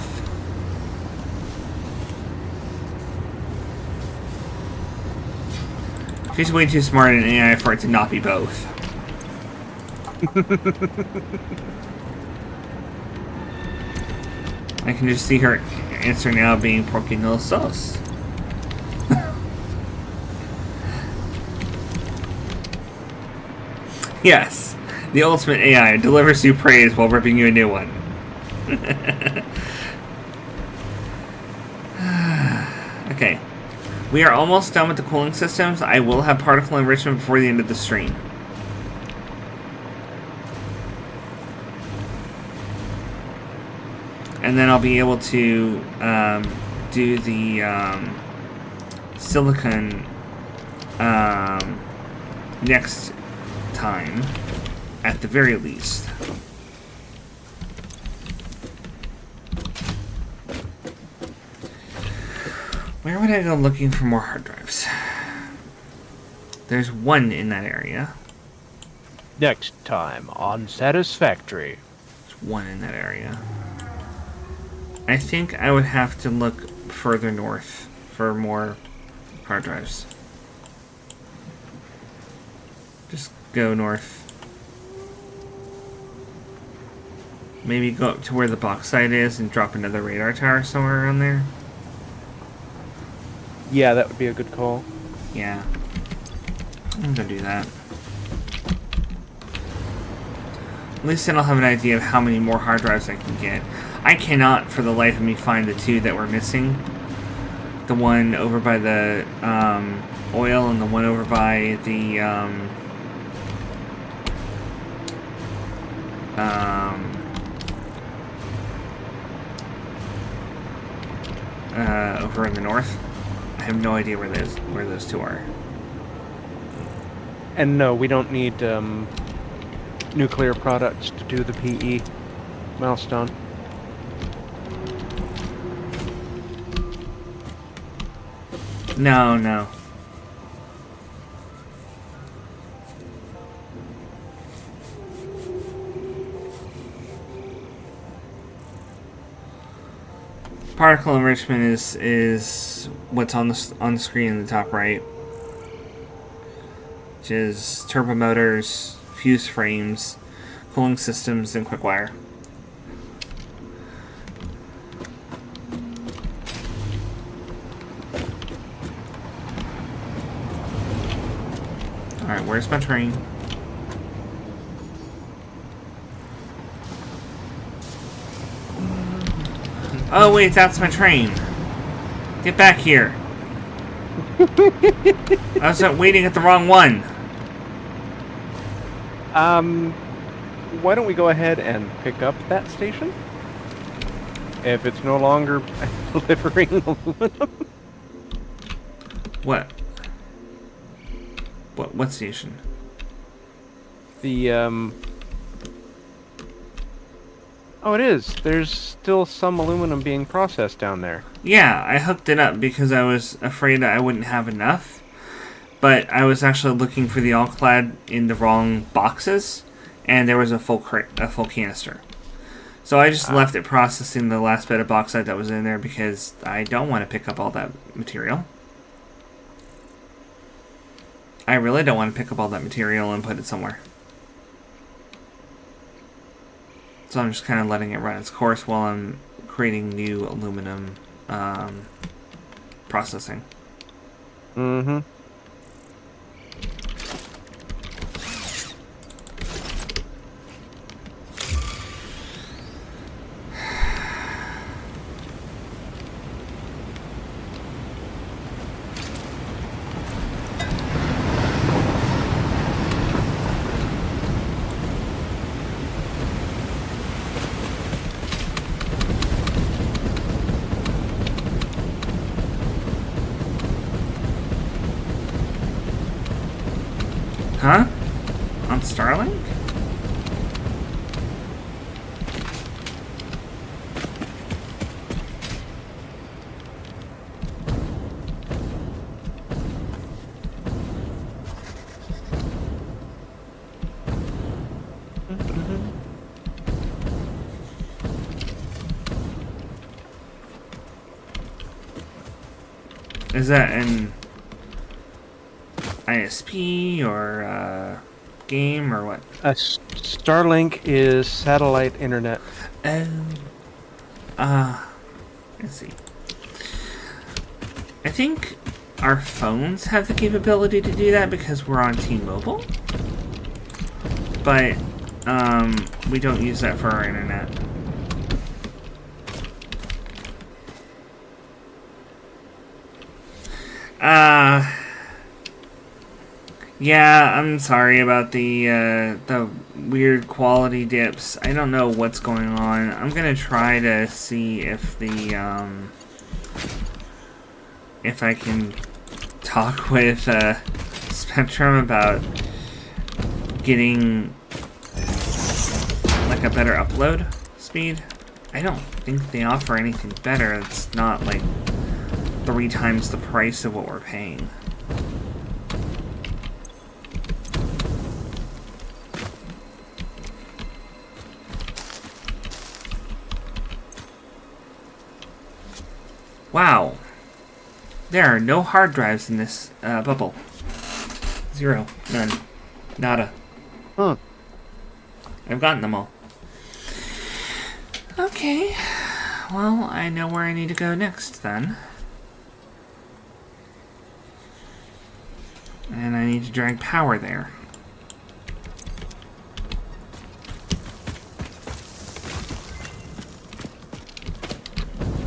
She's way too smart in AI for it to not be both. I can just see her answer now being porque no sos. Yes, the ultimate AI delivers you praise while ripping you a new one. Okay, we are almost done with the cooling systems. I will have particle enrichment before the end of the stream. And then I'll be able to do the silicon next time, at the very least. Where would I go looking for more hard drives? There's one in that area. Next time on Satisfactory. There's one in that area. I think I would have to look further north for more hard drives. Just go north. Maybe go up to where the box site is and drop another radar tower somewhere around there. Yeah, that would be a good call. Yeah. I'm gonna do that. At least then I'll have an idea of how many more hard drives I can get. I cannot, for the life of me, find the two that were missing. The one over by the oil and the one over by the over in the north. I have no idea where those two are. And no, we don't need nuclear products to do the PE milestone. No, no. Particle enrichment is what's on the screen in the top right, which is turbo motors, fuse frames, cooling systems, and quick wire. Alright, where's my train? Oh wait, that's my train. Get back here. I was waiting at the wrong one. Why don't we go ahead and pick up that station? If it's no longer delivering aluminum. What? What station? The, Oh, it is. There's still some aluminum being processed down there. Yeah, I hooked it up because I was afraid that I wouldn't have enough. But I was actually looking for the all-clad in the wrong boxes, and there was a full canister. So I just left it processing the last bit of bauxite that was in there because I don't want to pick up all that material. I really don't want to pick up all that material and put it somewhere. So I'm just kind of letting it run its course while I'm creating new aluminum processing. Mm-hmm. Huh? On Starlink? Is that an ISP or game or what? Starlink is satellite internet. Let's see. I think our phones have the capability to do that because we're on T-Mobile. But, we don't use that for our internet. Yeah, I'm sorry about the weird quality dips. I don't know what's going on. I'm gonna try to see if if I can talk with Spectrum about getting like a better upload speed. I don't think they offer anything better. It's not like 3 times the price of what we're paying. Wow. There are no hard drives in this bubble. 0. None. Nada. Huh. I've gotten them all. Okay. Well, I know where I need to go next then. And I need to drag power there.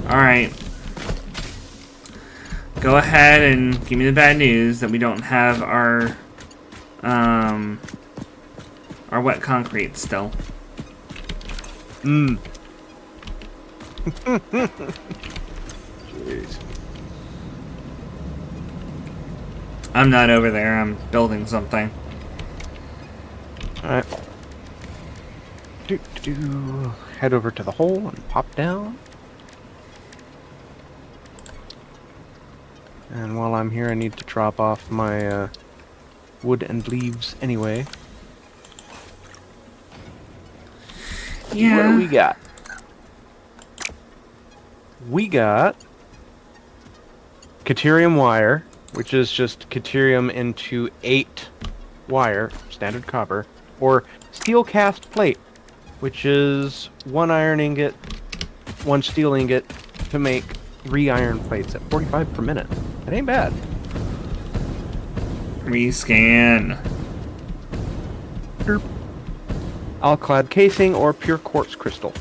Alright. Go ahead and give me the bad news that we don't have our wet concrete still. Jeez. I'm not over there, I'm building something. Alright. Head over to the hole and pop down. And while I'm here, I need to drop off my wood and leaves anyway. Yeah. What do we got? We got Caterium wire, which is just Caterium into 8 wire, standard copper, or steel cast plate, which is 1 iron ingot, 1 steel ingot to make 3 iron plates at 45 per minute. That ain't bad. Rescan. Derp. Alclad casing or pure quartz crystal.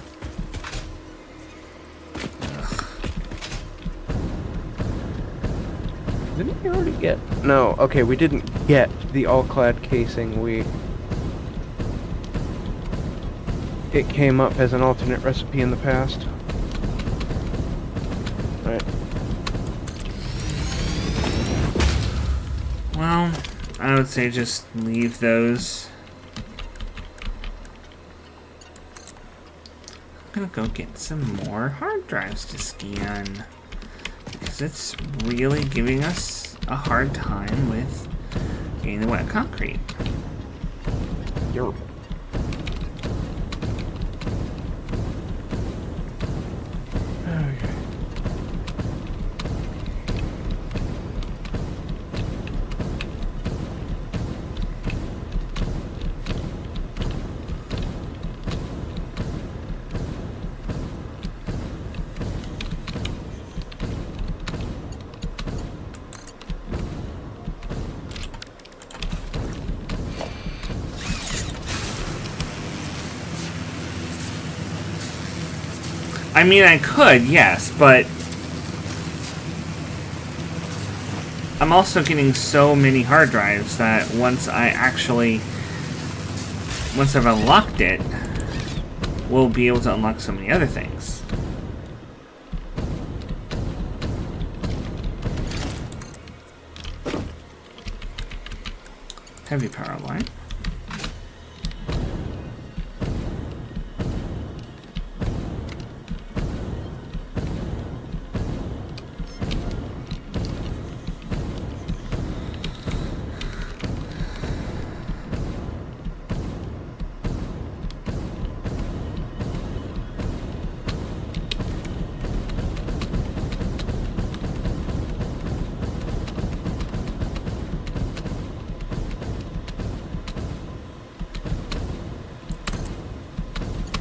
Didn't we already get? No, okay, we didn't get the all-clad casing. It came up as an alternate recipe in the past. Alright. Well, I would say just leave those. I'm gonna go get some more hard drives to scan. Because it's really giving us a hard time with getting the wet concrete. Yerp. Okay. I mean, I could, yes, but I'm also getting so many hard drives that once I've unlocked it, we'll be able to unlock so many other things. Heavy power line.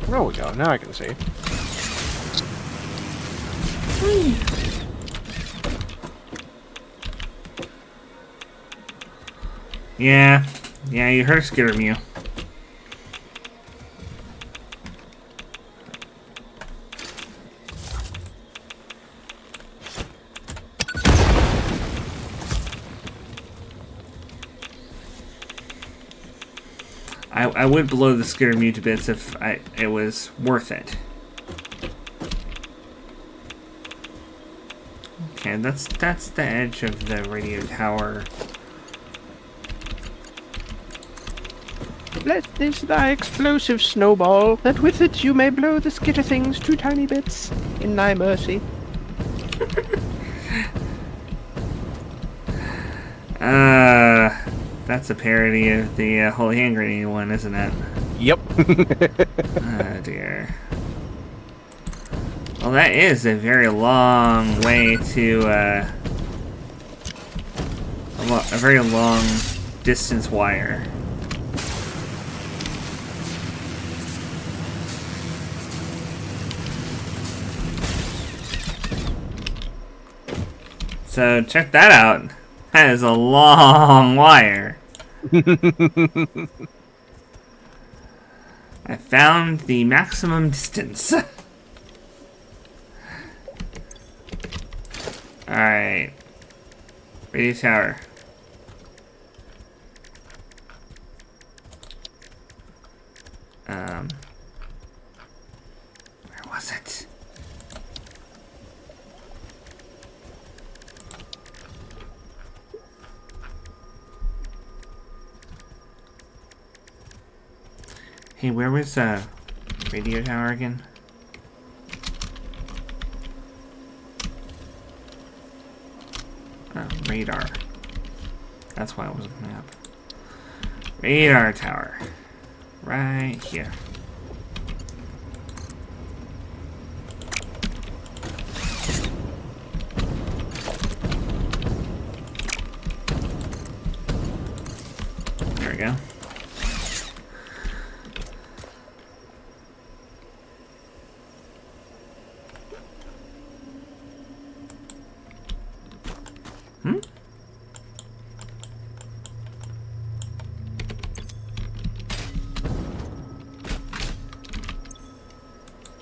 There we go. Now I can see. Yeah, you heard XinYu. I would blow the XinYu to bits if it was worth it. Okay, that's the edge of the radio tower. Let this thy explosive snowball, that with it you may blow the skitter things to tiny bits, in thy mercy. That's a parody of the Holy Hand Grenade one, isn't it? Yep. Oh dear. Well, that is a very long way to, a very long distance wire. So check that out. That is a long wire. I found the maximum distance. Alright. Radio tower. Where was it? Hey, where was radio tower again? Radar. That's why I wasn't coming up. Radar tower. Right here. There we go.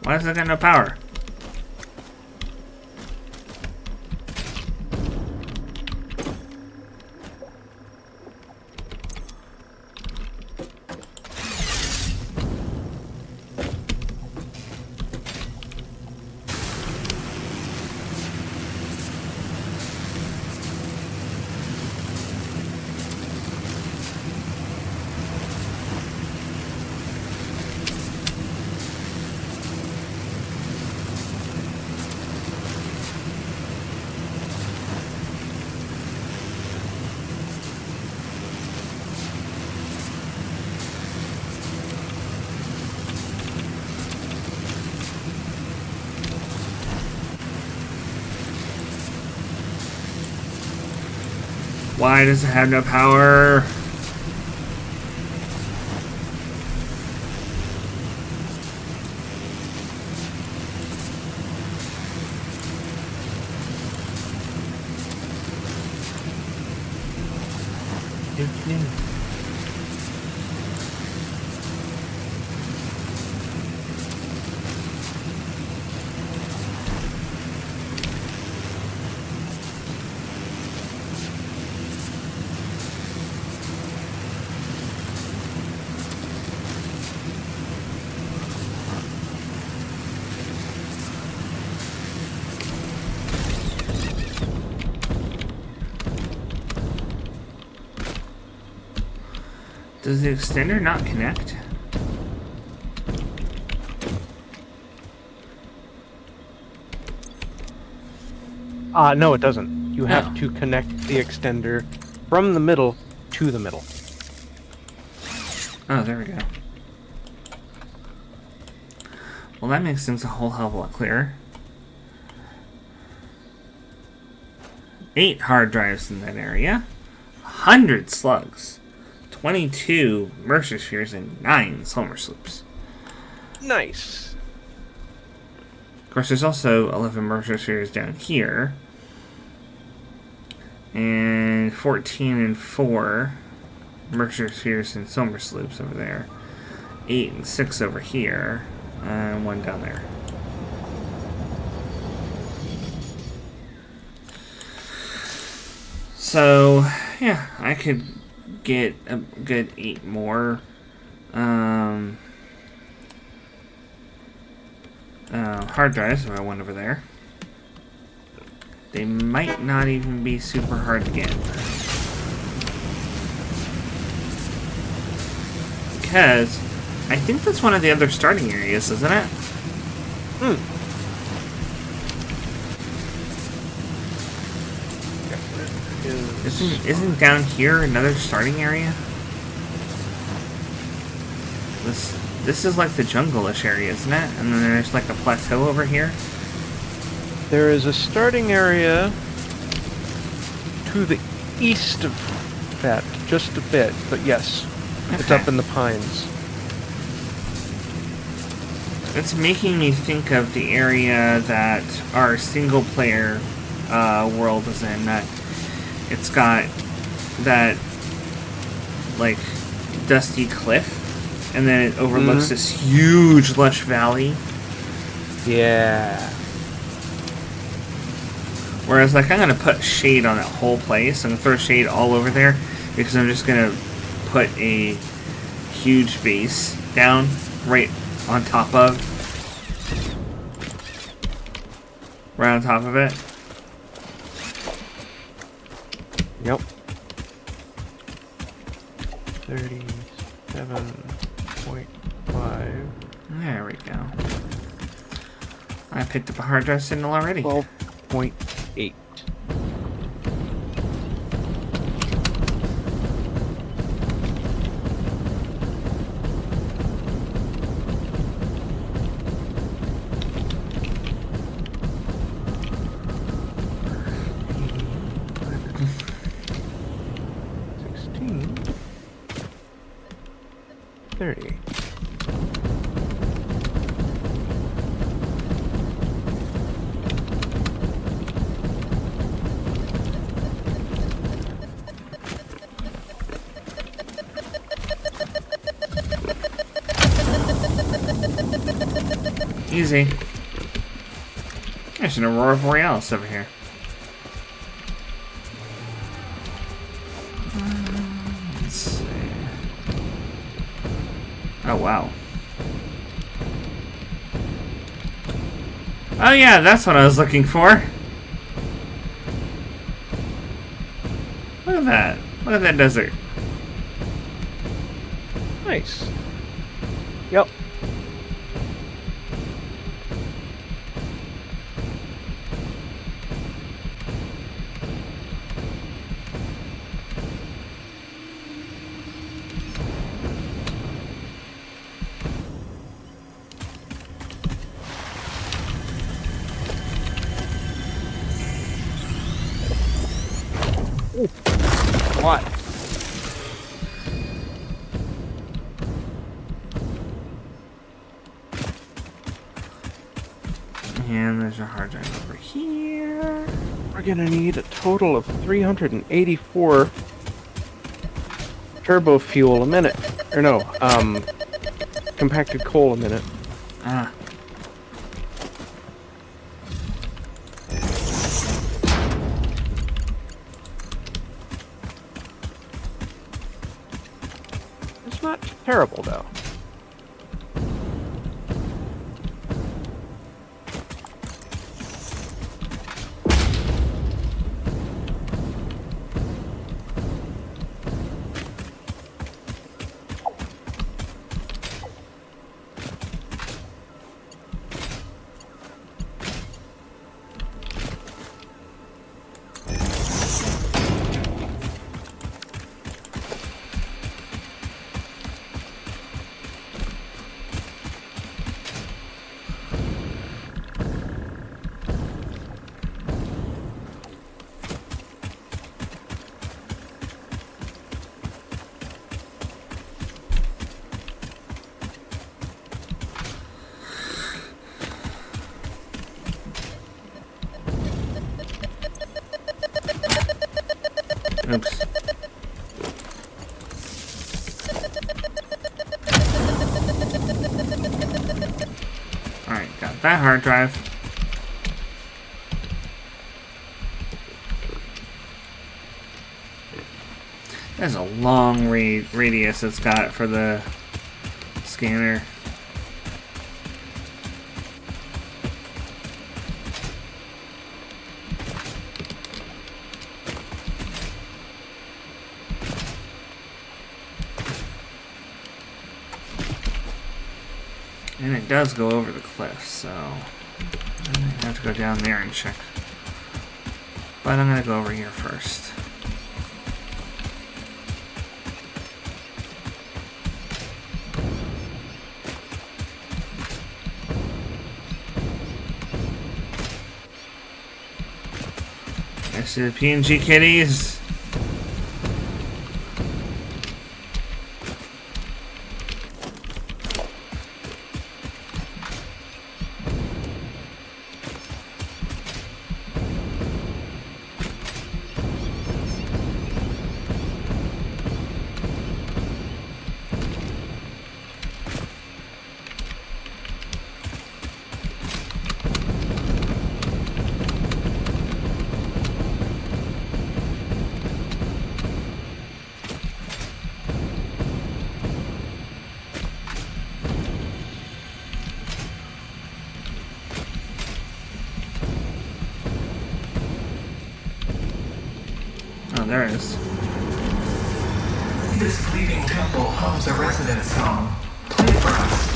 Why does it got no power? Why does it have no power? Does the extender not connect? No, it doesn't. You have No. to connect the extender from the middle to the middle. Oh, there we go. Well, that makes things a whole hell of a lot clearer. 8 hard drives in that area. 100 slugs. 22 Mercer spheres and 9 Silver sloops. Nice. Of course, there's also 11 Mercer spheres down here. And 14 and 4 Mercer spheres and Silver sloops over there. 8 and 6 over here. And 1 down there. So, yeah, I could get a good 8 more hard drives if I went over there. They might not even be super hard to get. Because I think that's one of the other starting areas, isn't it? Isn't down here another starting area? This is like the jungle-ish area, isn't it? And then there's like a plateau over here. There is a starting area to the east of that, just a bit, but yes, it's Okay. up in the pines. It's making me think of the area that our single-player world is in. That it's got that like dusty cliff, and then it overlooks this huge lush valley. Yeah. Whereas, like, I'm gonna put shade on that whole place. I'm gonna throw shade all over there because I'm just gonna put a huge base down right on top of it. Yep. 37.5. There we go. I picked up a hard drive signal already. 12.8. Easy. There's an Aurora Borealis over here. Let's see. Oh, wow. Oh, yeah, that's what I was looking for. Look at that. Look at that desert. Nice. Yep. What? And there's a hard drive over here. We're gonna need a total of 384 turbo fuel a minute. Or no, compacted coal a minute. Ah. It's not terrible though. that hard drive. There's a long radius it's got for the scanner. And it does go over the cliff, so I have to go down there and check. But I'm gonna go over here first. I see the PNG kitties. There it is. This bleeding temple hums a resident song. Play for us.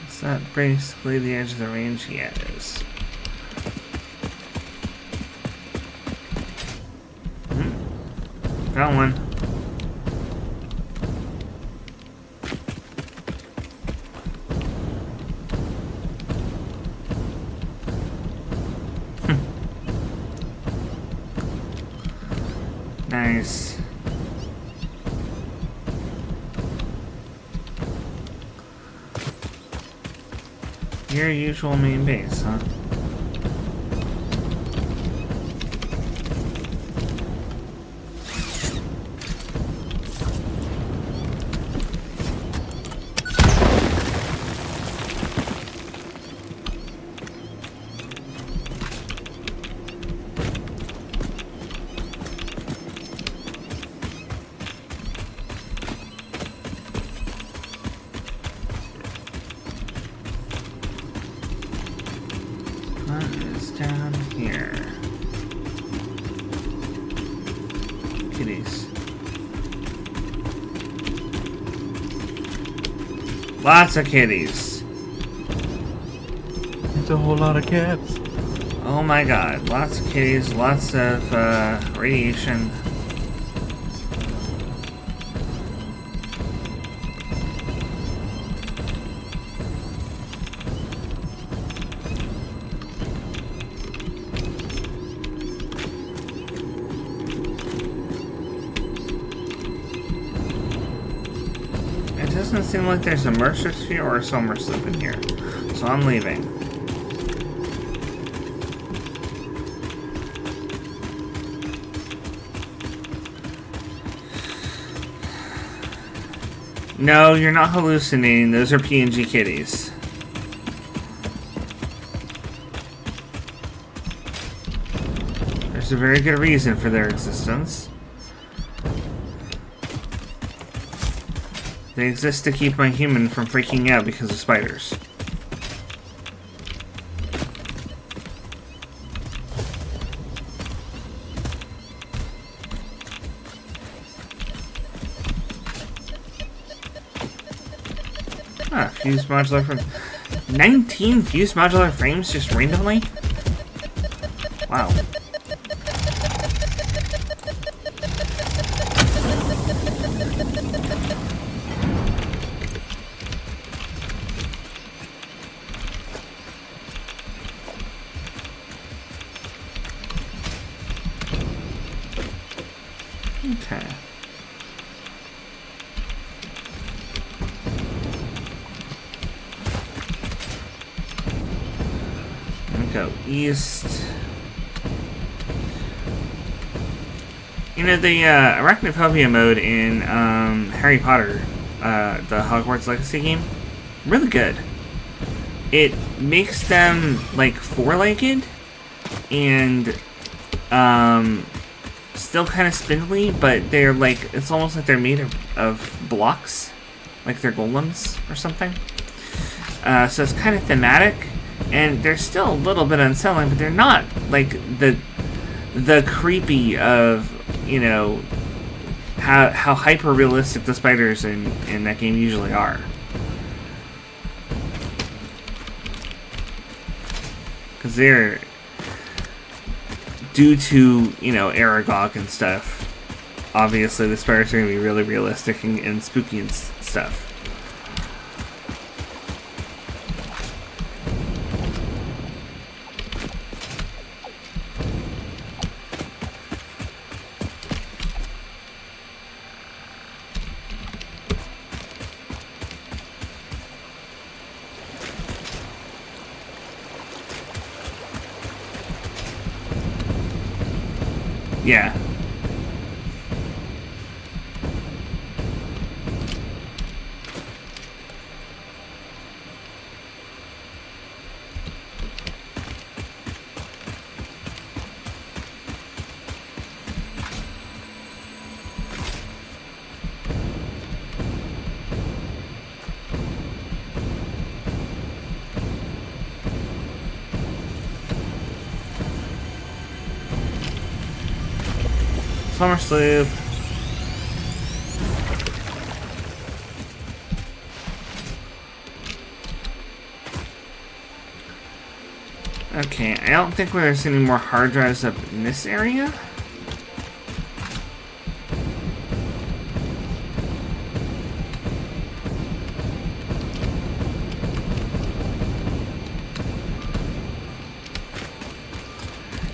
Is that basically the edge of the range? Yeah, it is. Got one. Nice. Your usual main base, huh? Down here. Kitties. Lots of kitties. It's a whole lot of cats. Oh my god. Lots of kitties, lots of radiation. It doesn't seem like there's a Mercer sphere or a Somer slip in here, so I'm leaving. No, you're not hallucinating. Those are PNG kitties. There's a very good reason for their existence. They exist to keep my human from freaking out because of spiders. Ah, fused modular frames. 19 fused modular frames just randomly? Wow. Okay. Go east. You know, the arachnophobia mode in Harry Potter, the Hogwarts Legacy game, really good. It makes them like four-legged and still kind of spindly, but they're like, it's almost like they're made of blocks, like they're golems or something. So it's kind of thematic. And they're still a little bit unsettling, but they're not like the creepy of, you know, how hyper realistic the spiders in that game usually are. Because they're, due to, you know, Aragog and stuff, obviously the spiders are going to be really realistic and spooky and stuff. Yeah. Summer Sloop. Okay, I don't think there's any more hard drives up in this area.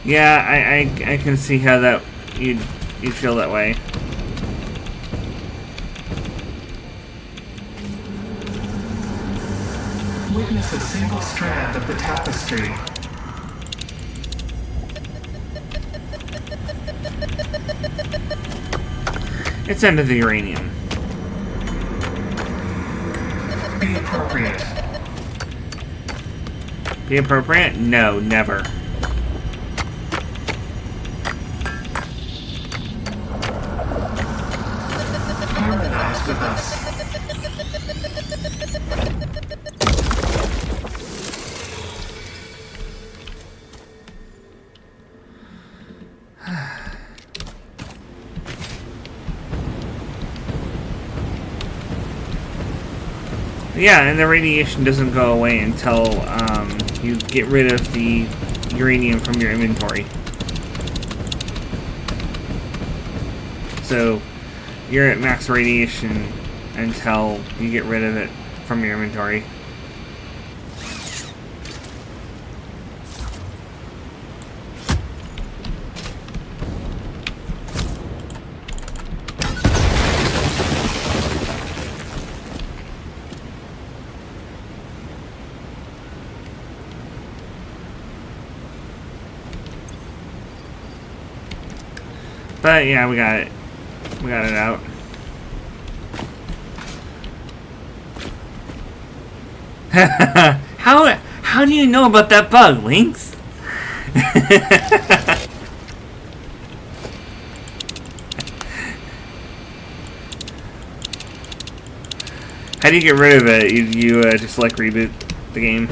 Yeah, I can see how that you'd feel that way. Witness a single strand of the tapestry. It's under the uranium. Be appropriate. Be appropriate? No, never. Harmonize with us. Yeah, and the radiation doesn't go away until you get rid of the uranium from your inventory. So you're at max radiation until you get rid of it from your inventory. But yeah, we got it. We got it out. How do you know about that bug, Lynx? How do you get rid of it? You just like reboot the game?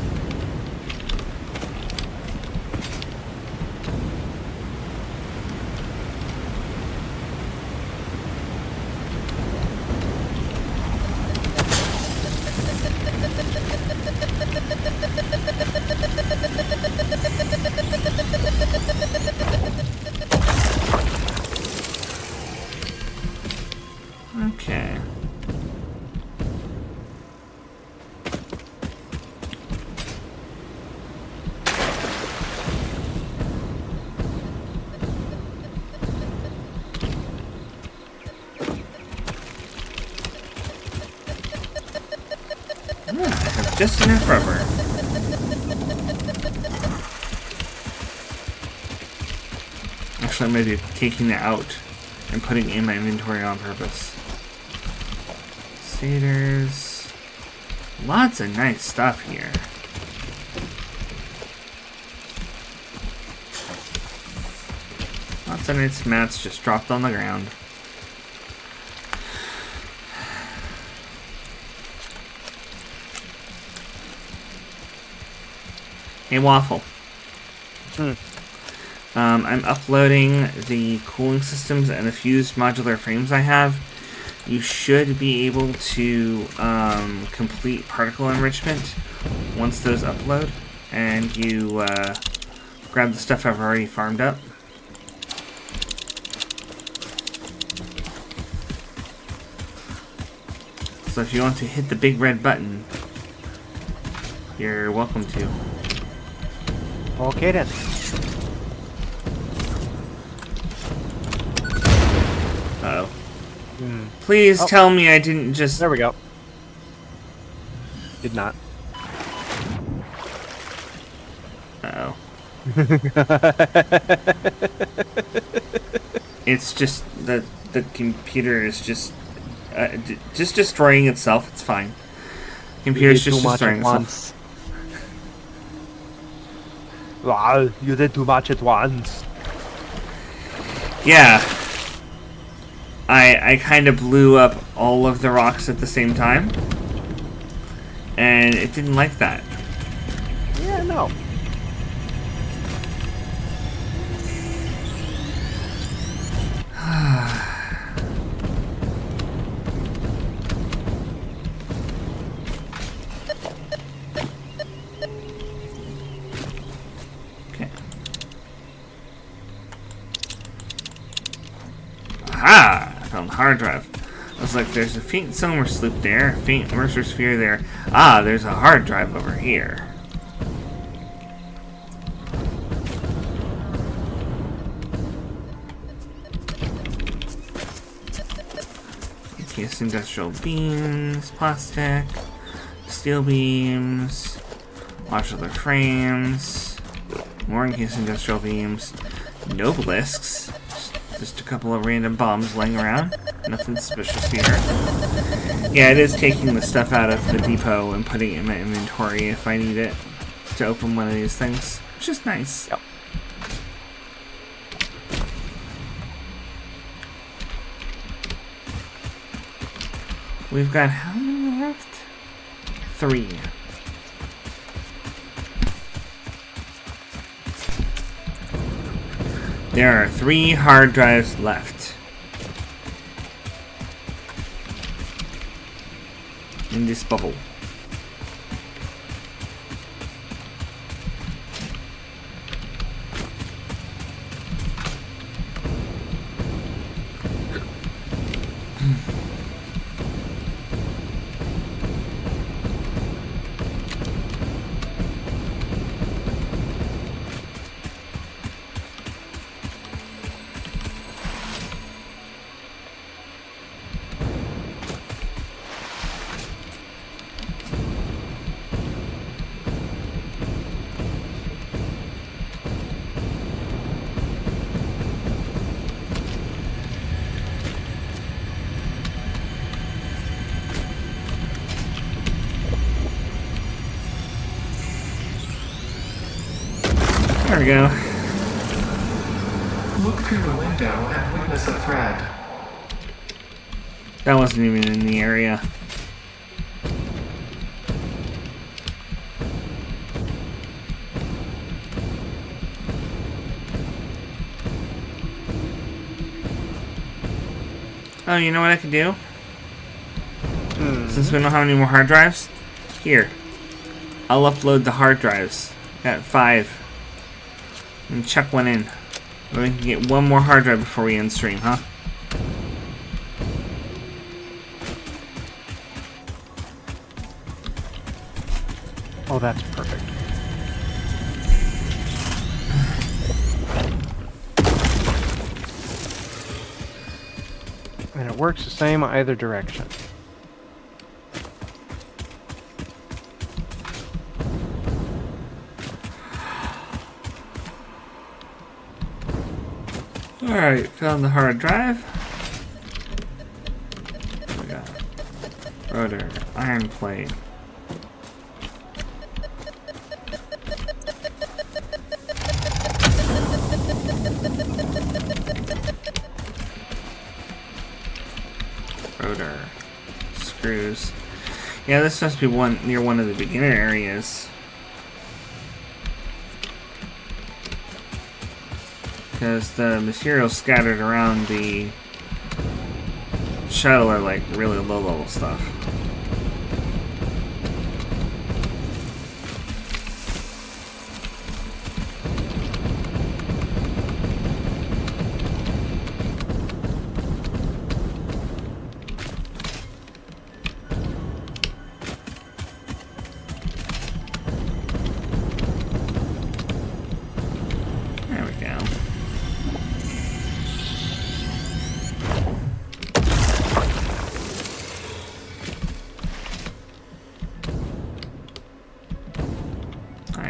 just enough rubber. Actually, I might be taking it out and putting it in my inventory on purpose. See, there's lots of nice stuff here. Lots of nice mats just dropped on the ground. Hey, Waffle. I'm uploading the cooling systems and the fused modular frames I have. You should be able to complete particle enrichment once those upload, and you grab the stuff I've already farmed up. So if you want to hit the big red button, you're welcome to. Okay then. Uh-oh. Please tell me I didn't just... There we go. Did not. Uh-oh. It's just that the computer is just destroying itself. It's fine. Computer's just destroying itself. Wow, you did too much at once. Yeah. I kind of blew up all of the rocks at the same time. And it didn't like that. Yeah, no. Okay. Aha! I found the hard drive. I was like, there's a faint silver sloop there, a faint Mercer sphere there. Ah, there's a hard drive over here. Encased industrial beams, plastic, steel beams, modular frames, more encased industrial beams, no obelisks. Just a couple of random bombs laying around. Nothing suspicious here. Yeah, it is taking the stuff out of the depot and putting it in my inventory if I need it to open one of these things. Which is nice. Yep. We've got how many left? 3. There are 3 hard drives left. In this bubble. There we go. Look through the window and witness a thread. That wasn't even in the area. Oh, you know what I could do? Since we don't have any more hard drives, here. I'll upload the hard drives. Got 5. And check one in. We can get one more hard drive before we end stream, huh? Oh, that's perfect. And it works the same either direction. Alright, found the hard drive. We got rotor, iron plate. Rotor, screws. Yeah, this must be near one of the beginner areas. Because the materials scattered around the shuttle are like really low level stuff.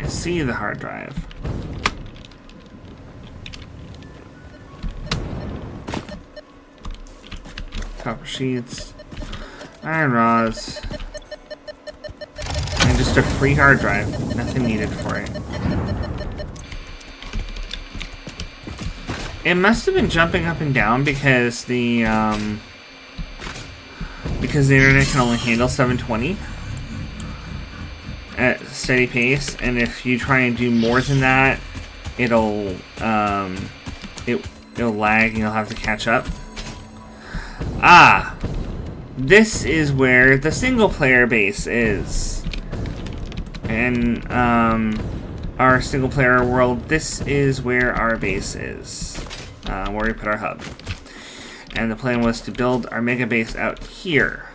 See the hard drive. Copper sheets, iron rods, and just a free hard drive. Nothing needed for it. It must have been jumping up and down because the internet can only handle 720. At steady pace, and if you try and do more than that, it'll lag and you'll have to catch up. Ah, this is where the single player base is. And our single player world, this is where our base is, where we put our hub. And the plan was to build our mega base out here.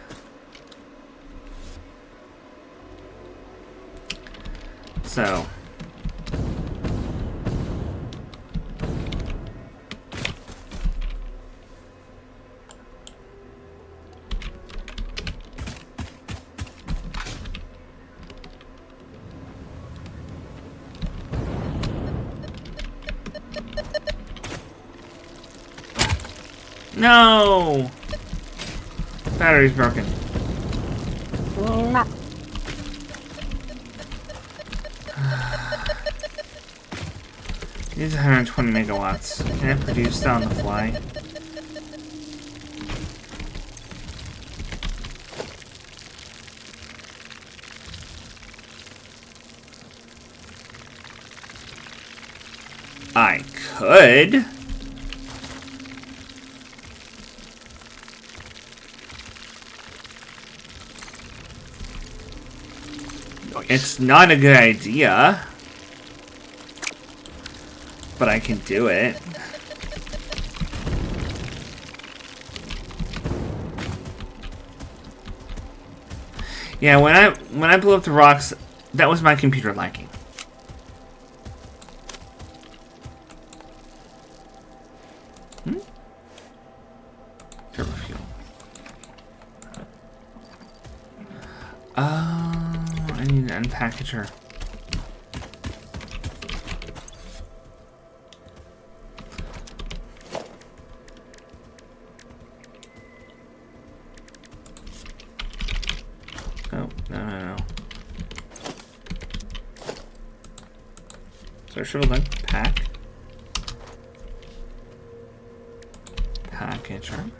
So, no! Battery's broken. It is 120 megawatts. Can I produce that on the fly? I could. Nice. It's not a good idea. But I can do it. Yeah, when I blew up the rocks, that was my computer lagging. Turbo fuel. I need an unpackager. Should have done packager.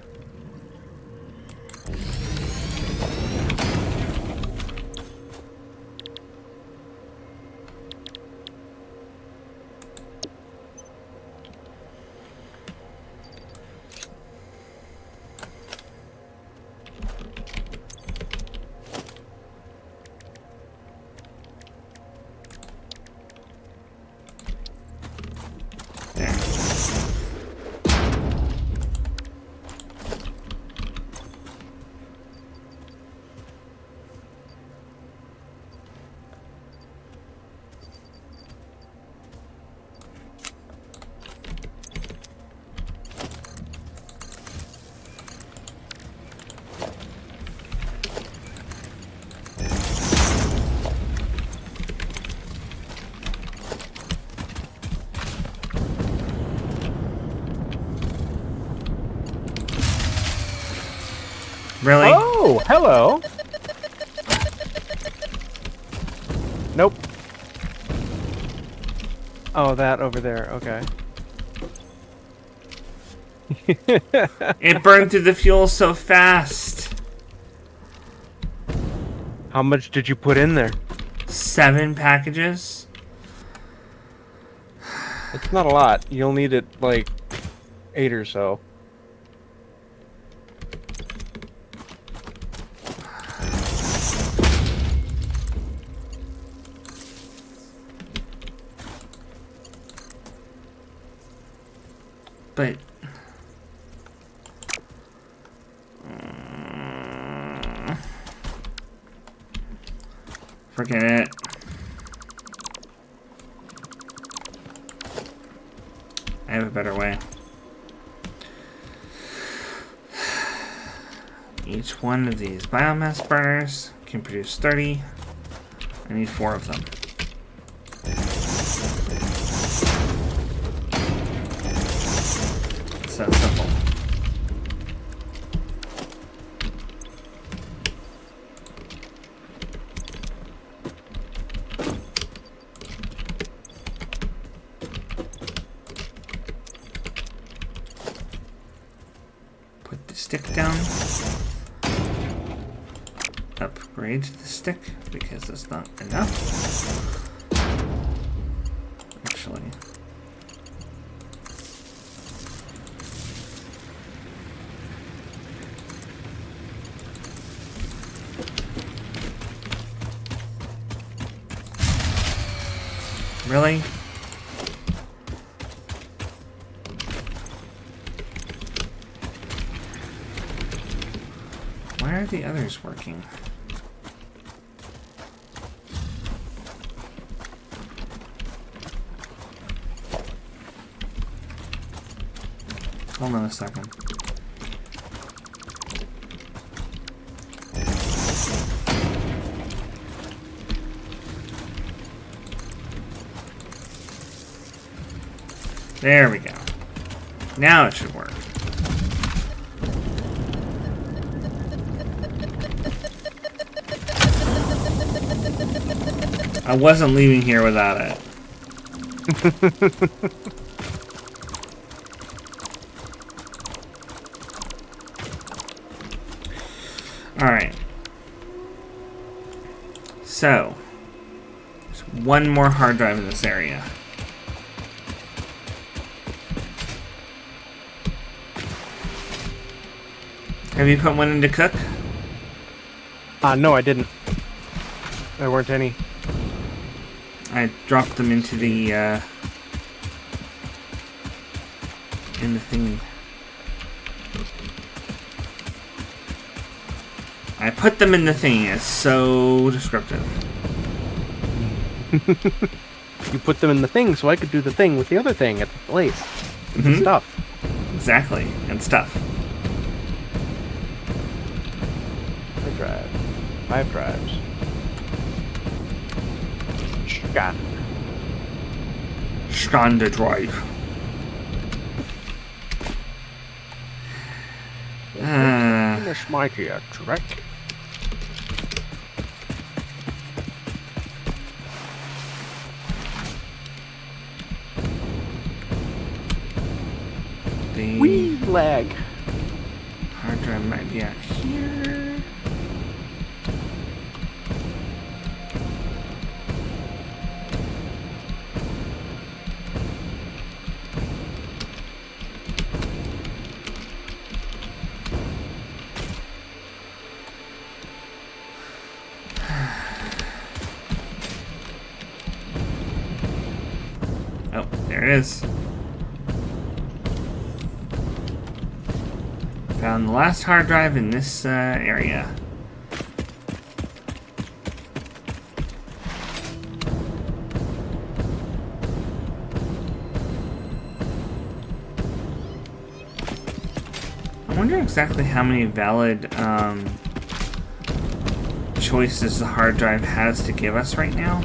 Really? Oh, hello. Nope. Oh, that over there. Okay. It burned through the fuel so fast. How much did you put in there? 7 packages. It's not a lot. You'll need it like 8 or so. But forget it. I have a better way. Each one of these biomass burners can produce 30. I need 4 of them. It's that simple. Put the stick down. Upgrade the stick because it's not enough. Actually. Really? Why are the others working? Hold on a second. There we go. Now it should work. I wasn't leaving here without it. Alright. So, there's one more hard drive in this area. Have you put one in to cook? No, I didn't. There weren't any. I dropped them into the, in the thingy. I put them in the thing. It's so descriptive. You put them in the thing so I could do the thing with the other thing at the place. Mm-hmm. Stuff. Exactly. And stuff. 5 drives. Skanda drive. This mighty track. The Wee lag. hard drive might be out here. Oh, there it is. Found the last hard drive in this area. I wonder exactly how many valid choices the hard drive has to give us right now.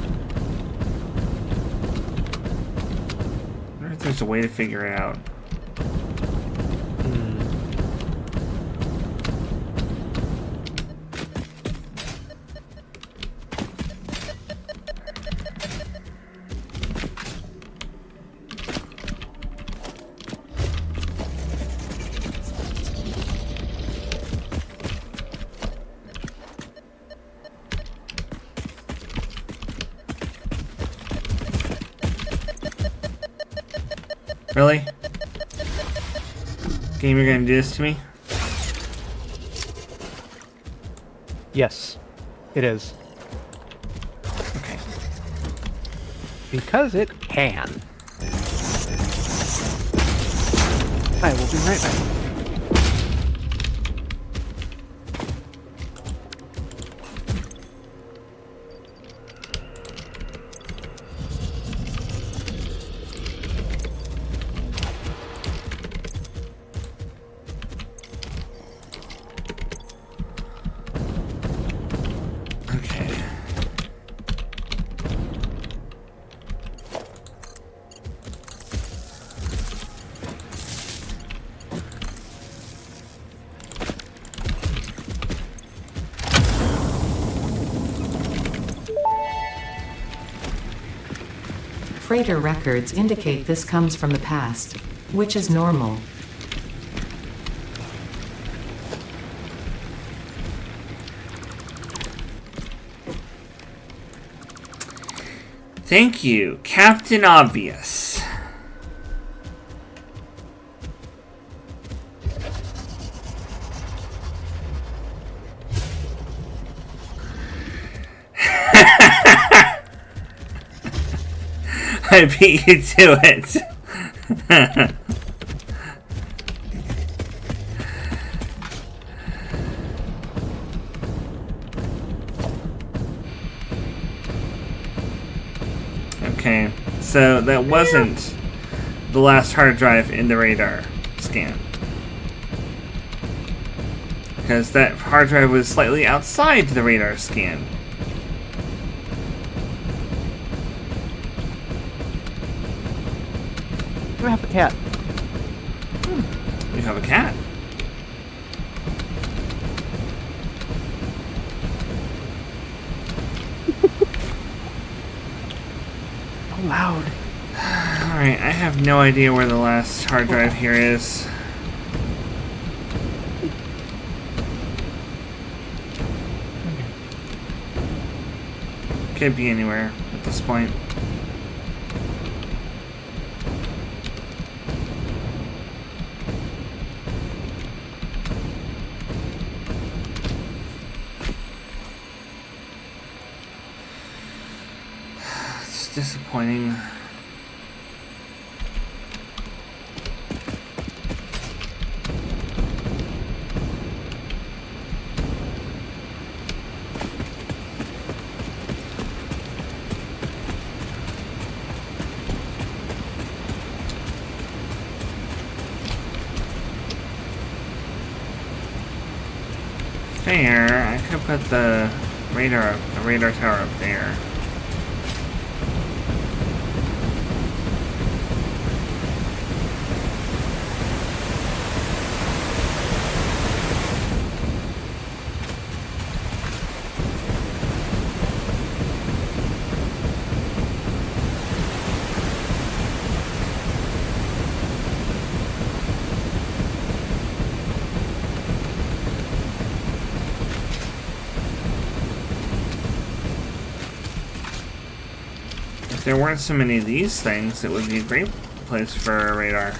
I wonder if there's a way to figure it out. Really? Game, you're gonna do this to me? Yes, it is. Okay. Because it can. I will be right back. Okay. Freighter records indicate this comes from the past, which is normal. Thank you, Captain Obvious. I beat you to it. Okay, so that wasn't the last hard drive in the radar scan. Because that hard drive was slightly outside the radar scan. You have a cat. You have a cat. So loud. Alright, I have no idea where the last hard drive here is. Could be anywhere at this point. It's disappointing. There, I could put the radar tower up there. If there weren't so many of these things, it would be a great place for a radar.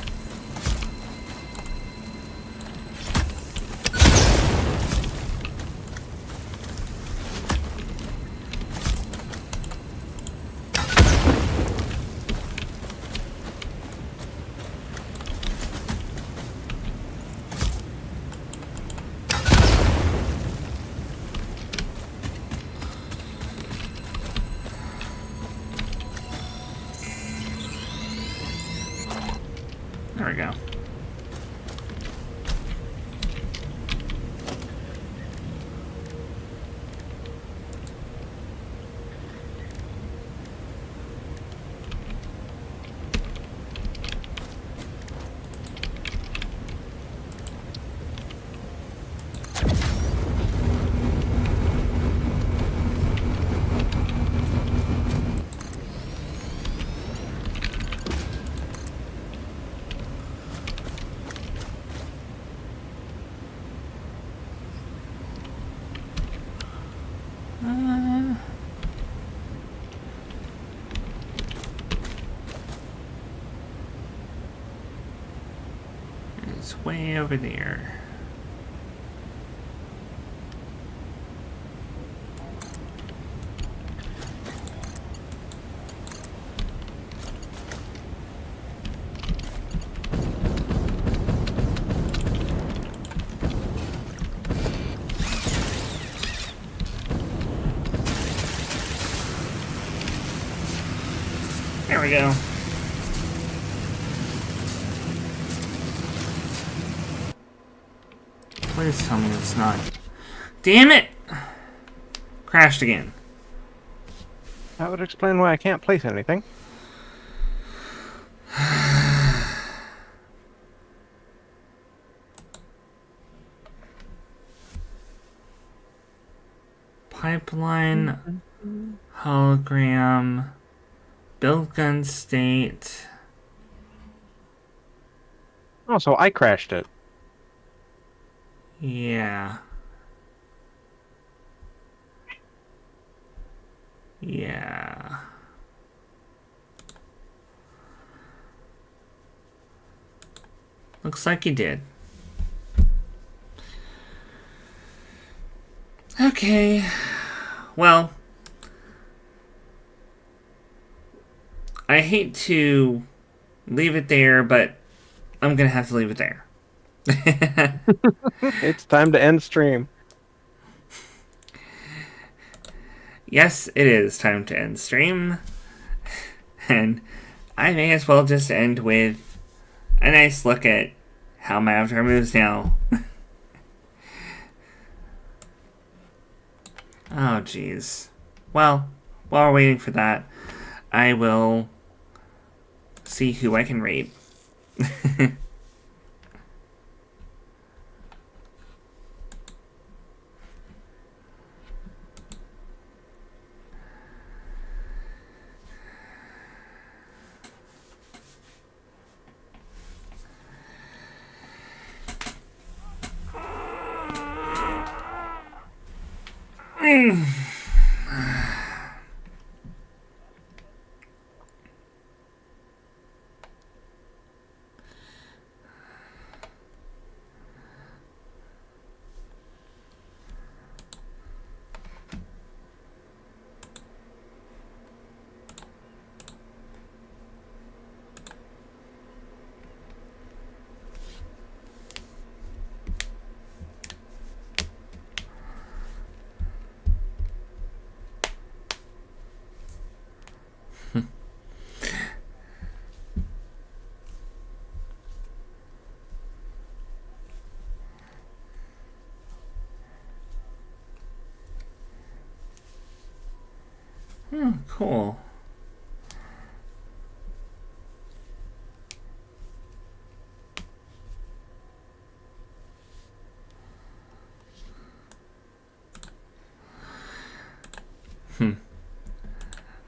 There we go. It's way over there. There we go. Please tell me it's not. Damn it! Crashed again. That would explain why I can't place anything. Pipeline, hologram, build gun state. Oh, so I crashed it. Yeah. Yeah. Looks like you did. Okay. Well, I hate to leave it there, but I'm gonna have to leave it there. It's time to end stream. Yes, it is time to end stream. And I may as well just end with a nice look at how my avatar moves now. Oh, jeez. Well, while we're waiting for that, I will see who I can raid. Cool.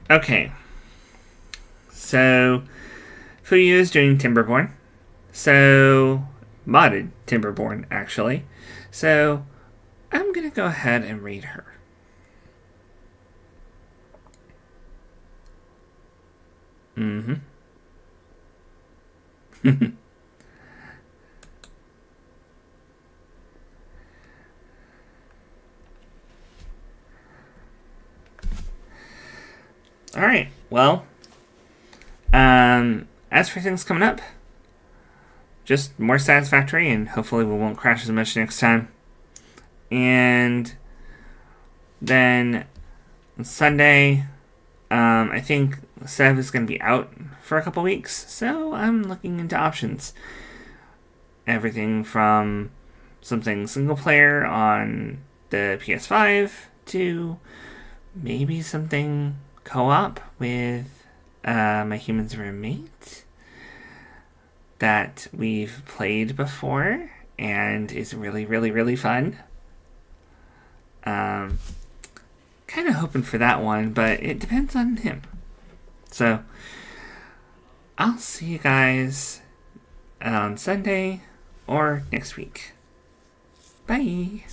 Okay. So, FuYu is doing Timberborn. So, modded Timberborn, actually. So, I'm gonna go ahead and raid her. Alright, well, as for things coming up, just more Satisfactory, and hopefully we won't crash as much next time. And then Sunday, I think Sev is going to be out for a couple weeks, so I'm looking into options. Everything from something single player on the PS5 to maybe something co-op with my humans roommate that we've played before and is really, really, really fun. Kind of hoping for that one, but it depends on him. So, I'll see you guys on Sunday or next week. Bye!